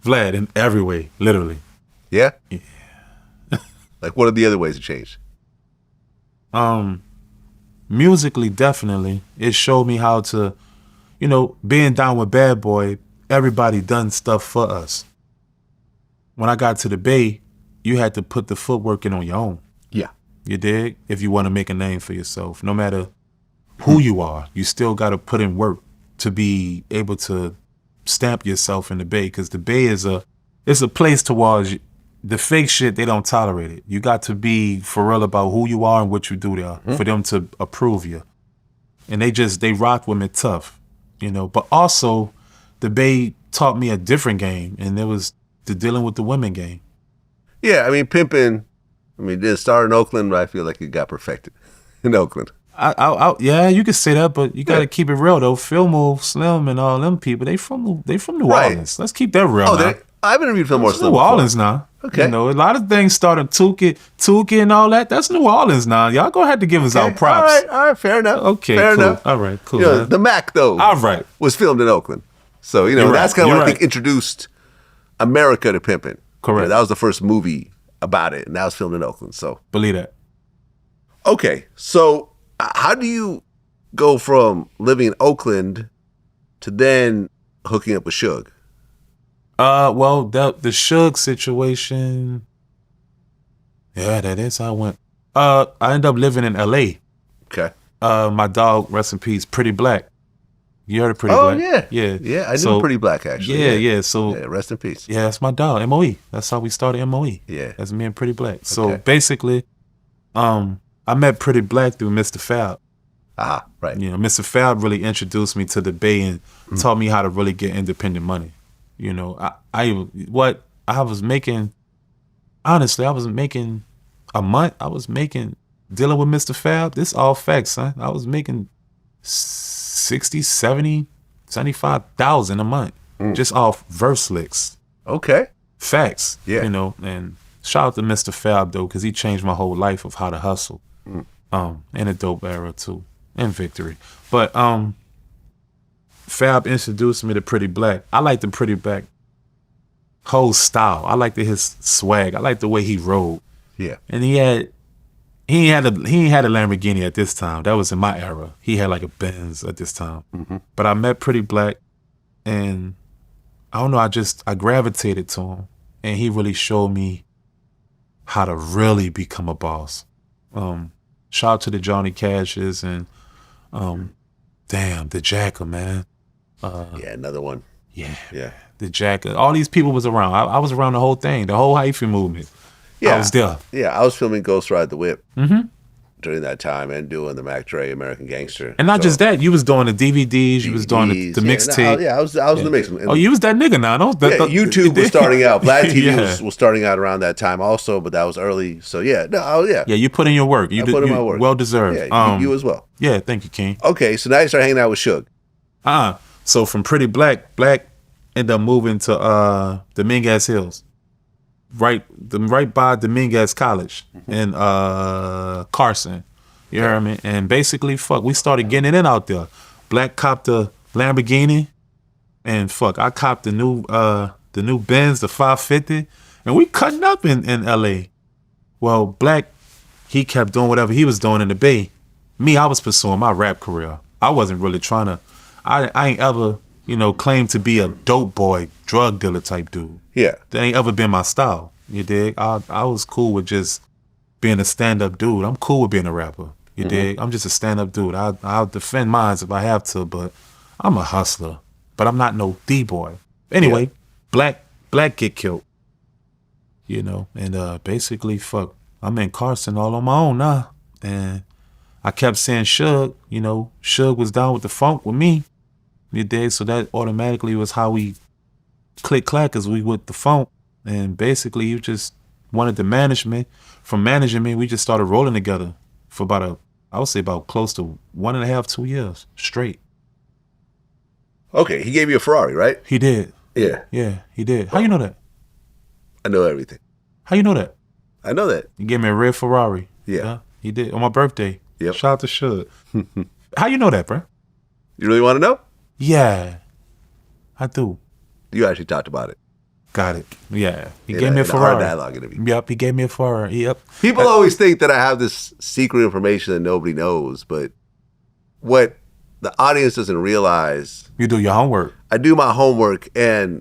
[SPEAKER 2] Vlad, in every way, literally.
[SPEAKER 1] Yeah? Yeah. Like, what are the other ways it changed?
[SPEAKER 2] Musically, definitely. It showed me how to, being down with Bad Boy, everybody done stuff for us. When I got to the Bay, you had to put the footwork in on your own.
[SPEAKER 1] Yeah.
[SPEAKER 2] You dig? If you want to make a name for yourself. No matter who you are, you still got to put in work to be able to stamp yourself in the Bay. Because the Bay is a place towards the fake shit. They don't tolerate it. You got to be for real about who you are and what you do there for them to approve you. And they rock with me tough, But also, the Bay taught me a different game, and it was the dealing with the women game.
[SPEAKER 1] Yeah, I mean, pimping, didn't start in Oakland, but I feel like it got perfected in Oakland.
[SPEAKER 2] Yeah, you could say that, but you got to keep it real though. Fillmore, Slim, and all them people, they from New
[SPEAKER 1] Right.
[SPEAKER 2] Orleans. Let's keep that real. Now.
[SPEAKER 1] I've interviewed Fillmore
[SPEAKER 2] It's
[SPEAKER 1] Slim
[SPEAKER 2] New
[SPEAKER 1] before.
[SPEAKER 2] Orleans now.
[SPEAKER 1] Okay.
[SPEAKER 2] A lot of things started Tuki and all that. That's New Orleans now. Y'all gonna have to give us our props.
[SPEAKER 1] All right, fair enough.
[SPEAKER 2] Okay,
[SPEAKER 1] fair
[SPEAKER 2] cool.
[SPEAKER 1] enough.
[SPEAKER 2] All right, cool.
[SPEAKER 1] The Mac though,
[SPEAKER 2] All right.
[SPEAKER 1] was filmed in Oakland, so
[SPEAKER 2] You're
[SPEAKER 1] that's
[SPEAKER 2] right.
[SPEAKER 1] kind of
[SPEAKER 2] You're
[SPEAKER 1] what I
[SPEAKER 2] right.
[SPEAKER 1] think introduced America to pimping.
[SPEAKER 2] Correct.
[SPEAKER 1] That was the first movie about it, and that was filmed in Oakland. So
[SPEAKER 2] Believe that.
[SPEAKER 1] okay, so how do you go from living in Oakland to then hooking up with Suge?
[SPEAKER 2] Well, the Suge situation. Yeah, that is how I went. I ended up living in LA.
[SPEAKER 1] Okay.
[SPEAKER 2] My dog, rest in peace, Pretty Black. You heard of Pretty
[SPEAKER 1] Oh
[SPEAKER 2] Black?
[SPEAKER 1] yeah,
[SPEAKER 2] Yeah.
[SPEAKER 1] I knew Pretty Black actually.
[SPEAKER 2] Yeah. So
[SPEAKER 1] yeah, rest in peace.
[SPEAKER 2] yeah, that's my dog, MOE. That's how we started MOE.
[SPEAKER 1] Yeah.
[SPEAKER 2] That's me and Pretty Black. So
[SPEAKER 1] Okay.
[SPEAKER 2] basically, I met Pretty Black through Mr. Fab.
[SPEAKER 1] Ah, right.
[SPEAKER 2] Mr. Fab really introduced me to the Bay and taught me how to really get independent money. I was making a month. I was making, dealing with Mr. Fab. This all facts, son. I was making 60, 70, 75,000 a month just off verse licks.
[SPEAKER 1] Okay.
[SPEAKER 2] Facts.
[SPEAKER 1] Yeah.
[SPEAKER 2] And shout out to Mr. Fab though, because he changed my whole life of how to hustle. In a dope era too. And victory. But Fab introduced me to Pretty Black. I like the Pretty Black whole style. I liked his swag. I liked the way he rode.
[SPEAKER 1] Yeah.
[SPEAKER 2] And he ain't had a Lamborghini at this time. That was in my era. He had like a Benz at this time. But I met Pretty Black, and I don't know. I gravitated to him, and he really showed me how to really become a boss. Shout out to the Johnny Cashes and the Jacker, man.
[SPEAKER 1] Yeah, another one.
[SPEAKER 2] Yeah.
[SPEAKER 1] Yeah.
[SPEAKER 2] The Jacker. All these people was around. I was around the whole thing, the whole hyphy movement.
[SPEAKER 1] Yeah.
[SPEAKER 2] I was there.
[SPEAKER 1] Yeah, I was filming Ghost Ride the Whip during that time and doing the Mac Dre American Gangster.
[SPEAKER 2] And not
[SPEAKER 1] So,
[SPEAKER 2] just that, you was doing the DVDs, you was doing the mixtape.
[SPEAKER 1] I was in the mix. And,
[SPEAKER 2] Oh, you was that nigga now, no?
[SPEAKER 1] YouTube was starting out. VladTV
[SPEAKER 2] Yeah.
[SPEAKER 1] was starting out around that time also, but that was early. So yeah,
[SPEAKER 2] Yeah, you put in your work. You
[SPEAKER 1] I put in my work.
[SPEAKER 2] Well deserved.
[SPEAKER 1] Yeah, you as well.
[SPEAKER 2] Yeah, thank you, King.
[SPEAKER 1] Okay, so now you start hanging out with Suge.
[SPEAKER 2] So from Pretty Black ended up moving to Dominguez Hills. Right by Dominguez College in Carson. You heard me? And basically, we started getting it in out there. Black copped a Lamborghini. And fuck, I copped the new Benz, the 550, and we cutting up in LA. Well, Black, he kept doing whatever he was doing in the Bay. Me, I was pursuing my rap career. I wasn't really trying to, I ain't ever, claimed to be a dope boy, drug dealer type dude.
[SPEAKER 1] Yeah.
[SPEAKER 2] That ain't ever been my style. You dig? I was cool with just being a stand-up dude. I'm cool with being a rapper. You dig? I'm just a stand-up dude. I'll defend mine if I have to, but I'm a hustler. But I'm not no D-boy. Anyway, Black get killed. And basically, fuck, I'm in Carson all on my own now. And I kept saying Suge, Suge was down with the funk with me. You dig? So that automatically was how we click-clack as we with the funk. And basically, you just wanted the management. From managing me, we just started rolling together for I would say about close to 1.5, 2 years straight.
[SPEAKER 1] Okay, he gave you a Ferrari, right?
[SPEAKER 2] He did.
[SPEAKER 1] Yeah.
[SPEAKER 2] Yeah, he did. How you know that?
[SPEAKER 1] I know everything.
[SPEAKER 2] How you know that?
[SPEAKER 1] I know that.
[SPEAKER 2] He gave me a red Ferrari.
[SPEAKER 1] Yeah.
[SPEAKER 2] He did. On my birthday.
[SPEAKER 1] Yep.
[SPEAKER 2] Shout out to Suge. How you know that, bro?
[SPEAKER 1] You really want to know?
[SPEAKER 2] Yeah. I do.
[SPEAKER 1] You actually talked about it.
[SPEAKER 2] Got it. Yeah. He gave me a Ferrari.
[SPEAKER 1] In our dialogue interview.
[SPEAKER 2] Yep, he gave me a Ferrari. Yep.
[SPEAKER 1] People always think that I have this secret information that nobody knows, but what the audience doesn't realize...
[SPEAKER 2] You do your homework.
[SPEAKER 1] I do my homework, and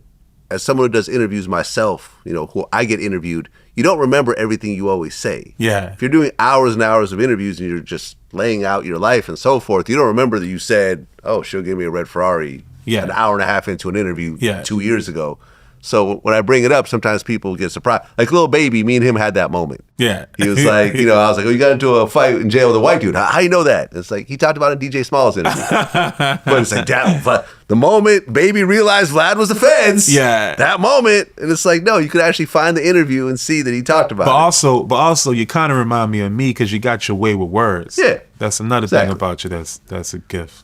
[SPEAKER 1] as someone who does interviews myself, who I get interviewed, you don't remember everything you always say.
[SPEAKER 2] Yeah.
[SPEAKER 1] If you're doing hours and hours of interviews and you're just laying out your life and so forth, you don't remember that you said, oh, she'll give me a red Ferrari an hour and a half into an interview 2 years ago. So when I bring it up, sometimes people get surprised. Like Lil Baby, me and him had that moment.
[SPEAKER 2] Yeah.
[SPEAKER 1] He was like, I was like, oh, you got into a fight in jail with a white dude. How you know that? It's like, he talked about it in DJ Small's interview. But it's like, damn, the moment Baby realized Vlad was the feds, that moment, and it's like, no, you could actually find the interview and see that he talked about it.
[SPEAKER 2] But also, you kind of remind me of me because you got your way with words.
[SPEAKER 1] Yeah.
[SPEAKER 2] That's another thing about you that's a gift.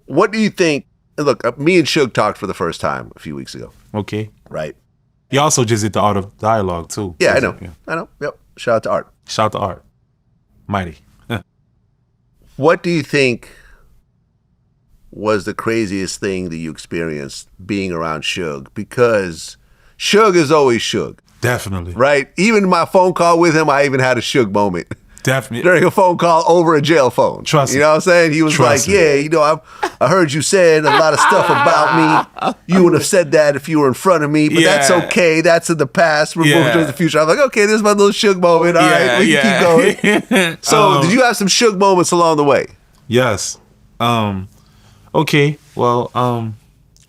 [SPEAKER 1] What do you think? Look, me and Suge talked for the first time a few weeks ago.
[SPEAKER 2] Okay.
[SPEAKER 1] Right.
[SPEAKER 2] He also just did the art of dialogue too.
[SPEAKER 1] Yeah, I know. I know. Yep. Shout out to Art.
[SPEAKER 2] Shout out to Art. Mighty.
[SPEAKER 1] What do you think was the craziest thing that you experienced being around Suge? Because Suge is always Suge.
[SPEAKER 2] Definitely.
[SPEAKER 1] Right? Even my phone call with him, I even had a Suge moment.
[SPEAKER 2] Definitely.
[SPEAKER 1] During a phone call over a jail phone.
[SPEAKER 2] Trust me.
[SPEAKER 1] You know what I'm saying? He was like, yeah, I heard you said a lot of stuff about me. You would have said that if you were in front of me, but that's okay. That's in the past. We're moving towards the future. I'm like, okay, this is my little Suge moment. All right, we can keep going. So did you have some Suge moments along the way?
[SPEAKER 2] Yes. Okay. Well,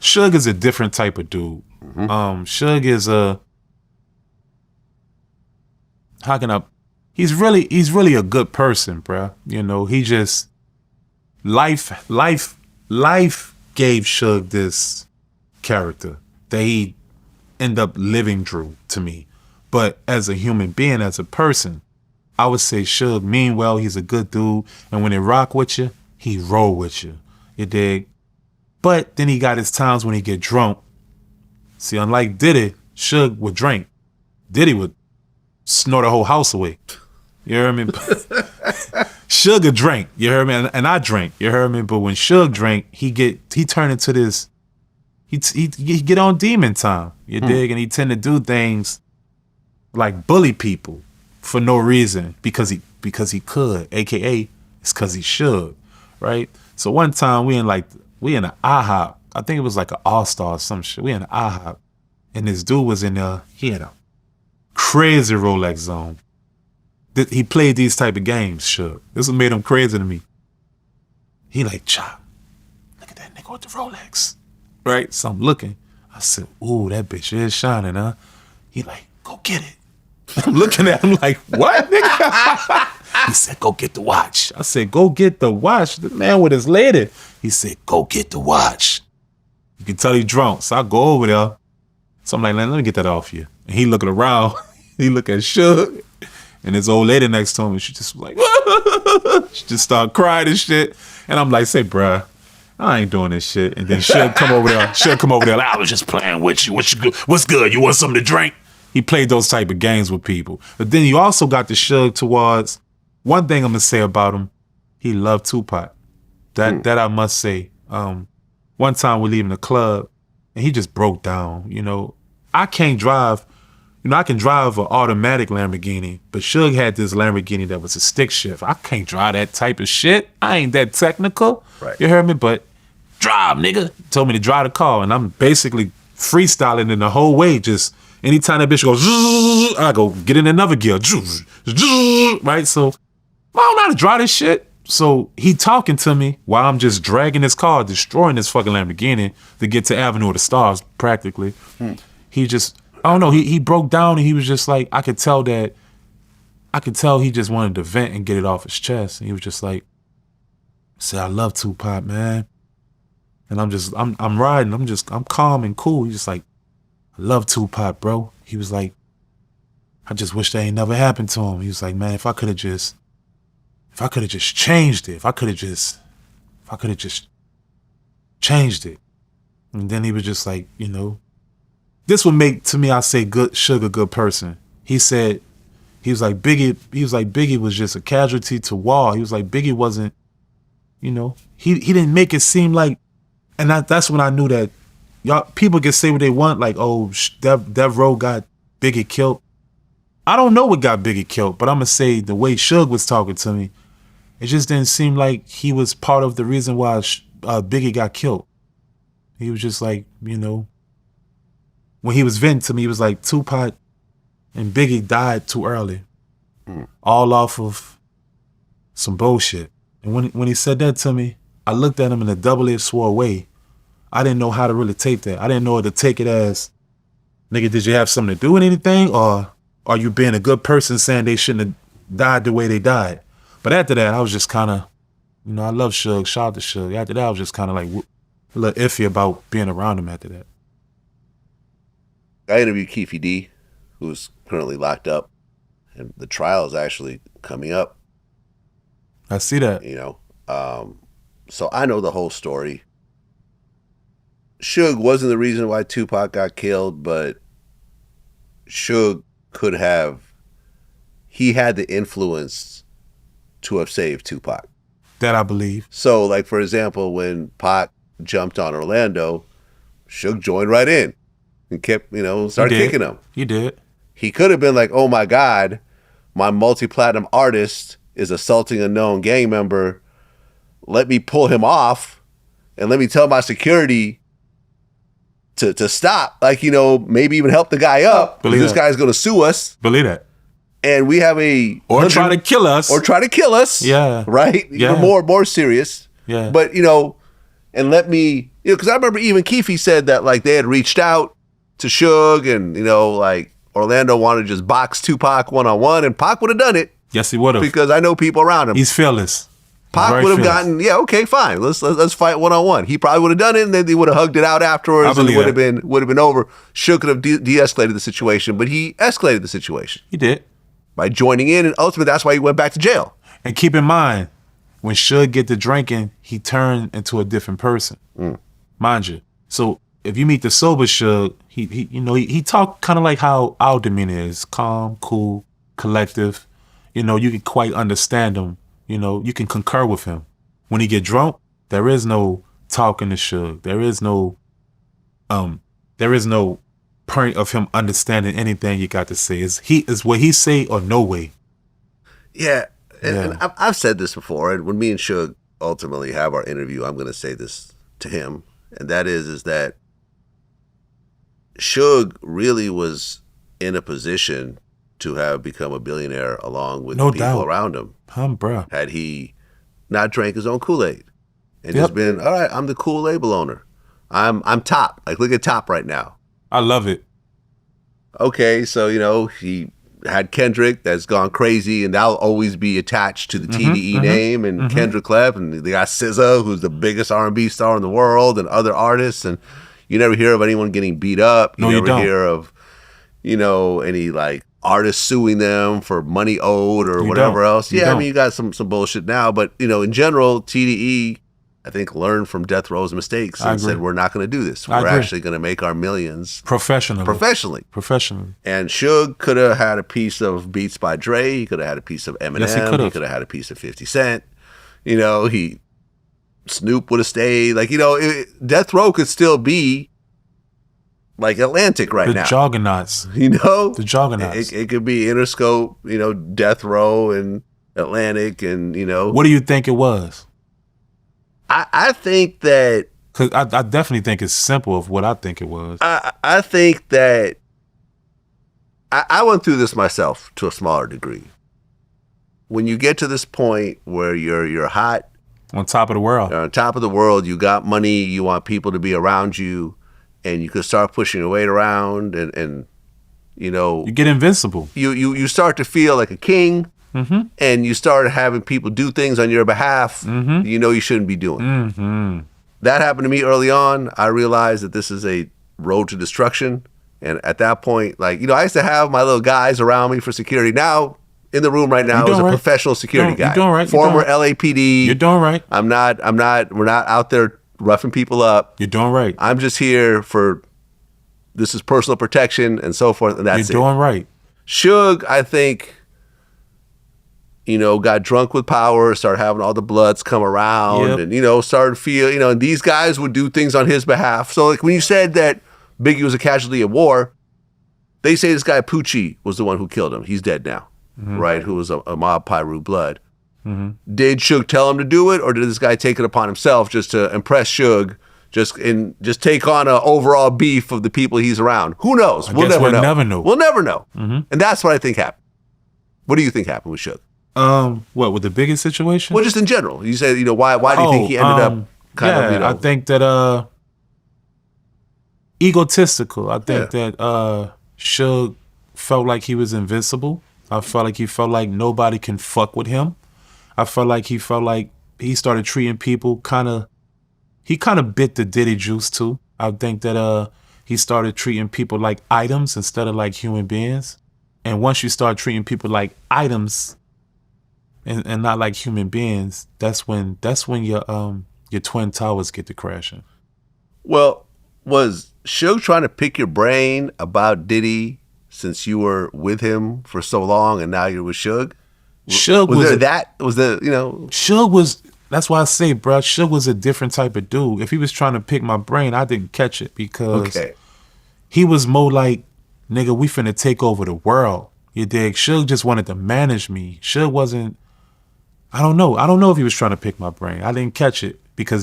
[SPEAKER 2] Suge is a different type of dude. Suge is he's really a good person, bruh. He just life gave Suge this character that he ended up living through to me. But as a human being, as a person, I would say Suge mean well. He's a good dude, and when he rock with you, he roll with you. You dig? But then he got his times when he get drunk. See, unlike Diddy, Suge would drink. Diddy would snort a whole house away. You hear me? Suge drank, you hear me? And I drank, you hear me? But when Suge drank, he turned into this, he get on demon time, you dig? And he tend to do things like bully people for no reason because he could, aka it's because he should, right? So one time we in an IHOP, I think it was like an All-Star or some shit. We in an IHOP, and this dude was in there. He had a crazy Rolex on. He played these type of games, Suge. This what made him crazy to me. He like, Chop, look at that nigga with the Rolex. Right? So I'm looking. I said, ooh, that bitch is shining, huh? He like, go get it. I'm looking at him like, what, nigga? He said, go get the watch. I said, go get the watch. The man with his lady. He said, go get the watch. You can tell he drunk. So I go over there. So I'm like, let me get that off you. And he looking around. He look at Suge. And his old lady next to him, and she just like, she just started crying and shit. And I'm like, say, bruh, I ain't doing this shit. And then Suge come over there. Like, I was just playing with you. What's good? You want something to drink? He played those type of games with people. But then you also got the Suge towards, one thing I'm going to say about him, he loved Tupac. That I must say. One time we're leaving the club, and he just broke down. You know, I can't drive. You know, I can drive an automatic Lamborghini, but Suge had this Lamborghini that was a stick shift. I can't drive that type of shit. I ain't that technical.
[SPEAKER 1] Right.
[SPEAKER 2] You heard me? But drive, nigga. Told me to drive the car, and I'm basically freestyling in the whole way. Just anytime that bitch goes, I go get in another gear. Right? So I don't know how to drive this shit. So he talking to me while I'm just dragging his car, destroying this fucking Lamborghini to get to Avenue of the Stars, practically. He just, I don't know, he broke down and he was just like, I could tell he just wanted to vent and get it off his chest. And he was just like, say, I love Tupac, man. And I'm riding, I'm calm and cool. He's just like, I love Tupac, bro. He was like, I just wish that ain't never happened to him. He was like, man, if I could have just changed it, if I could have just changed it. And then he was just like, you know, this would make, to me, I say Suge a good person. He said, he was like Biggie was just a casualty to war. He was like, Biggie wasn't, you know, he didn't make it seem like, and that's when I knew that y'all people can say what they want, like, oh, Dev Row got Biggie killed. I don't know what got Biggie killed, but I'm gonna say the way Suge was talking to me, it just didn't seem like he was part of the reason why Biggie got killed. He was just like, you know, when he was venting to me, he was like, Tupac and Biggie died too early, all off of some bullshit. And when he said that to me, I looked at him in a double-edged sword way. I didn't know how to really take that. I didn't know to take it as, nigga, did you have something to do with anything? Or are you being a good person saying they shouldn't have died the way they died? But after that, I was just kind of, you know, I love Suge, shout out to Suge. After that, I was just kind of like a little iffy about being around him after that.
[SPEAKER 1] I interviewed Keffe D, who's currently locked up, and the trial is actually coming up.
[SPEAKER 2] I see that.
[SPEAKER 1] You know, so I know the whole story. Suge wasn't the reason why Tupac got killed, but Suge could have, he had the influence to have saved Tupac.
[SPEAKER 2] That I believe.
[SPEAKER 1] So, like, for example, when Pac jumped on Orlando, Suge joined right in and kept, you know, started kicking him.
[SPEAKER 2] He did.
[SPEAKER 1] He could have been like, oh my God, my multi-platinum artist is assaulting a known gang member. Let me pull him off and let me tell my security to stop. Like, you know, maybe even help the guy up. This guy's going to sue us.
[SPEAKER 2] Believe that.
[SPEAKER 1] And we have
[SPEAKER 2] or try to kill us.
[SPEAKER 1] Or try to kill us.
[SPEAKER 2] Yeah.
[SPEAKER 1] Right?
[SPEAKER 2] Yeah.
[SPEAKER 1] Even more serious.
[SPEAKER 2] Yeah.
[SPEAKER 1] But, you know, and let me, you know, because I remember even Keffe said that, like, they had reached out to Suge and, you know, like, Orlando wanted to just box Tupac one-on-one, and Pac would have done it.
[SPEAKER 2] Yes, he would have.
[SPEAKER 1] Because I know people around him.
[SPEAKER 2] He's fearless.
[SPEAKER 1] Pac would have gotten, yeah, okay, fine. Let's fight one-on-one. He probably would have done it, and then they would have hugged it out afterwards, and it would have been over. Suge could have de-escalated the situation, but he escalated the situation.
[SPEAKER 2] He did.
[SPEAKER 1] By joining in, and ultimately that's why he went back to jail.
[SPEAKER 2] And keep in mind, when Suge get to drinking, he turned into a different person. Mind you. So if you meet the sober Suge, he talk kind of like how our demeanor is, calm, cool, collective. You know, you can quite understand him. You know, you can concur with him. When he get drunk, there is no talking to Suge. There is no point of him understanding anything you got to say. Is what he say or no way.
[SPEAKER 1] Yeah, and I've said this before, and when me and Suge ultimately have our interview, I'm going to say this to him, and that is that Suge really was in a position to have become a billionaire along with the people around him.
[SPEAKER 2] Bruh.
[SPEAKER 1] Had he not drank his own Kool-Aid and just been, all right, I'm the cool label owner. I'm top. Like, look at Top right now.
[SPEAKER 2] I love it.
[SPEAKER 1] Okay, so, you know, he had Kendrick that's gone crazy, and that'll always be attached to the TDE name, and Kendrick left, and they got SZA, who's the biggest R&B star in the world, and other artists, and you never hear of anyone getting beat up. You never hear of, you know, any, like, artists suing them for money owed or whatever else. I mean, you got some bullshit now, but, you know, in general, TDE, I think, learned from Death Row's mistakes and said, we're not going to do this. We're actually going to make our millions professionally. And Suge could have had a piece of Beats by Dre. He could have had a piece of Eminem. Yes, he could have had a piece of 50 Cent. You know, Snoop would have stayed. Like, you know, Death Row could still be like Atlantic right now.
[SPEAKER 2] The juggernauts.
[SPEAKER 1] You know?
[SPEAKER 2] The juggernauts.
[SPEAKER 1] It could be Interscope, you know, Death Row and Atlantic and, you know.
[SPEAKER 2] What do you think it was?
[SPEAKER 1] I think that...
[SPEAKER 2] Because I definitely think it's simple of what I think it was.
[SPEAKER 1] I think that... I went through this myself to a smaller degree. When you get to this point where you're hot...
[SPEAKER 2] On top of the world.
[SPEAKER 1] You're on top of the world. You got money. You want people to be around you. And you can start pushing your weight around and you know...
[SPEAKER 2] You get invincible.
[SPEAKER 1] You start to feel like a king, and you start having people do things on your behalf you know you shouldn't be doing. That happened to me early on. I realized that this is a road to destruction. And at that point, like, you know, I used to have my little guys around me for security. Now, in the room right now is a professional security guy.
[SPEAKER 2] You're doing right.
[SPEAKER 1] Former LAPD.
[SPEAKER 2] You're doing right.
[SPEAKER 1] we're not out there roughing people up.
[SPEAKER 2] You're doing right.
[SPEAKER 1] I'm just here for, this is personal protection and so forth, and that's
[SPEAKER 2] You're doing right.
[SPEAKER 1] Suge, I think, you know, got drunk with power, started having all the bloods come around, and, you know, started to feel, you know, and these guys would do things on his behalf. So, like, when you said that Biggie was a casualty of war, they say this guy Poochie was the one who killed him. He's dead now, right? Who was a mob Pyru blood. Did Suge tell him to do it, or did this guy take it upon himself just to impress Suge, just take on an overall beef of the people he's around? Who knows? We'll never know. We'll never know. And that's what I think happened. What do you think happened with Suge?
[SPEAKER 2] What, with the biggest situation?
[SPEAKER 1] Well, just in general. You said, you know, why do you think he ended up kind of, you know?
[SPEAKER 2] I think that egotistical. I think that Suge felt like he was invincible. I felt like he felt like nobody can fuck with him. I felt like he started treating people he kind of bit the Diddy juice too. I think that he started treating people like items instead of like human beings. And once you start treating people like items and not like human beings, that's when your twin towers get to crashing.
[SPEAKER 1] Well, was Suge trying to pick your brain about Diddy since you were with him for so long and now you're with Suge?
[SPEAKER 2] Suge
[SPEAKER 1] was
[SPEAKER 2] that's why I say, bro, Suge was a different type of dude. If he was trying to pick my brain, I didn't catch it because he was more like, nigga, we finna take over the world. You dig? Suge just wanted to manage me. Suge wasn't, I don't know if he was trying to pick my brain. I didn't catch it because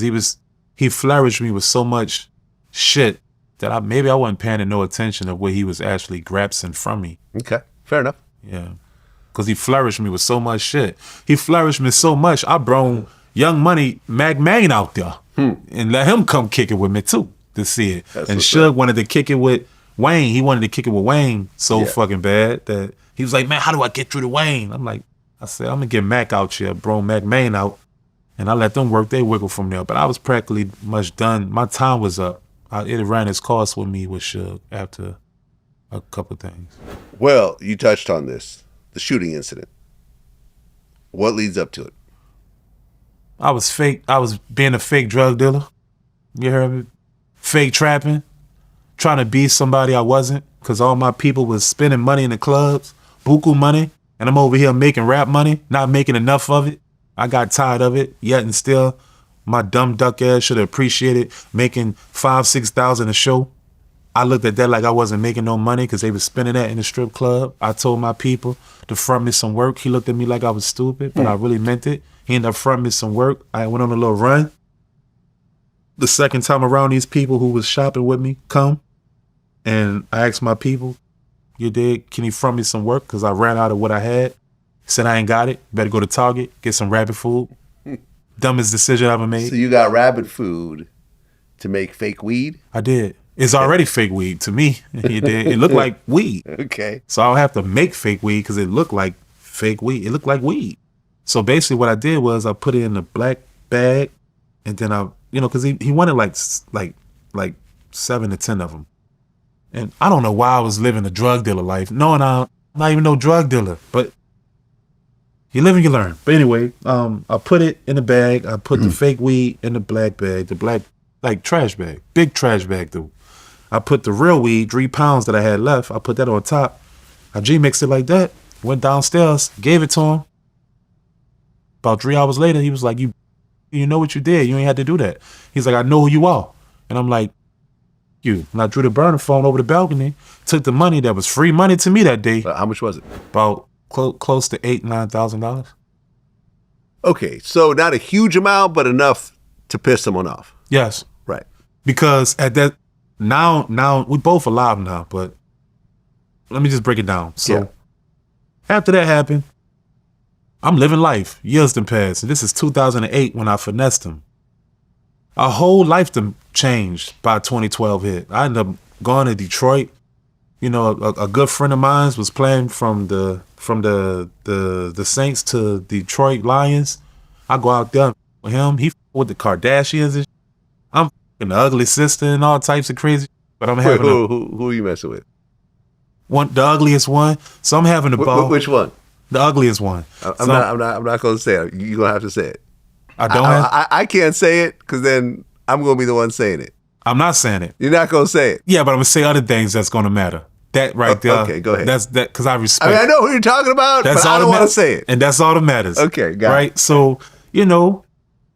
[SPEAKER 2] he flourished me with so much shit that maybe I wasn't paying no attention of where he was actually grasping from me.
[SPEAKER 1] Okay, fair enough.
[SPEAKER 2] Yeah. Because he flourished me with so much shit. He flourished me so much, I brought Young Money, Mac Main out there and let him come kick it with me too to see it. And Suge wanted to kick it with Wayne. He wanted to kick it with Wayne so fucking bad that he was like, man, how do I get through to Wayne? I said, I'm going to get Mac out here, bro, Mac Main out. And I let them work their wiggle from there. But I was practically much done. My time was up. It ran its course with me with Suge after a couple things.
[SPEAKER 1] Well, you touched on this. The shooting incident. What leads up to it?
[SPEAKER 2] I was being a fake drug dealer. You heard me? Fake trapping. Trying to be somebody I wasn't. Because all my people was spending money in the clubs. Buku money. And I'm over here making rap money. Not making enough of it. I got tired of it. Yet and still, my dumb duck ass should have appreciated making $5,000-$6,000 a show. I looked at that like I wasn't making no money because they was spending that in the strip club. I told my people to front me some work. He looked at me like I was stupid, but I really meant it. He ended up fronting me some work. I went on a little run. The second time around, these people who was shopping with me come, and I asked my people, you dig, can you front me some work? Because I ran out of what I had. He said, I ain't got it. Better go to Target, get some rabbit food. Dumbest decision I ever made.
[SPEAKER 1] So you got rabbit food to make fake weed?
[SPEAKER 2] I did. It's already fake weed to me. It looked like weed.
[SPEAKER 1] Okay.
[SPEAKER 2] So I don't have to make fake weed because it looked like fake weed. It looked like weed. So basically what I did was I put it in a black bag and then because he wanted like 7 to 10 of them. And I don't know why I was living a drug dealer life. Knowing I'm not even no drug dealer, but you live and you learn. But anyway, I put it in a bag. I put the fake weed in the black bag, the black, like trash bag, big trash bag though. I put the real weed, 3 pounds that I had left, I put that on top. I G-mixed it like that, went downstairs, gave it to him. About 3 hours later, he was like, you know what you did. You ain't had to do that. He's like, I know who you are. And I'm like, you. And I drew the burner phone over the balcony, took the money that was free money to me that day.
[SPEAKER 1] How much was it?
[SPEAKER 2] About close to $8,000-9,000.
[SPEAKER 1] Okay, so not a huge amount, but enough to piss someone off.
[SPEAKER 2] Yes.
[SPEAKER 1] Right.
[SPEAKER 2] Because at that, now we both alive now, but let me just break it down. So after that happened, I'm living life. Years done passed. And this is 2008 when I finessed him. Our whole life done changed by 2012 hit. I ended up going to Detroit. You know, a good friend of mine was playing from the Saints to Detroit Lions. I go out there with him. He with the Kardashians and shit. I'm the ugly sister and all types of crazy. But I'm having
[SPEAKER 1] who are you messing with?
[SPEAKER 2] The ugliest one. So I'm having a ball.
[SPEAKER 1] Which one?
[SPEAKER 2] The ugliest one.
[SPEAKER 1] I'm not gonna say it. You're gonna have to say it. I can't say it because then I'm gonna be the one saying it.
[SPEAKER 2] I'm not saying it.
[SPEAKER 1] You're not gonna say it.
[SPEAKER 2] Yeah, but I'm gonna say other things that's gonna matter. That right there.
[SPEAKER 1] Okay, go ahead.
[SPEAKER 2] That's that because I respect.
[SPEAKER 1] I know who you're talking about, but I don't want to say it.
[SPEAKER 2] And that's all that matters.
[SPEAKER 1] Okay, got it.
[SPEAKER 2] Right? So, you know,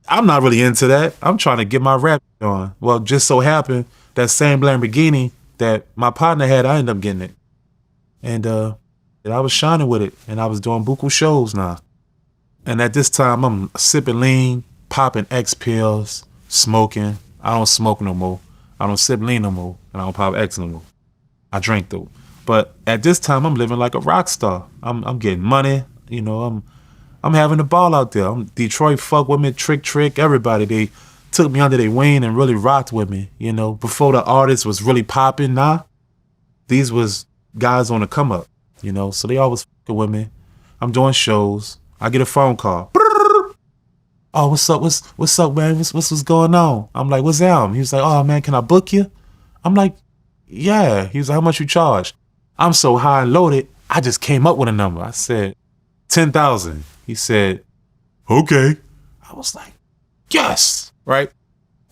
[SPEAKER 2] I'm not really into that. I'm trying to get my rap on. Well, just so happened that same Lamborghini that my partner had, I ended up getting it. And I was shining with it. And I was doing buku shows now. And at this time, I'm sipping lean, popping X pills, smoking. I don't smoke no more. I don't sip lean no more. And I don't pop X no more. I drink though. But at this time, I'm living like a rock star. I'm getting money. You know, I'm having a ball out there. Detroit fuck with me, trick, everybody. They took me under their wing and really rocked with me. You know, before the artist was really popping, these was guys on the come up. You know, so they always fucking with me. I'm doing shows. I get a phone call. Oh, what's up, man? What's going on? I'm like, what's that? He was like, oh man, can I book you? I'm like, yeah. He was like, how much you charge? I'm so high and loaded, I just came up with a number. I said, 10,000. He said, okay. I was like, yes, right?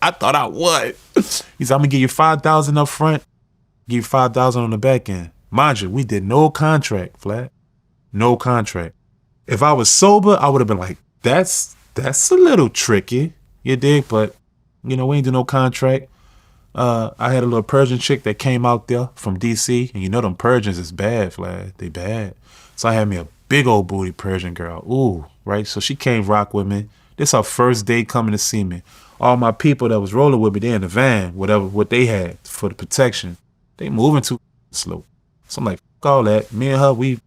[SPEAKER 2] I thought I would. He said, I'm gonna give you 5,000 up front, give you 5,000 on the back end. Mind you, we did no contract, Vlad. No contract. If I was sober, I would have been like, that's a little tricky, you dig? But, you know, we ain't do no contract. I had a little Persian chick that came out there from DC, and you know them Persians is bad, Vlad. They bad. So I had me a big old booty Persian girl. Ooh, right? So she came rock with me. This her first day coming to see me. All my people that was rolling with me, they in the van, what they had for the protection. They moving too slow. So I'm like, fuck all that. Me and her, we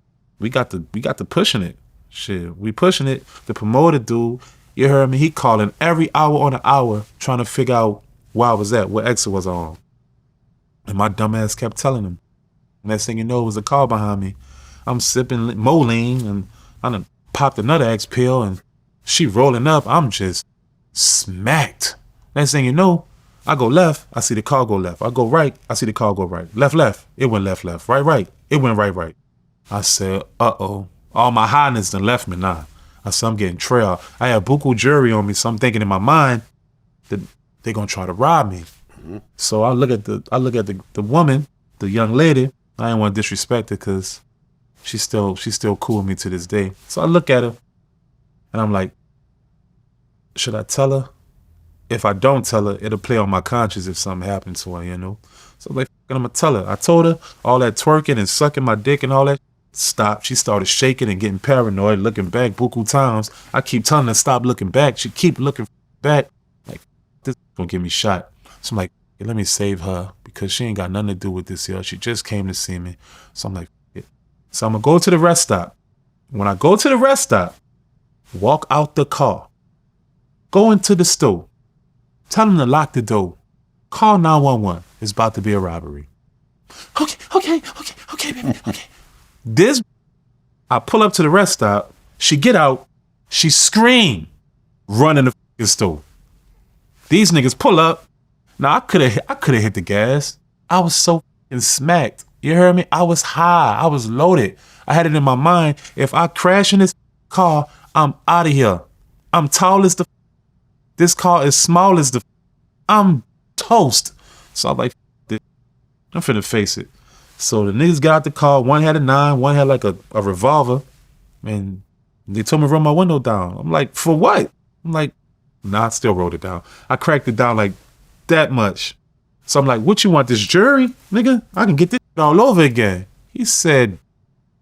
[SPEAKER 2] got to pushing it. Shit, we pushing it. The promoter dude, you heard me, he calling every hour on the hour trying to figure out where I was at, what exit was on. And my dumb ass kept telling him. Next thing you know, it was a car behind me. I'm sipping Moline, and I done popped another X pill, and she rolling up. I'm just smacked. Next thing you know, I go left, I see the car go left. I go right, I see the car go right. Left, it went left. Right, it went right. I said, uh-oh. All my highness done left me now. I said, I'm getting trailed. I had buku jury on me, so I'm thinking in my mind that they're gonna try to rob me. Mm-hmm. So I look at the woman, the young lady. I didn't want to disrespect her because she's still cool with me to this day. So I look at her and I'm like, should I tell her? If I don't tell her, it'll play on my conscience if something happens to her, you know? So I'm like, I'm gonna tell her. I told her all that twerking and sucking my dick and all that stopped. She started shaking and getting paranoid, looking back buku times. I keep telling her stop looking back. She keep looking back. Like, this gonna get me shot. So I'm like, let me save her because she ain't got nothing to do with this here. She just came to see me. So I'm like, yeah. So I'm gonna go to the rest stop. When I go to the rest stop, walk out the car, go into the store, tell them to lock the door, call 911. It's about to be a robbery. Okay, baby, okay. I pull up to the rest stop. She get out. She scream, run in the fucking store. These niggas pull up. Now I could have hit the gas. I was so fucking smacked. You heard me? I was high. I was loaded. I had it in my mind. If I crash in this car, I'm out of here. I'm tall as the. This car is small as the. I'm toast. So I'm like, I'm finna face it. So the niggas got out the car. One had a 9, one had like a revolver. And they told me to roll my window down. I'm like, for what? I'm like, nah, I still rolled it down. I cracked it down like that much. So I'm like, what you want, this jury? Nigga, I can get this all over again. He said,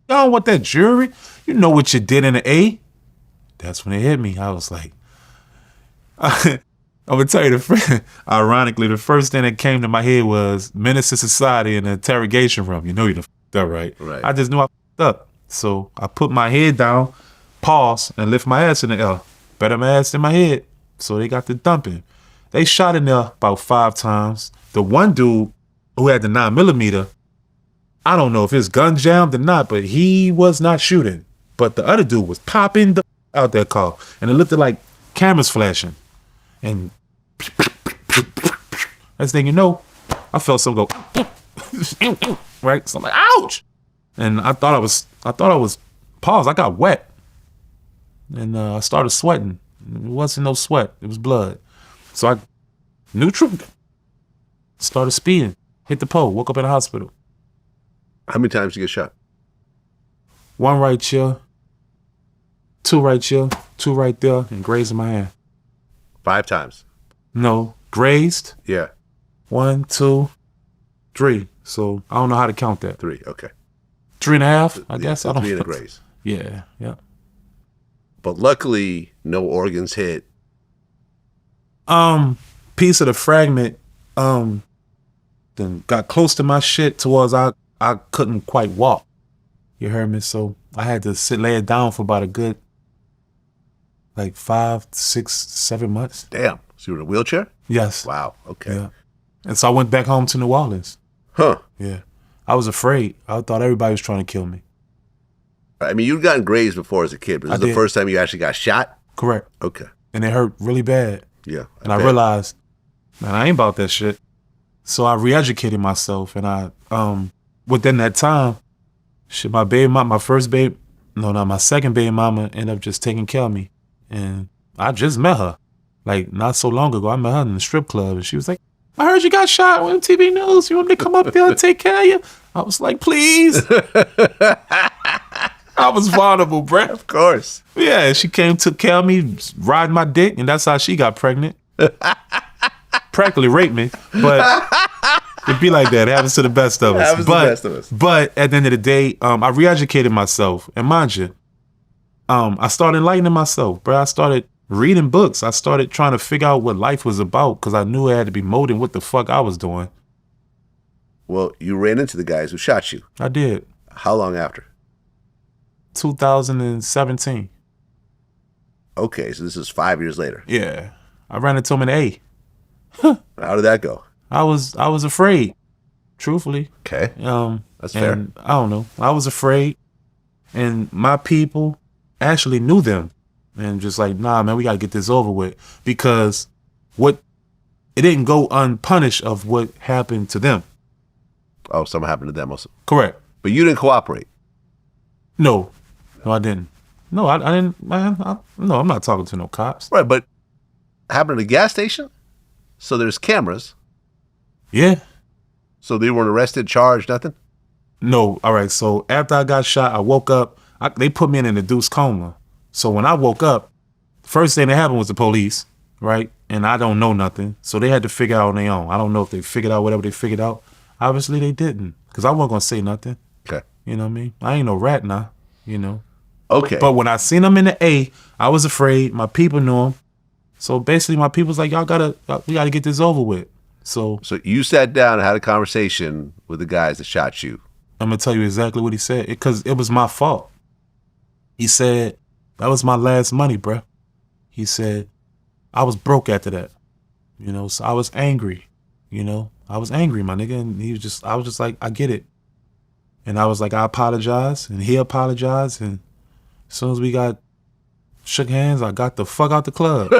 [SPEAKER 2] y'all don't want that jury? You know what you did in the A? That's when it hit me. I was like, I'm gonna tell you ironically, the first thing that came to my head was Menace to Society in the interrogation room. You know you done fucked up, right?
[SPEAKER 1] Right.
[SPEAKER 2] I just knew I fucked up. So I put my head down, pause, and lift my ass in the air. Better my ass than my head. So they got the dumping. They shot in there about 5 times. The one dude who had the 9mm, I don't know if his gun jammed or not, but he was not shooting. But the other dude was popping the out that car. And it looked like cameras flashing. And next thing you know, I felt something go, right? So I'm like, ouch! And I thought I was paused. I got wet. And I started sweating. It wasn't no sweat. It was blood. So I neutral. Started speeding. Hit the pole. Woke up in the hospital.
[SPEAKER 1] How many times did you get shot?
[SPEAKER 2] 1 right here. 2 right here. 2 right there. And grazed in my hand.
[SPEAKER 1] 5 times.
[SPEAKER 2] No. Grazed.
[SPEAKER 1] Yeah.
[SPEAKER 2] 1, 2, 3. So I don't know how to count that.
[SPEAKER 1] 3. Okay.
[SPEAKER 2] 3.5, I guess. I don't
[SPEAKER 1] 3 and a
[SPEAKER 2] know.
[SPEAKER 1] graze.
[SPEAKER 2] Yeah.
[SPEAKER 1] But luckily, no organs hit.
[SPEAKER 2] Piece of the fragment, then got close to my shit towards I couldn't quite walk. You heard me? So I had to lay it down for about a good, like 5, 6, 7 months.
[SPEAKER 1] Damn. So you were in a wheelchair?
[SPEAKER 2] Yes.
[SPEAKER 1] Wow. Okay.
[SPEAKER 2] Yeah. And so I went back home to New Orleans.
[SPEAKER 1] Huh.
[SPEAKER 2] Yeah. I was afraid. I thought everybody was trying to kill me.
[SPEAKER 1] I mean, you'd gotten grazed before as a kid, but this is the first time you actually got shot?
[SPEAKER 2] Correct.
[SPEAKER 1] Okay.
[SPEAKER 2] And it hurt really bad.
[SPEAKER 1] Yeah.
[SPEAKER 2] And I realized, man, I ain't about that shit. So I re-educated myself, and I, within that time, shit, my second baby mama ended up just taking care of me. And I just met her, like not so long ago. I met her in the strip club, and she was like, I heard you got shot on TV news. You want me to come up there and take care of you? I was like, please. I was vulnerable, bruh.
[SPEAKER 1] Of course.
[SPEAKER 2] Yeah, she came, took care of me, riding my dick, and that's how she got pregnant. Practically raped me, but it'd be like that. It happens to the best of us.
[SPEAKER 1] Happens to the best of us.
[SPEAKER 2] But at the end of the day, I re-educated myself, and mind you, I started enlightening myself, bro. I started reading books. I started trying to figure out what life was about because I knew it had to be molding what the fuck I was doing.
[SPEAKER 1] Well, you ran into the guys who shot you.
[SPEAKER 2] I did.
[SPEAKER 1] How long after?
[SPEAKER 2] 2017.
[SPEAKER 1] Okay, so this is 5 years later.
[SPEAKER 2] Yeah. I ran into him in A.
[SPEAKER 1] How did that go?
[SPEAKER 2] I was afraid, truthfully.
[SPEAKER 1] Okay. That's
[SPEAKER 2] and
[SPEAKER 1] fair.
[SPEAKER 2] I don't know. I was afraid. And my people actually knew them. And just like, nah, man, we got to get this over with. Because it didn't go unpunished of what happened to them.
[SPEAKER 1] Oh, something happened to them also.
[SPEAKER 2] Correct.
[SPEAKER 1] But you didn't cooperate.
[SPEAKER 2] No, I didn't. No, I didn't, man. No, I'm not talking to no cops.
[SPEAKER 1] Right, but happened at a gas station? So there's cameras.
[SPEAKER 2] Yeah.
[SPEAKER 1] So they weren't arrested, charged, nothing?
[SPEAKER 2] No, all right. So after I got shot, I woke up. They put me in an induced coma. So when I woke up, first thing that happened was the police, right? And I don't know nothing. So they had to figure out on their own. I don't know if they figured out whatever they figured out. Obviously they didn't, because I wasn't going to say nothing.
[SPEAKER 1] Okay.
[SPEAKER 2] You know what I mean? I ain't no rat now, you know.
[SPEAKER 1] Okay.
[SPEAKER 2] But when I seen them in the A, I was afraid. My people knew them. So basically my people's like, we gotta get this over with. So
[SPEAKER 1] you sat down and had a conversation with the guys that shot you.
[SPEAKER 2] I'm going to tell you exactly what he said, because it was my fault. He said, that was my last money, bruh. He said, I was broke after that. You know, so I was angry. You know, I was angry, my nigga. And I was just like, I get it. And I was like, I apologize. And he apologized. And as soon as we shook hands, I got the fuck out the club.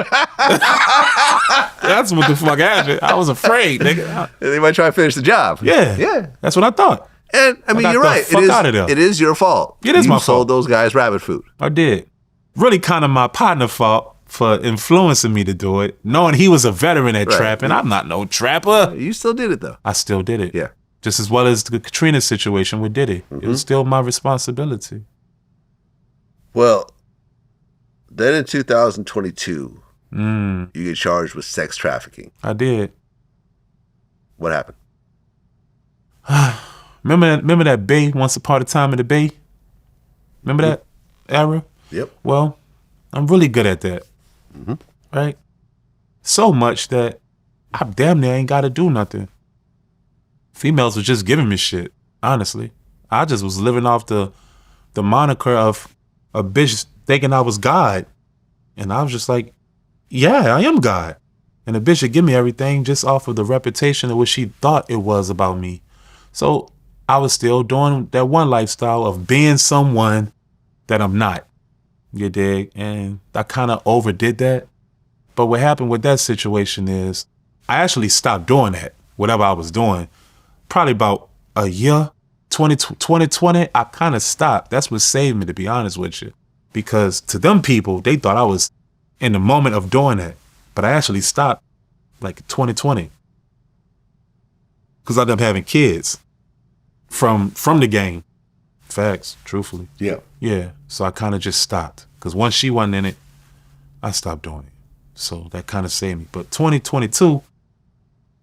[SPEAKER 2] That's what the fuck happened. I was afraid, nigga.
[SPEAKER 1] They might try to finish the job.
[SPEAKER 2] Yeah.
[SPEAKER 1] Yeah.
[SPEAKER 2] That's what I thought.
[SPEAKER 1] And I mean, you're right. It is your fault.
[SPEAKER 2] It is my fault.
[SPEAKER 1] You sold those guys rabbit food.
[SPEAKER 2] I did. Really kind of my partner's fault for influencing me to do it, knowing he was a veteran at trapping. I'm not no trapper.
[SPEAKER 1] You still did it, though.
[SPEAKER 2] I still did it.
[SPEAKER 1] Yeah.
[SPEAKER 2] Just as well as the Katrina situation with Diddy. It was still my responsibility.
[SPEAKER 1] Well, then in 2022, you get charged with sex trafficking.
[SPEAKER 2] I did.
[SPEAKER 1] What happened?
[SPEAKER 2] Remember that Bay, Once Upon a Time in the Bay? Remember that era?
[SPEAKER 1] Yep.
[SPEAKER 2] Well, I'm really good at that. Right? So much that I damn near ain't got to do nothing. Females were just giving me shit, honestly. I just was living off the moniker of a bitch thinking I was God. And I was just like, yeah, I am God. And the bitch would give me everything just off of the reputation of what she thought it was about me. So I was still doing that one lifestyle of being someone that I'm not. You dig? And I kind of overdid that. But what happened with that situation is I actually stopped doing that, whatever I was doing. Probably about a year, 2020, I kind of stopped. That's what saved me, to be honest with you. Because to them people, they thought I was in the moment of doing that. But I actually stopped like 2020. Because I ended up having kids from the game. Facts, truthfully.
[SPEAKER 1] Yeah.
[SPEAKER 2] Yeah, so I kind of just stopped. Because once she wasn't in it, I stopped doing it. So that kind of saved me. But 2022,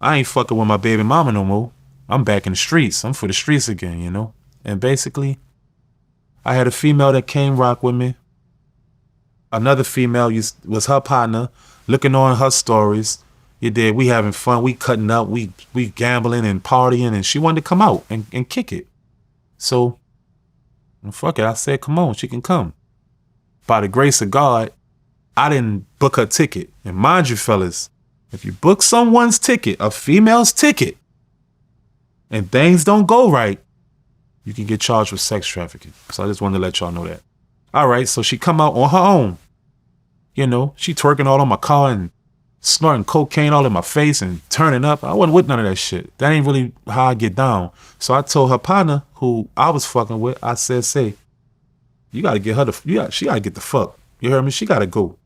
[SPEAKER 2] I ain't fucking with my baby mama no more. I'm back in the streets. I'm for the streets again, you know? And basically, I had a female that came rock with me. Another female was her partner, looking on her stories. You did. We having fun. We cutting up. We gambling and partying. And she wanted to come out and kick it. So, fuck it. I said, come on. She can come. By the grace of God, I didn't book her ticket. And mind you, fellas, if you book someone's ticket, a female's ticket, and things don't go right, you can get charged with sex trafficking. So I just wanted to let y'all know that. All right, so she come out on her own. You know, she twerking all on my car and snorting cocaine all in my face and turning up. I wasn't with none of that shit. That ain't really how I get down. So I told her partner, who I was fucking with, I said, say, you gotta get her she gotta get the fuck. You heard me? She gotta go.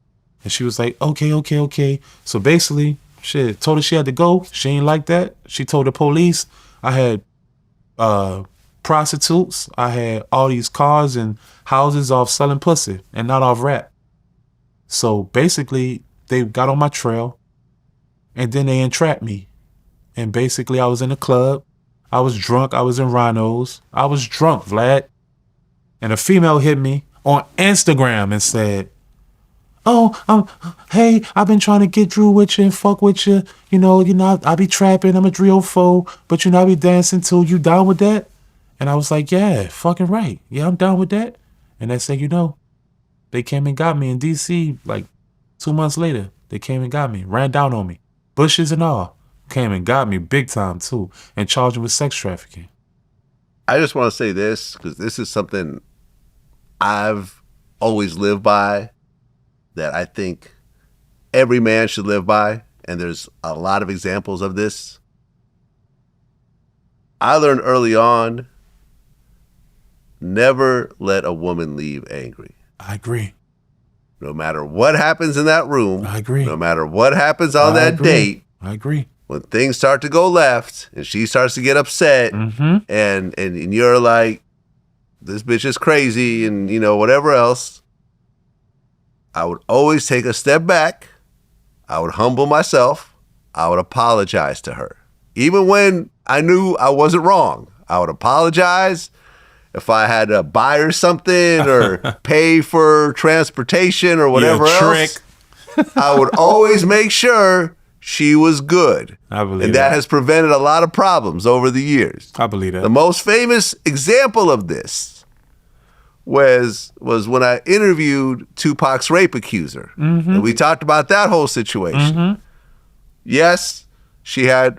[SPEAKER 2] And she was like, okay. So basically, shit, told her she had to go. She ain't like that. She told the police. I had prostitutes. I had all these cars and houses off selling pussy and not off rap. So basically, they got on my trail and then they entrapped me. And basically, I was in a club. I was drunk. I was in Rhinos. I was drunk, Vlad. And a female hit me on Instagram and said, hey, I've been trying to get Drew with you and fuck with you. You know, I be trapping. I'm a 304, but I be dancing too. You down with that? And I was like, yeah, fucking right. Yeah, I'm down with that. And they said, they came and got me in D.C. like 2 months later. They came and got me, ran down on me, bushes and all. Came and got me big time too, and charged me with sex trafficking.
[SPEAKER 1] I just want to say this, because this is something I've always lived by, that I think every man should live by, and there's a lot of examples of this. I learned early on, never let a woman leave angry.
[SPEAKER 2] I agree.
[SPEAKER 1] No matter what happens in that room.
[SPEAKER 2] I agree.
[SPEAKER 1] No matter what happens on that date.
[SPEAKER 2] I agree.
[SPEAKER 1] When things start to go left and she starts to get upset and you're like, this bitch is crazy and, whatever else, I would always take a step back. I would humble myself. I would apologize to her. Even when I knew I wasn't wrong, I would apologize. If I had to buy her something or pay for transportation or whatever else, I would always make sure she was good.
[SPEAKER 2] I believe
[SPEAKER 1] and that has prevented a lot of problems over the years.
[SPEAKER 2] I believe that.
[SPEAKER 1] The most famous example of this was when I interviewed Tupac's rape accuser. And we talked about that whole situation. Yes, she had,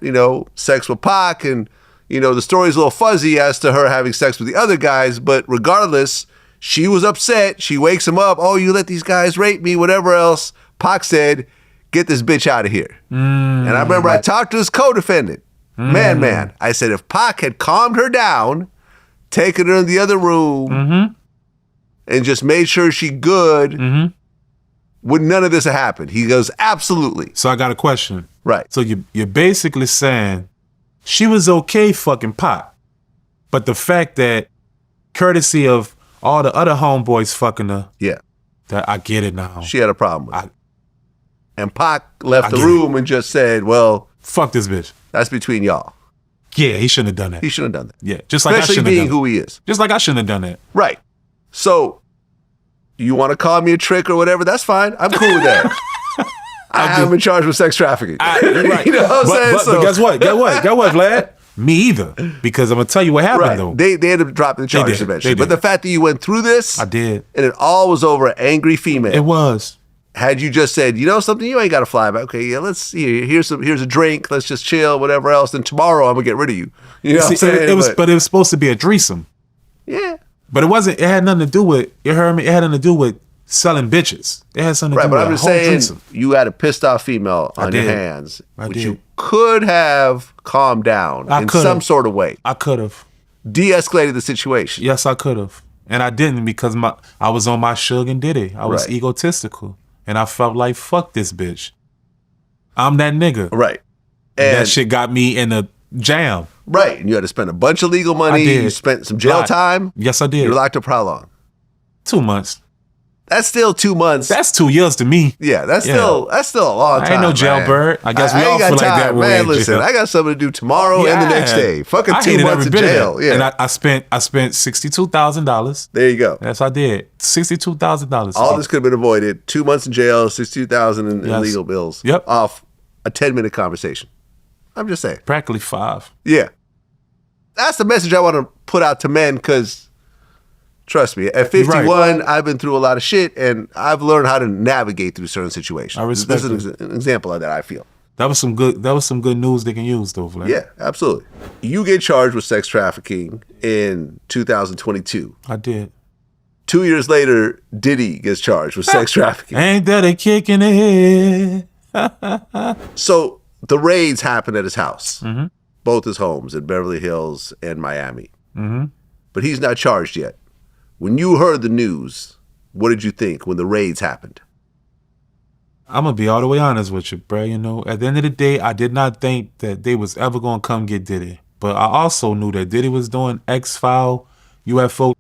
[SPEAKER 1] sex with Pac, and, the story's a little fuzzy as to her having sex with the other guys, but regardless, she was upset. She wakes him up. Oh, you let these guys rape me, whatever else. Pac said, get this bitch out of here. And I remember I talked to his co-defendant. Man. I said, if Pac had calmed her down, taken her in the other room, and just made sure she good, would none of this have happened? He goes, absolutely.
[SPEAKER 2] So I got a question.
[SPEAKER 1] Right.
[SPEAKER 2] So you're basically saying she was okay fucking Pac, but the fact that courtesy of all the other homeboys fucking her, that I get it now.
[SPEAKER 1] She had a problem with it. And Pac left the room and just said, well,
[SPEAKER 2] fuck this bitch.
[SPEAKER 1] That's between y'all.
[SPEAKER 2] Yeah, he shouldn't have done that.
[SPEAKER 1] He shouldn't have done that.
[SPEAKER 2] Yeah, just like I
[SPEAKER 1] Especially
[SPEAKER 2] shouldn't have
[SPEAKER 1] being
[SPEAKER 2] done
[SPEAKER 1] who he is.
[SPEAKER 2] Just like I shouldn't have done that.
[SPEAKER 1] Right. So, you want to call me a trick or whatever? That's fine. I'm cool with that. I haven't been charged with sex trafficking.
[SPEAKER 2] Right.
[SPEAKER 1] You know what I'm saying?
[SPEAKER 2] But guess what? Guess what, Vlad? Me either. Because I'm going to tell you what happened, though.
[SPEAKER 1] They ended up dropping the charges eventually. But the fact that you went through this.
[SPEAKER 2] I did.
[SPEAKER 1] And it all was over an angry female.
[SPEAKER 2] It was.
[SPEAKER 1] Had you just said, you know something, you ain't got to fly back. Okay, yeah, let's see. Here's a drink. Let's just chill, whatever else. Then tomorrow I'm going to get rid of you. You know what I'm saying?
[SPEAKER 2] But it was supposed to be a threesome.
[SPEAKER 1] Yeah.
[SPEAKER 2] But it wasn't. It had nothing to do with, you heard me? It had nothing to do with selling bitches. It had something to do with
[SPEAKER 1] but I'm just saying, threesome. You had a pissed off female on your hands, which you could have calmed down in some sort of way.
[SPEAKER 2] I could have.
[SPEAKER 1] De-escalated the situation.
[SPEAKER 2] Yes, I could have. And I didn't because I was on my Suge and Diddy. I was egotistical. And I felt like, fuck this bitch. I'm that nigga.
[SPEAKER 1] Right.
[SPEAKER 2] And that shit got me in a jam.
[SPEAKER 1] Right. And you had to spend a bunch of legal money. You spent some jail time.
[SPEAKER 2] Yes, I did.
[SPEAKER 1] You were locked up for how long?
[SPEAKER 2] 2 months.
[SPEAKER 1] That's still 2 months.
[SPEAKER 2] That's 2 years to me.
[SPEAKER 1] Yeah, that's still a long time.
[SPEAKER 2] I ain't no jailbird. I guess we all feel like that.
[SPEAKER 1] Man, listen, I got something to do tomorrow and the next day. Fucking 2 months in jail. Yeah.
[SPEAKER 2] And I spent $62,000.
[SPEAKER 1] There you go.
[SPEAKER 2] Yes, I did. $62,000.
[SPEAKER 1] All this could have been avoided. 2 months in jail, $62,000 in legal bills.
[SPEAKER 2] Yep.
[SPEAKER 1] Off a 10-minute conversation. I'm just saying.
[SPEAKER 2] Practically 5.
[SPEAKER 1] Yeah. That's the message I want to put out to men because, trust me, at 51, I've been through a lot of shit and I've learned how to navigate through certain situations.
[SPEAKER 2] I respect
[SPEAKER 1] This is an example of that, I feel.
[SPEAKER 2] That was some good news they can use, though, Vlad.
[SPEAKER 1] Yeah, absolutely. You get charged with sex trafficking in 2022.
[SPEAKER 2] I did.
[SPEAKER 1] 2 years later, Diddy gets charged with sex trafficking.
[SPEAKER 2] Ain't that a kick in the head?
[SPEAKER 1] So the raids happened at his house, both his homes in Beverly Hills and Miami. But he's not charged yet. When you heard the news, what did you think when the raids happened?
[SPEAKER 2] I'm going to be all the way honest with you, bro. You know, at the end of the day, I did not think that they was ever going to come get Diddy. But I also knew that Diddy was doing X-File, UFO,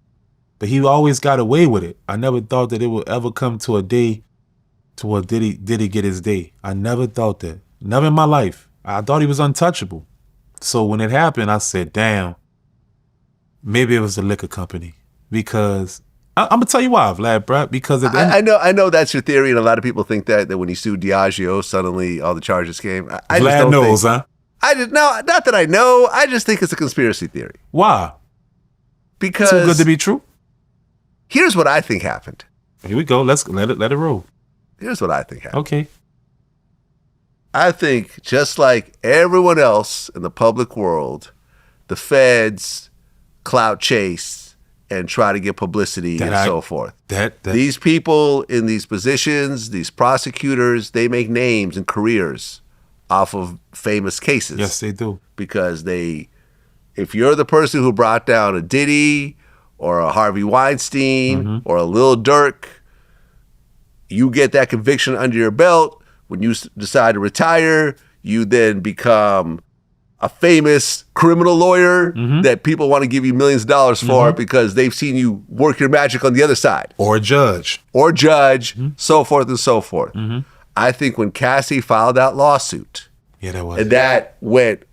[SPEAKER 2] but he always got away with it. I never thought that it would ever come to a day to where Diddy get his day. I never thought that. Never in my life. I thought he was untouchable. So when it happened, I said, damn, maybe it was the liquor company. Because I'm gonna tell you why, Vlad, bro. Because
[SPEAKER 1] I know that's your theory, and a lot of people think that when he sued Diageo, suddenly all the charges came. I
[SPEAKER 2] Vlad
[SPEAKER 1] just don't
[SPEAKER 2] knows,
[SPEAKER 1] think,
[SPEAKER 2] huh?
[SPEAKER 1] I just not that I know. I just think it's a conspiracy theory.
[SPEAKER 2] Why?
[SPEAKER 1] Because
[SPEAKER 2] too good to be true.
[SPEAKER 1] Here's what I think happened.
[SPEAKER 2] Here we go. Let's let it roll.
[SPEAKER 1] Here's what I think happened.
[SPEAKER 2] Okay.
[SPEAKER 1] I think just like everyone else in the public world, the feds clout chase and try to get publicity so forth. These people in these positions, these prosecutors, they make names and careers off of famous cases.
[SPEAKER 2] Yes, they do.
[SPEAKER 1] Because if you're the person who brought down a Diddy or a Harvey Weinstein or a Lil Durk, you get that conviction under your belt. When you decide to retire, you then become a famous criminal lawyer that people want to give you millions of dollars for because they've seen you work your magic on the other side.
[SPEAKER 2] Or a judge.
[SPEAKER 1] So forth and so forth. I think when Cassie filed that lawsuit, and that went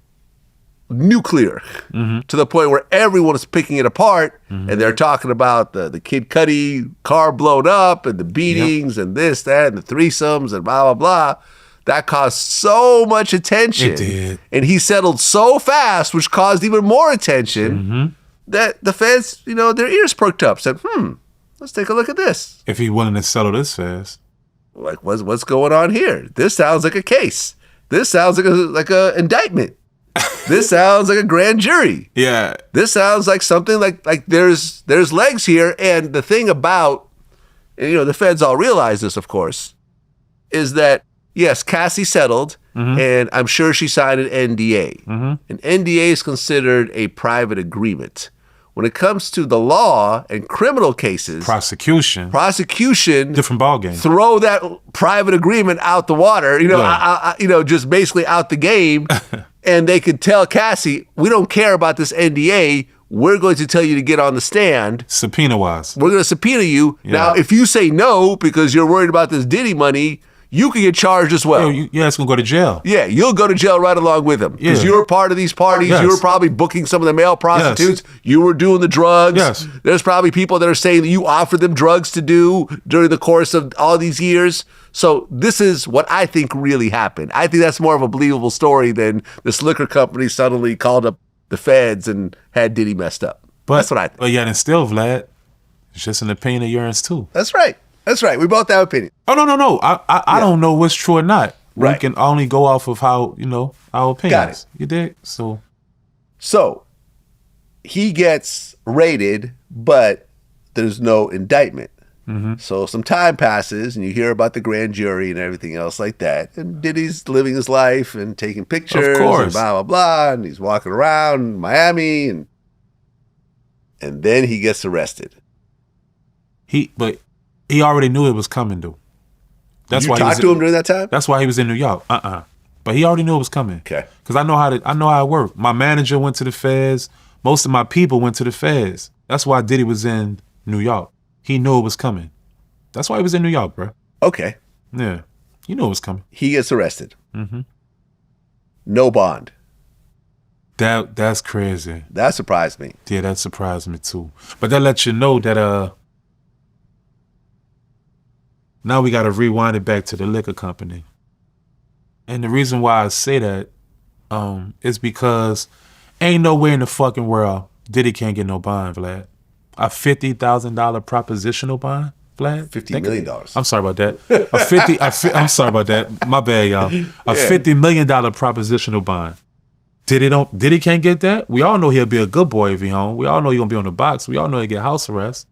[SPEAKER 1] nuclear to the point where everyone is picking it apart and they're talking about the Kid Cudi car blown up and the beatings and this, that, and the threesomes and blah, blah, blah. That caused so much attention.
[SPEAKER 2] It did.
[SPEAKER 1] And he settled so fast, which caused even more attention, that the feds, their ears perked up, said, let's take a look at this.
[SPEAKER 2] If he willing to settle this fast.
[SPEAKER 1] Like, what's going on here? This sounds like a case. This sounds like a indictment. This sounds like a grand jury.
[SPEAKER 2] Yeah.
[SPEAKER 1] This sounds like something like there's legs here. And the thing about, the feds all realize this, of course, is that yes, Cassie settled, and I'm sure she signed an NDA. An NDA is considered a private agreement. When it comes to the law and criminal cases,
[SPEAKER 2] prosecution,
[SPEAKER 1] different
[SPEAKER 2] ballgame.
[SPEAKER 1] Throw that private agreement out the water. Just basically out the game, and they could tell Cassie, we don't care about this NDA. We're going to tell you to get on the stand.
[SPEAKER 2] Subpoena-wise.
[SPEAKER 1] We're going to subpoena you. Yeah. Now, if you say no because you're worried about this Diddy money, you can get charged as well.
[SPEAKER 2] Yeah, it's gonna go to jail.
[SPEAKER 1] Yeah, you'll go to jail right along with them because
[SPEAKER 2] Yeah.
[SPEAKER 1] you were part of these parties.
[SPEAKER 2] Yes.
[SPEAKER 1] You were probably booking some of the male prostitutes. You were doing the drugs.
[SPEAKER 2] Yes.
[SPEAKER 1] There's probably people that are saying that you offered them drugs to do during the course of all these years. So this is what I think really happened. I think that's more of a believable story than this liquor company suddenly called up the feds and had Diddy messed up.
[SPEAKER 2] But
[SPEAKER 1] That's what I think.
[SPEAKER 2] But yet and still, Vlad, it's just an opinion of yours too.
[SPEAKER 1] That's right. That's right. We both have opinions.
[SPEAKER 2] Oh no. I don't know what's true or not.
[SPEAKER 1] Right.
[SPEAKER 2] We can only go off of how, our opinions.
[SPEAKER 1] Got it.
[SPEAKER 2] You dig? So
[SPEAKER 1] he gets raided, but there's no indictment. So some time passes and you hear about the grand jury and everything else like that. And Diddy's living his life and taking pictures
[SPEAKER 2] Of course.
[SPEAKER 1] and blah, blah, blah. And he's walking around Miami and then he gets arrested.
[SPEAKER 2] But he already knew it was coming, though. That's
[SPEAKER 1] You
[SPEAKER 2] why he
[SPEAKER 1] talked
[SPEAKER 2] was
[SPEAKER 1] to him during that time?
[SPEAKER 2] That's why he was in New York. But he already knew it was coming.
[SPEAKER 1] Okay.
[SPEAKER 2] Because I know how it worked. My manager went to the feds. Most of my people went to the feds. That's why Diddy was in New York. He knew it was coming. That's why he was in New York, bro.
[SPEAKER 1] Okay.
[SPEAKER 2] Yeah. He knew it was coming.
[SPEAKER 1] He gets arrested. No bond.
[SPEAKER 2] That's crazy.
[SPEAKER 1] That surprised me.
[SPEAKER 2] Yeah, that surprised me too. But that lets you know that now we gotta rewind it back to the liquor company. And the reason why I say that is because ain't nowhere in the fucking world Diddy can't get no bond, Vlad. A $50,000 propositional bond, Vlad?
[SPEAKER 1] $50 million.
[SPEAKER 2] I'm sorry about that. I'm sorry about that. My bad, y'all. A $50 million propositional bond. Diddy can't get that? We all know he'll be a good boy if he home. We all know he's gonna be on the box. We all know he'll get house arrest.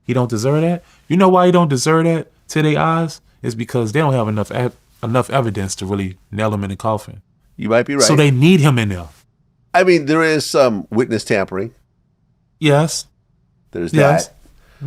[SPEAKER 2] He don't deserve that? You know why he don't deserve that to their eyes? It's because they don't have enough evidence to really nail him in the coffin.
[SPEAKER 1] You might be right.
[SPEAKER 2] So they need him in there.
[SPEAKER 1] I mean, there is some witness tampering.
[SPEAKER 2] Yes.
[SPEAKER 1] There's
[SPEAKER 2] Yes.
[SPEAKER 1] that.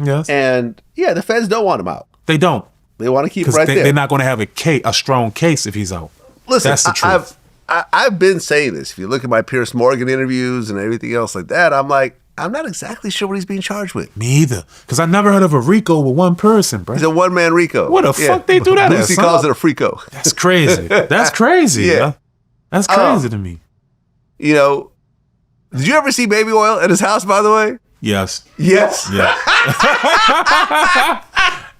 [SPEAKER 2] Yes.
[SPEAKER 1] And yeah, the feds don't want him out.
[SPEAKER 2] They don't.
[SPEAKER 1] They want to keep him
[SPEAKER 2] Because
[SPEAKER 1] right there.
[SPEAKER 2] they're not going to have a strong case if he's out.
[SPEAKER 1] Listen,
[SPEAKER 2] That's the truth.
[SPEAKER 1] I've been saying this. If you look at my Pierce Morgan interviews and everything else like that, I'm like, I'm not exactly sure what he's being charged with.
[SPEAKER 2] Me either. Because I never heard of a RICO with one person, bro.
[SPEAKER 1] He's a one-man RICO.
[SPEAKER 2] What the fuck they do that at,
[SPEAKER 1] Lucy
[SPEAKER 2] son?
[SPEAKER 1] calls it a freako.
[SPEAKER 2] That's crazy. That's crazy.
[SPEAKER 1] Yeah.
[SPEAKER 2] Yeah. That's crazy to me.
[SPEAKER 1] You know, did you ever see Baby Oil at his house, by the way?
[SPEAKER 2] Yes.
[SPEAKER 1] Yes.
[SPEAKER 2] Yeah.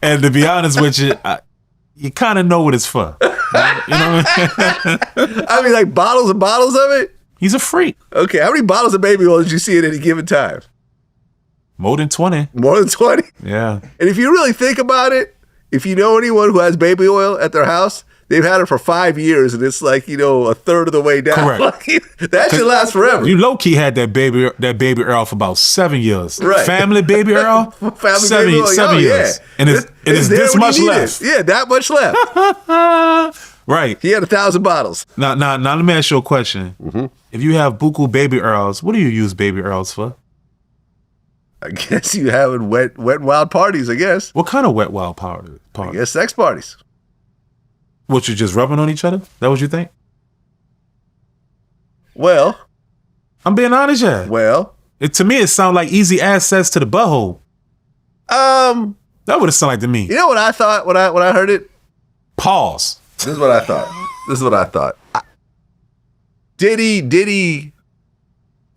[SPEAKER 2] And to be honest with you, you kind of know what it's for. You know what I mean?
[SPEAKER 1] I mean, like bottles and bottles of it?
[SPEAKER 2] He's a freak.
[SPEAKER 1] Okay, how many bottles of Baby Oil did you see at any given time?
[SPEAKER 2] More than 20.
[SPEAKER 1] More than 20?
[SPEAKER 2] Yeah.
[SPEAKER 1] And if you really think about it, if you know anyone who has baby oil at their house, they've had it for 5 years, and it's like, a third of the way down.
[SPEAKER 2] Correct.
[SPEAKER 1] Like, that should last forever.
[SPEAKER 2] You low key had that baby Earl for about 7 years.
[SPEAKER 1] Right.
[SPEAKER 2] Family baby Earl,
[SPEAKER 1] Family
[SPEAKER 2] seven,
[SPEAKER 1] Baby Oil,
[SPEAKER 2] 7 years.
[SPEAKER 1] yeah.
[SPEAKER 2] And it's
[SPEAKER 1] there
[SPEAKER 2] this
[SPEAKER 1] when you
[SPEAKER 2] much
[SPEAKER 1] need
[SPEAKER 2] left.
[SPEAKER 1] it. Yeah, that much left.
[SPEAKER 2] Right.
[SPEAKER 1] He had 1,000 bottles.
[SPEAKER 2] Now, let me ask you a question.
[SPEAKER 1] Mm-hmm.
[SPEAKER 2] If you have buku baby Earls, what do you use baby Earls for?
[SPEAKER 1] I guess you having wet and wild parties, I guess.
[SPEAKER 2] What kind of wet wild party?
[SPEAKER 1] I guess sex parties.
[SPEAKER 2] What, you just rubbing on each other? That what you think?
[SPEAKER 1] Well.
[SPEAKER 2] I'm being honest, yeah. To me, it sounds like easy access to the butthole.
[SPEAKER 1] That
[SPEAKER 2] would have sounded like to me.
[SPEAKER 1] You know what I thought when I heard it?
[SPEAKER 2] Pause.
[SPEAKER 1] This is what I thought. Diddy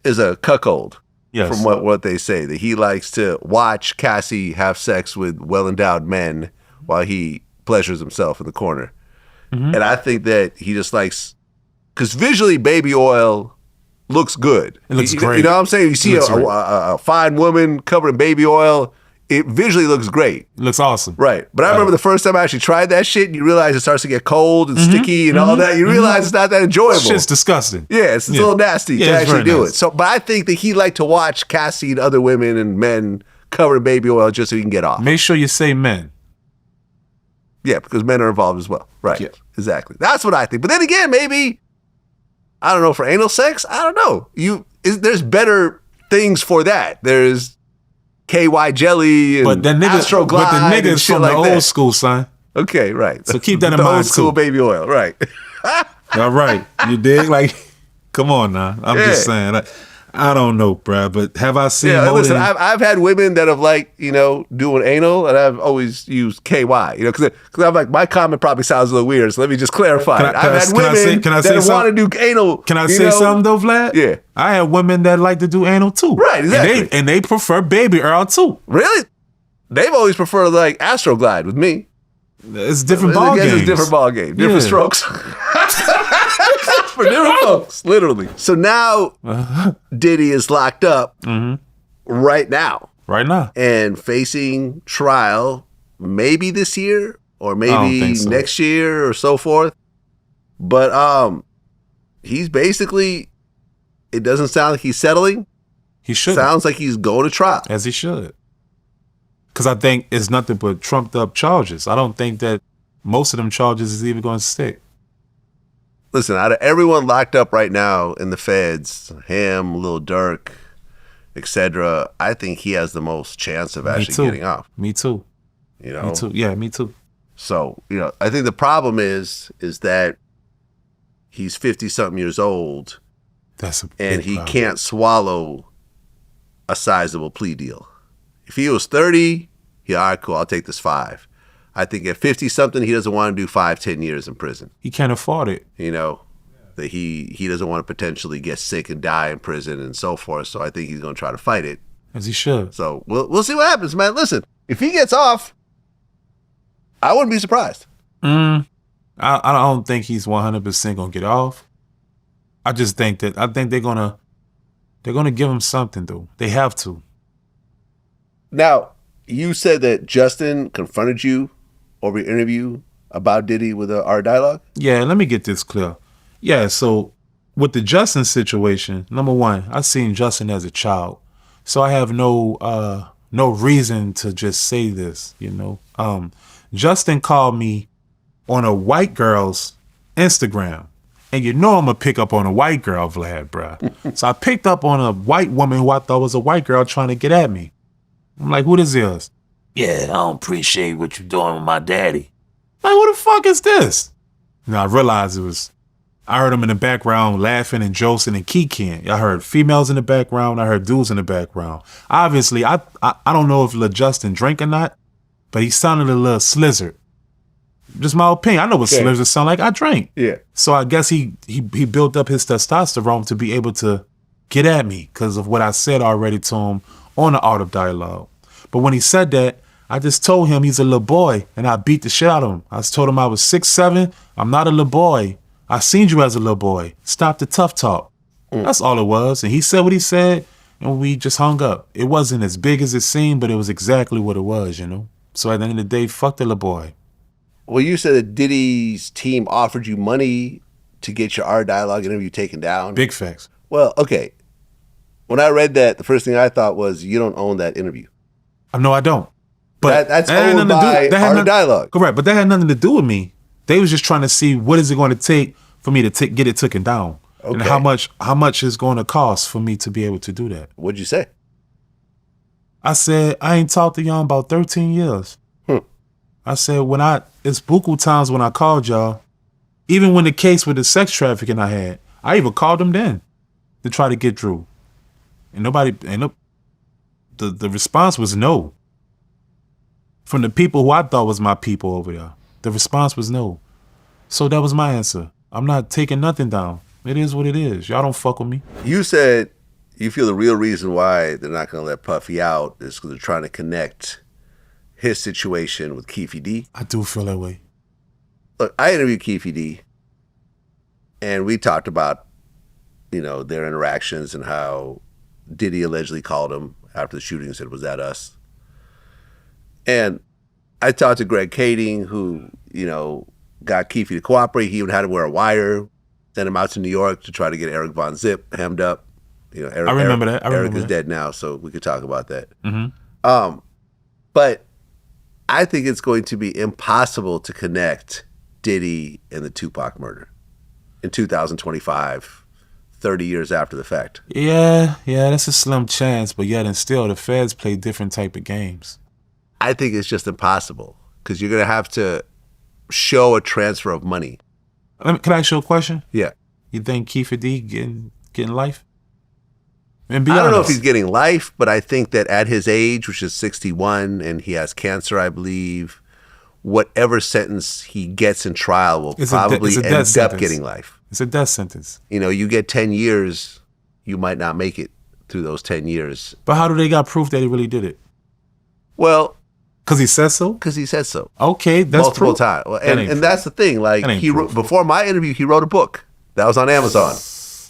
[SPEAKER 1] is a cuckold.
[SPEAKER 2] Yes.
[SPEAKER 1] From what they say, that he likes to watch Cassie have sex with well-endowed men while he pleasures himself in the corner. Mm-hmm. And I think that he just likes, because visually Baby Oil looks good.
[SPEAKER 2] It looks great.
[SPEAKER 1] You know what I'm saying? You see a fine woman covered in baby oil, it visually looks great.
[SPEAKER 2] It looks awesome.
[SPEAKER 1] Right. But I remember the first time I actually tried that shit, and you realize it starts to get cold and sticky and all that. You realize it's not that enjoyable.
[SPEAKER 2] Shit's disgusting.
[SPEAKER 1] Yeah, it's a little nasty to actually do it. So, but I think that he liked to watch Cassie and other women and men covered in baby oil just so he can get off.
[SPEAKER 2] Make sure you say men.
[SPEAKER 1] Yeah, because men are involved as well. Right.
[SPEAKER 2] Yeah.
[SPEAKER 1] Exactly. That's what I think. But then again, maybe, I don't know, for anal sex, I don't know. There's better things for that. There's KY jelly and Astroglide.
[SPEAKER 2] But the niggas from the old school, son.
[SPEAKER 1] Okay, right.
[SPEAKER 2] So keep that in
[SPEAKER 1] the
[SPEAKER 2] mind
[SPEAKER 1] old school
[SPEAKER 2] too.
[SPEAKER 1] baby oil, right.
[SPEAKER 2] All right. You dig? Like, come on now. I'm just saying. I don't know, bruh, but have I seen more
[SPEAKER 1] listen,
[SPEAKER 2] than...
[SPEAKER 1] I've had women that have doing anal, and I've always used KY, because I'm like, my comment probably sounds a little weird, so let me just clarify it. I've had women that want to do anal.
[SPEAKER 2] Can I say something though, Vlad?
[SPEAKER 1] Yeah.
[SPEAKER 2] I have women that like to do anal too.
[SPEAKER 1] Right, exactly.
[SPEAKER 2] And they prefer baby Earl too.
[SPEAKER 1] Really? They've always preferred Astroglide with me.
[SPEAKER 2] It's different ball games.
[SPEAKER 1] It's a different ball game. Different strokes. For different folks, literally. So now Diddy is locked up right now.
[SPEAKER 2] Right now.
[SPEAKER 1] And facing trial maybe this year or maybe next year or so forth. But he's basically, it doesn't sound like he's settling.
[SPEAKER 2] He should.
[SPEAKER 1] Sounds like he's going to trial.
[SPEAKER 2] As he should. Because I think it's nothing but trumped up charges. I don't think that most of them charges is even going to stick.
[SPEAKER 1] Listen, out of everyone locked up right now in the feds, him, Lil Durk, etc., I think he has the most chance of actually getting off.
[SPEAKER 2] Me too.
[SPEAKER 1] You know?
[SPEAKER 2] Me too. Yeah, me too.
[SPEAKER 1] So, I think the problem is that he's 50-something years old and he can't swallow a sizable plea deal. If he was 30, all right, cool, I'll take this 5. I think at 50-something, he doesn't want to do 5-10 years in prison.
[SPEAKER 2] He can't afford it.
[SPEAKER 1] That he doesn't want to potentially get sick and die in prison and so forth. So I think he's going to try to fight it.
[SPEAKER 2] As he should.
[SPEAKER 1] So we'll see what happens, man. Listen, if he gets off, I wouldn't be surprised.
[SPEAKER 2] I don't think he's 100% going to get off. I just think they're going to give him something, though. They have to.
[SPEAKER 1] Now, you said that Justin confronted you over your interview about Diddy with our dialogue?
[SPEAKER 2] Yeah, let me get this clear. Yeah, so with the Justin situation, number one, I seen Justin as a child. So I have no reason to just say this, Justin called me on a white girl's Instagram. And I'm going to pick up on a white girl, Vlad, bruh. So I picked up on a white woman who I thought was a white girl trying to get at me. I'm like, who this is? Yeah, I don't appreciate what you're doing with my daddy. Like, who the fuck is this? And I realized I heard him in the background laughing and joking and kicking. I heard females in the background. I heard dudes in the background. Obviously, I don't know if Lil Justin drank or not, but he sounded a little slizzard. Just my opinion. I know what slizzard sound like. I drank.
[SPEAKER 1] Yeah.
[SPEAKER 2] So I guess he built up his testosterone to be able to get at me because of what I said already to him on the Art of Dialogue. But when he said that, I just told him he's a little boy, and I beat the shit out of him. I told him I was 6'7". I'm not a little boy. I seen you as a little boy. Stop the tough talk. That's all it was. And he said what he said, and we just hung up. It wasn't as big as it seemed, but it was exactly what it was, So at the end of the day, fuck the little boy.
[SPEAKER 1] Well, you said that Diddy's team offered you money to get your Art Dialogue interview taken down.
[SPEAKER 2] Big facts.
[SPEAKER 1] Well, okay. When I read that, the first thing I thought was, you don't own that interview.
[SPEAKER 2] No, I don't. But
[SPEAKER 1] that's owned by Art of Dialogue.
[SPEAKER 2] Correct, but that had nothing to do with me. They was just trying to see what is it going to take for me to get it taken down. Okay. And how much is going to cost for me to be able to do that.
[SPEAKER 1] What'd you say?
[SPEAKER 2] I said, I ain't talked to y'all in about 13 years. I said, it's buku times when I called y'all, even when the case with the sex trafficking I had, I even called them then to try to get through. And the response was no. From the people who I thought was my people over there, the response was no. So that was my answer. I'm not taking nothing down. It is what it is. Y'all don't fuck with me.
[SPEAKER 1] You said you feel the real reason why they're not going to let Puffy out is because they're trying to connect his situation with Keffe D.
[SPEAKER 2] I do feel that way.
[SPEAKER 1] Look, I interviewed Keffe D, and we talked about, their interactions and how Diddy allegedly called him after the shooting and said, was that us? And I talked to Greg Kading, who, got Keffe to cooperate. He even had to wear a wire, sent him out to New York to try to get Eric Von Zip hemmed up.
[SPEAKER 2] I remember that.
[SPEAKER 1] Eric is dead now, so we could talk about that. Mm-hmm. But I think it's going to be impossible to connect Diddy and the Tupac murder in 2025, 30 years after the fact.
[SPEAKER 2] Yeah, that's a slim chance, but yet and still, the feds play different type of games.
[SPEAKER 1] I think it's just impossible because you're going to have to show a transfer of money.
[SPEAKER 2] Can I ask you a question?
[SPEAKER 1] Yeah.
[SPEAKER 2] You think Keffe D getting life? And be
[SPEAKER 1] I don't know if
[SPEAKER 2] honest.
[SPEAKER 1] he's getting life, but I think that at his age, which is 61, and he has cancer, I believe, whatever sentence he gets in trial will probably end up getting life.
[SPEAKER 2] It's a death sentence.
[SPEAKER 1] You know, you get 10 years, you might not make it through those 10 years.
[SPEAKER 2] But how do they got proof that he really did it?
[SPEAKER 1] Well,
[SPEAKER 2] because he said so.
[SPEAKER 1] Because he said so.
[SPEAKER 2] Okay, that's
[SPEAKER 1] multiple
[SPEAKER 2] proof.
[SPEAKER 1] times. Well, and that's the thing. Like he wrote, before my interview, he wrote a book that was on Amazon.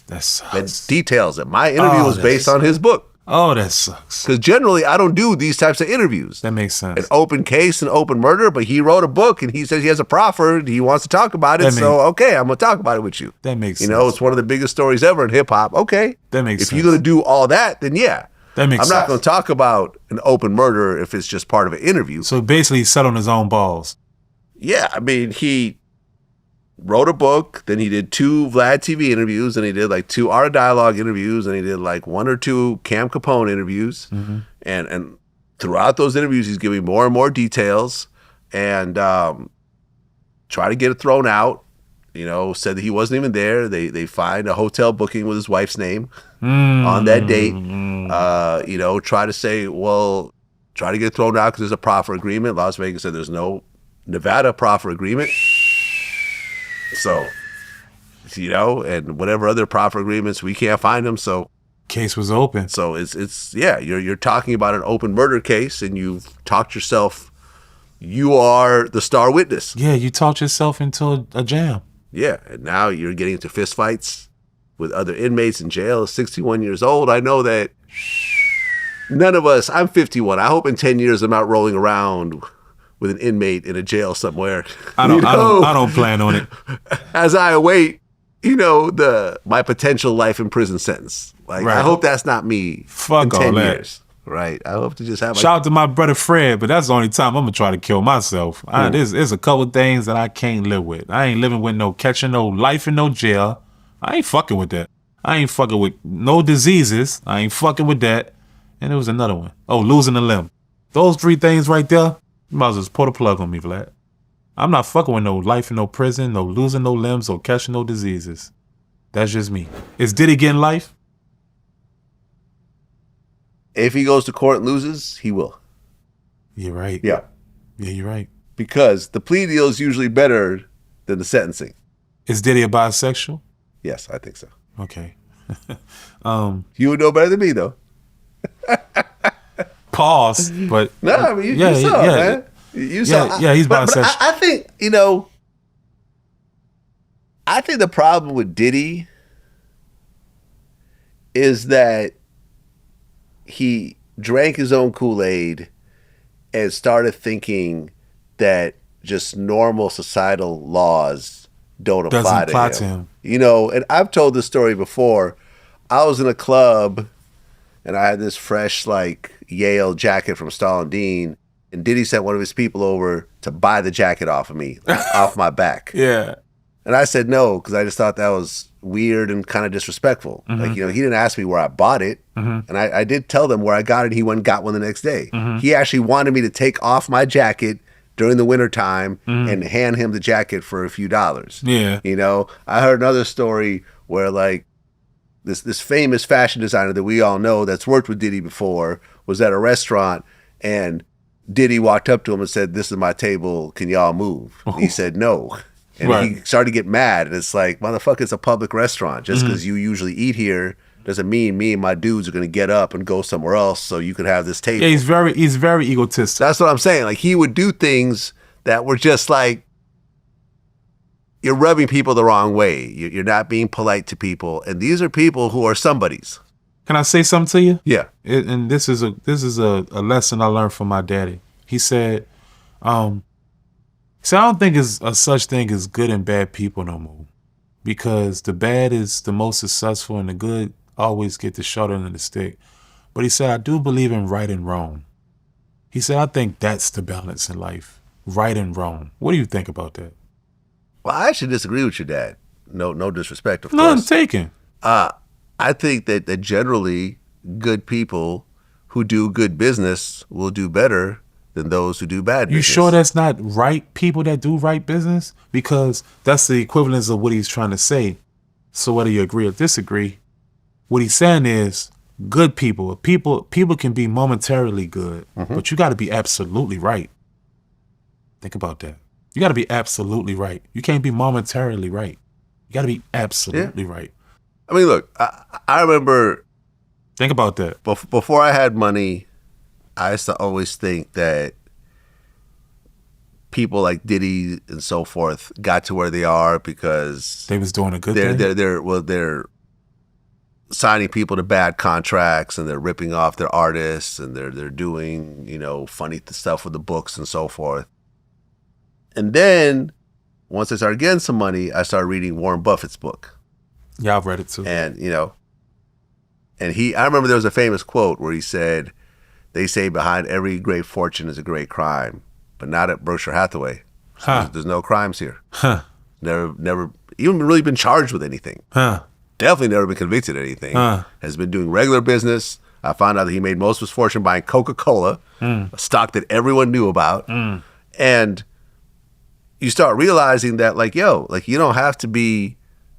[SPEAKER 2] That sucks.
[SPEAKER 1] That details it. My interview was based on his book.
[SPEAKER 2] Oh, that sucks.
[SPEAKER 1] Because generally, I don't do these types of interviews.
[SPEAKER 2] That makes sense.
[SPEAKER 1] An open case, an open murder, but he wrote a book and he says he has a proffer. He wants to talk about it. So, okay, I'm going to talk about it with you.
[SPEAKER 2] That makes sense.
[SPEAKER 1] You know, it's one of the biggest stories ever in hip hop. Okay.
[SPEAKER 2] That makes sense.
[SPEAKER 1] If you're going to do all that, then yeah.
[SPEAKER 2] That makes sense.
[SPEAKER 1] I'm not going to talk about an open murder if it's just part of an interview.
[SPEAKER 2] So basically, he sat on his own balls.
[SPEAKER 1] Yeah. I mean, he wrote a book, then he did 2 VladTV interviews, and he did like 2 Art of Dialogue interviews, and he did like 1 or 2 Cam Capone interviews. Mm-hmm. And throughout those interviews, he's giving more and more details and try to get it thrown out. You know, said that he wasn't even there. They find a hotel booking with his wife's name on that date. You know, try to say, well, try to get it thrown out because there's a proffer agreement. Las Vegas said there's no Nevada proffer agreement. So, you know, and whatever other proffer agreements, we can't find them. So,
[SPEAKER 2] case was open.
[SPEAKER 1] So it's yeah, you're talking about an open murder case, and you've talked yourself. You are the star witness.
[SPEAKER 2] Yeah, you talked yourself into a jam.
[SPEAKER 1] Yeah, and now you're getting into fistfights with other inmates in jail. 61 years old. I know that none of us. I'm 51. I hope in 10 years I'm not rolling around with an inmate in a jail somewhere.
[SPEAKER 2] I don't plan on it.
[SPEAKER 1] As I await, you know, my potential life in prison sentence. Like, right. I hope that's not me.
[SPEAKER 2] Fuck
[SPEAKER 1] in 10
[SPEAKER 2] all that.
[SPEAKER 1] years. Right. I hope to just have.
[SPEAKER 2] Shout out to my brother Fred, but that's the only time I'm gonna try to kill myself. There's a couple things that I can't live with. I ain't living with no catching no life in no jail. I ain't fucking with that. I ain't fucking with no diseases. I ain't fucking with that. And there was another one. Oh, losing a limb. Those 3 things right there. You might as well just put a plug on me, Vlad. I'm not fucking with no life in no prison, no losing no limbs, or catching no diseases. That's just me. Is Diddy getting life?
[SPEAKER 1] If he goes to court and loses, he will.
[SPEAKER 2] You're right.
[SPEAKER 1] Yeah.
[SPEAKER 2] Yeah, you're right.
[SPEAKER 1] Because the plea deal is usually better than the sentencing.
[SPEAKER 2] Is Diddy a bisexual?
[SPEAKER 1] Yes, I think so.
[SPEAKER 2] Okay.
[SPEAKER 1] You would know better than me, though.
[SPEAKER 2] Pause, but
[SPEAKER 1] no, I mean, you saw, man. You saw.
[SPEAKER 2] Yeah, he's bisexual.
[SPEAKER 1] But I think, you know, I think the problem with Diddy is that he drank his own Kool-Aid and started thinking that just normal societal laws don't apply to him. You know, and I've told this story before. I was in a club and I had this fresh, like, Yale jacket from Stalin Dean, and Diddy sent one of his people over to buy the jacket off of me, off my back.
[SPEAKER 2] Yeah.
[SPEAKER 1] And I said no, because I just thought that was weird and kind of disrespectful. Mm-hmm. Like, you know, he didn't ask me where I bought it. Mm-hmm. And I did tell them where I got it. He went and got one the next day. Mm-hmm. He actually wanted me to take off my jacket during the wintertime and hand him the jacket for a few dollars.
[SPEAKER 2] Yeah.
[SPEAKER 1] You know, I heard another story where, like, this famous fashion designer that we all know that's worked with Diddy before was at a restaurant, and Diddy walked up to him and said, "This is my table. Can y'all move?" And he said no. And he started to get mad. And it's like, motherfucker, it's a public restaurant. Just because you usually eat here doesn't mean me and my dudes are going to get up and go somewhere else so you could have this table.
[SPEAKER 2] Yeah, he's very egotistic.
[SPEAKER 1] That's what I'm saying. Like, he would do things that were just like, you're rubbing people the wrong way. You're not being polite to people. And these are people who are somebodies.
[SPEAKER 2] Can I say something to you?
[SPEAKER 1] Yeah.
[SPEAKER 2] And this is a lesson I learned from my daddy. He said, so I don't think there's a such thing as good and bad people no more, because the bad is the most successful and the good always get the short end of the stick. But he said, I do believe in right and wrong. He said, I think that's the balance in life, right and wrong. What do you think about that?
[SPEAKER 1] Well, I actually disagree with your dad. No disrespect, of course.
[SPEAKER 2] None taken.
[SPEAKER 1] I think that generally good people who do good business will do better than those who do bad business.
[SPEAKER 2] You sure that's not right people that do right business? Because that's the equivalence of what he's trying to say. So whether you agree or disagree, what he's saying is good people. People can be momentarily good, but you got to be absolutely right. Think about that. You got to be absolutely right. You can't be momentarily right. You got to be absolutely right.
[SPEAKER 1] I mean, look, I remember.
[SPEAKER 2] Think about that.
[SPEAKER 1] Before I had money, I used to always think that people like Diddy and so forth got to where they are because
[SPEAKER 2] they was doing a good thing.
[SPEAKER 1] They're signing people to bad contracts and they're ripping off their artists and they're doing, you know, funny stuff with the books and so forth. And then once I started getting some money, I started reading Warren Buffett's book.
[SPEAKER 2] Yeah, I've read it too.
[SPEAKER 1] And, you know, I remember there was a famous quote where he said, "They say behind every great fortune is a great crime, but not at Berkshire Hathaway. So there's no crimes here. Never even really been charged with anything. Definitely never been convicted of anything. Has been doing regular business. I found out that he made most of his fortune buying Coca-Cola, a stock that everyone knew about. And you start realizing that, like, you don't have to be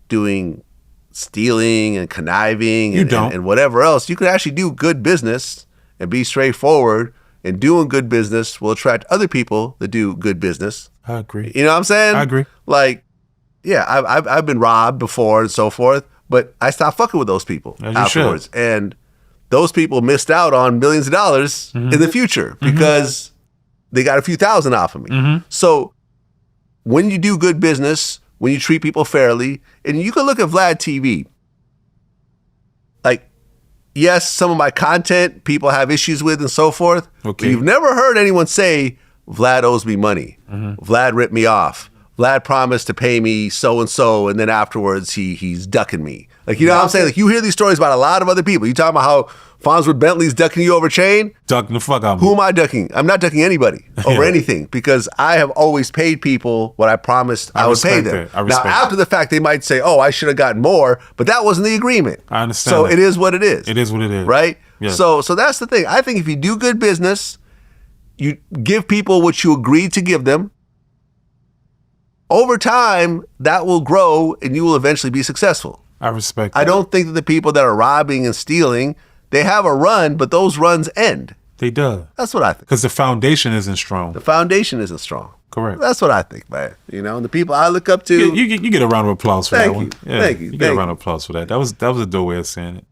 [SPEAKER 1] doing stealing and conniving and whatever else. You could actually do good business and be straightforward, and doing good business will attract other people that do good business.
[SPEAKER 2] I agree.
[SPEAKER 1] You know what I'm saying?
[SPEAKER 2] I agree.
[SPEAKER 1] Like, yeah, I've been robbed before and so forth, but I stopped fucking with those people afterwards. And those people missed out on millions of dollars in the future because they got a few thousand off of me. So when you do good business, when you treat people fairly, and you can look at VladTV. Like, yes, some of my content people have issues with and so forth. Okay. But you've never heard anyone say, Vlad owes me money. Vlad ripped me off. Vlad promised to pay me so-and-so, and then afterwards he's ducking me. Like, you know what I'm saying? Like, you hear these stories about a lot of other people. You talking about how Fonzwood Bentley's ducking you over chain?
[SPEAKER 2] Ducking the fuck out of me.
[SPEAKER 1] Who am I ducking? I'm not ducking anybody over anything because I have always paid people what I promised I would pay them. Now, after the fact, they might say, oh, I should have gotten more, but that wasn't the agreement.
[SPEAKER 2] I understand.
[SPEAKER 1] So it is what it is.
[SPEAKER 2] It is what it is.
[SPEAKER 1] Right?
[SPEAKER 2] Yes.
[SPEAKER 1] So that's the thing. I think if you do good business, you give people what you agreed to give them, over time, that will grow and you will eventually be successful.
[SPEAKER 2] I respect that.
[SPEAKER 1] I don't think that the people that are robbing and stealing, they have a run, but those runs end.
[SPEAKER 2] They do.
[SPEAKER 1] That's what I think.
[SPEAKER 2] Because the foundation isn't strong.
[SPEAKER 1] The foundation isn't strong.
[SPEAKER 2] Correct.
[SPEAKER 1] That's what I think, man. You know, and the people I look up to.
[SPEAKER 2] You get a round of applause for that one. Yeah,
[SPEAKER 1] Thank you.
[SPEAKER 2] You get a round of applause for that. That was a dope way of saying it.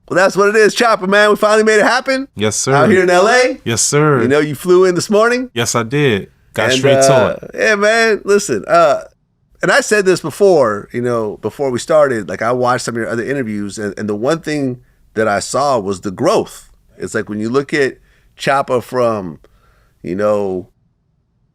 [SPEAKER 1] Well, that's what it is, Chopper, man. We finally made it happen.
[SPEAKER 2] Yes, sir.
[SPEAKER 1] Out here in LA.
[SPEAKER 2] Yes, sir.
[SPEAKER 1] You know, you flew in this morning.
[SPEAKER 2] Yes, I did. Got straight to it.
[SPEAKER 1] Yeah, man. Listen, and I said this before, you know, before we started, like I watched some of your other interviews and the one thing that I saw was the growth. It's like when you look at Choppa from, you know,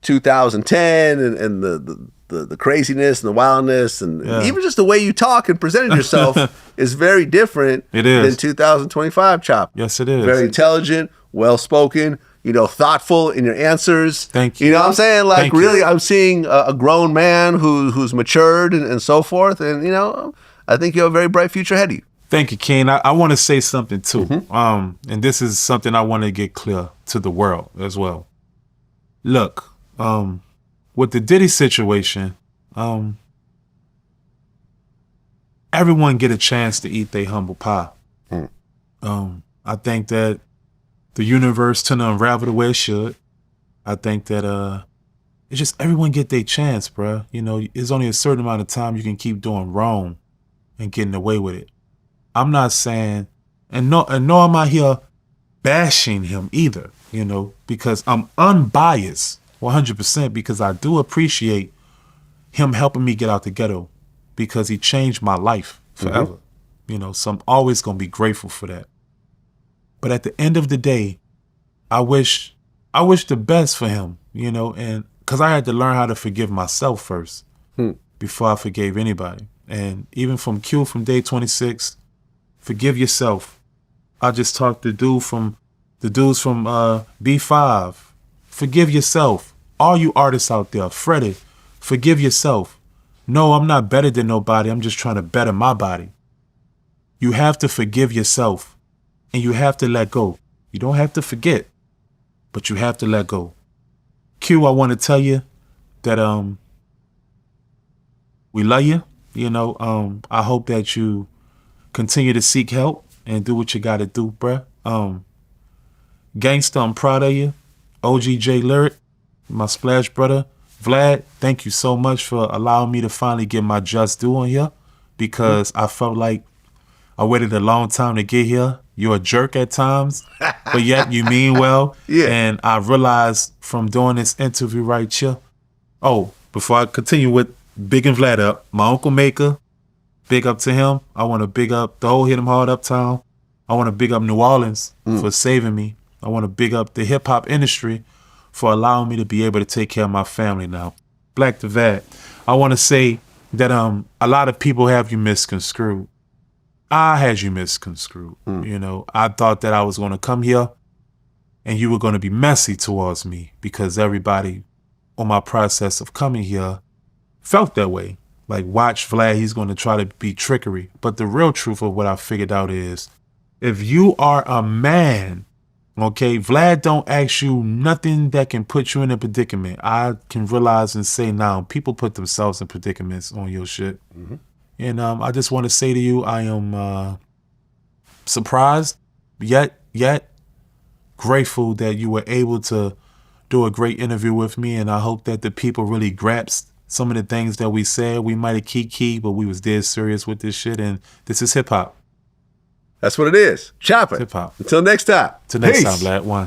[SPEAKER 1] 2010 and the craziness and the wildness and even just the way you talk and presented yourself is very different than 2025 Choppa.
[SPEAKER 2] Yes, it is.
[SPEAKER 1] Very intelligent, well-spoken, you know, thoughtful in your answers.
[SPEAKER 2] Thank you.
[SPEAKER 1] You know what I'm saying? Like, really, I'm seeing a grown man who's matured and so forth. And, you know, I think you have a very bright future ahead of you.
[SPEAKER 2] Thank you, Kane. I want to say something, too. And this is something I want to get clear to the world as well. Look, with the Diddy situation, everyone get a chance to eat their humble pie. I think that the universe tend to unravel the way it should. I think that it's just everyone get their chance, bruh. You know, there's only a certain amount of time you can keep doing wrong and getting away with it. I'm not saying, and no, I'm not here bashing him either, you know, because I'm unbiased 100% because I do appreciate him helping me get out the ghetto because he changed my life forever. You know, so I'm always going to be grateful for that. But at the end of the day, I wish the best for him, you know, and because I had to learn how to forgive myself first before I forgave anybody. And even from Q from day 26, forgive yourself. I just talked to the dudes from B5. Forgive yourself. All you artists out there, Freddy, forgive yourself. No, I'm not better than nobody. I'm just trying to better my body. You have to forgive yourself. And you have to let go. You don't have to forget, but you have to let go. Q, I want to tell you that we love you. You know, I hope that you continue to seek help and do what you gotta do, bruh. Gangsta, I'm proud of you. OGJ Lyric, my Splash brother. Vlad, thank you so much for allowing me to finally get my just due on here, because I felt like I waited a long time to get here. You're a jerk at times, but yet you mean well.
[SPEAKER 1] Yeah.
[SPEAKER 2] And I realized from doing this interview right here. Oh, before I continue with Big and Vlad up, my Uncle Maker, big up to him. I want to big up the whole Hit 'em Hard Uptown. I want to big up New Orleans for saving me. I want to big up the hip hop industry for allowing me to be able to take care of my family now. Black to Vlad, I want to say that a lot of people have you misconstrued. I had you misconstrued. You know, I thought that I was going to come here and you were going to be messy towards me, because everybody on my process of coming here felt that way. Like, watch Vlad, he's going to try to be trickery. But the real truth of what I figured out is, if you are a man, okay, Vlad don't ask you nothing that can put you in a predicament. I can realize and say now, people put themselves in predicaments on your shit. And I just want to say to you, I am surprised, yet grateful that you were able to do a great interview with me. And I hope that the people really grasped some of the things that we said. We might have key, but we was dead serious with this shit. And this is hip hop.
[SPEAKER 1] That's what it is. Chop it.
[SPEAKER 2] Hip hop.
[SPEAKER 1] Until next time.
[SPEAKER 2] Till next
[SPEAKER 1] Peace.
[SPEAKER 2] time, Vlad. One.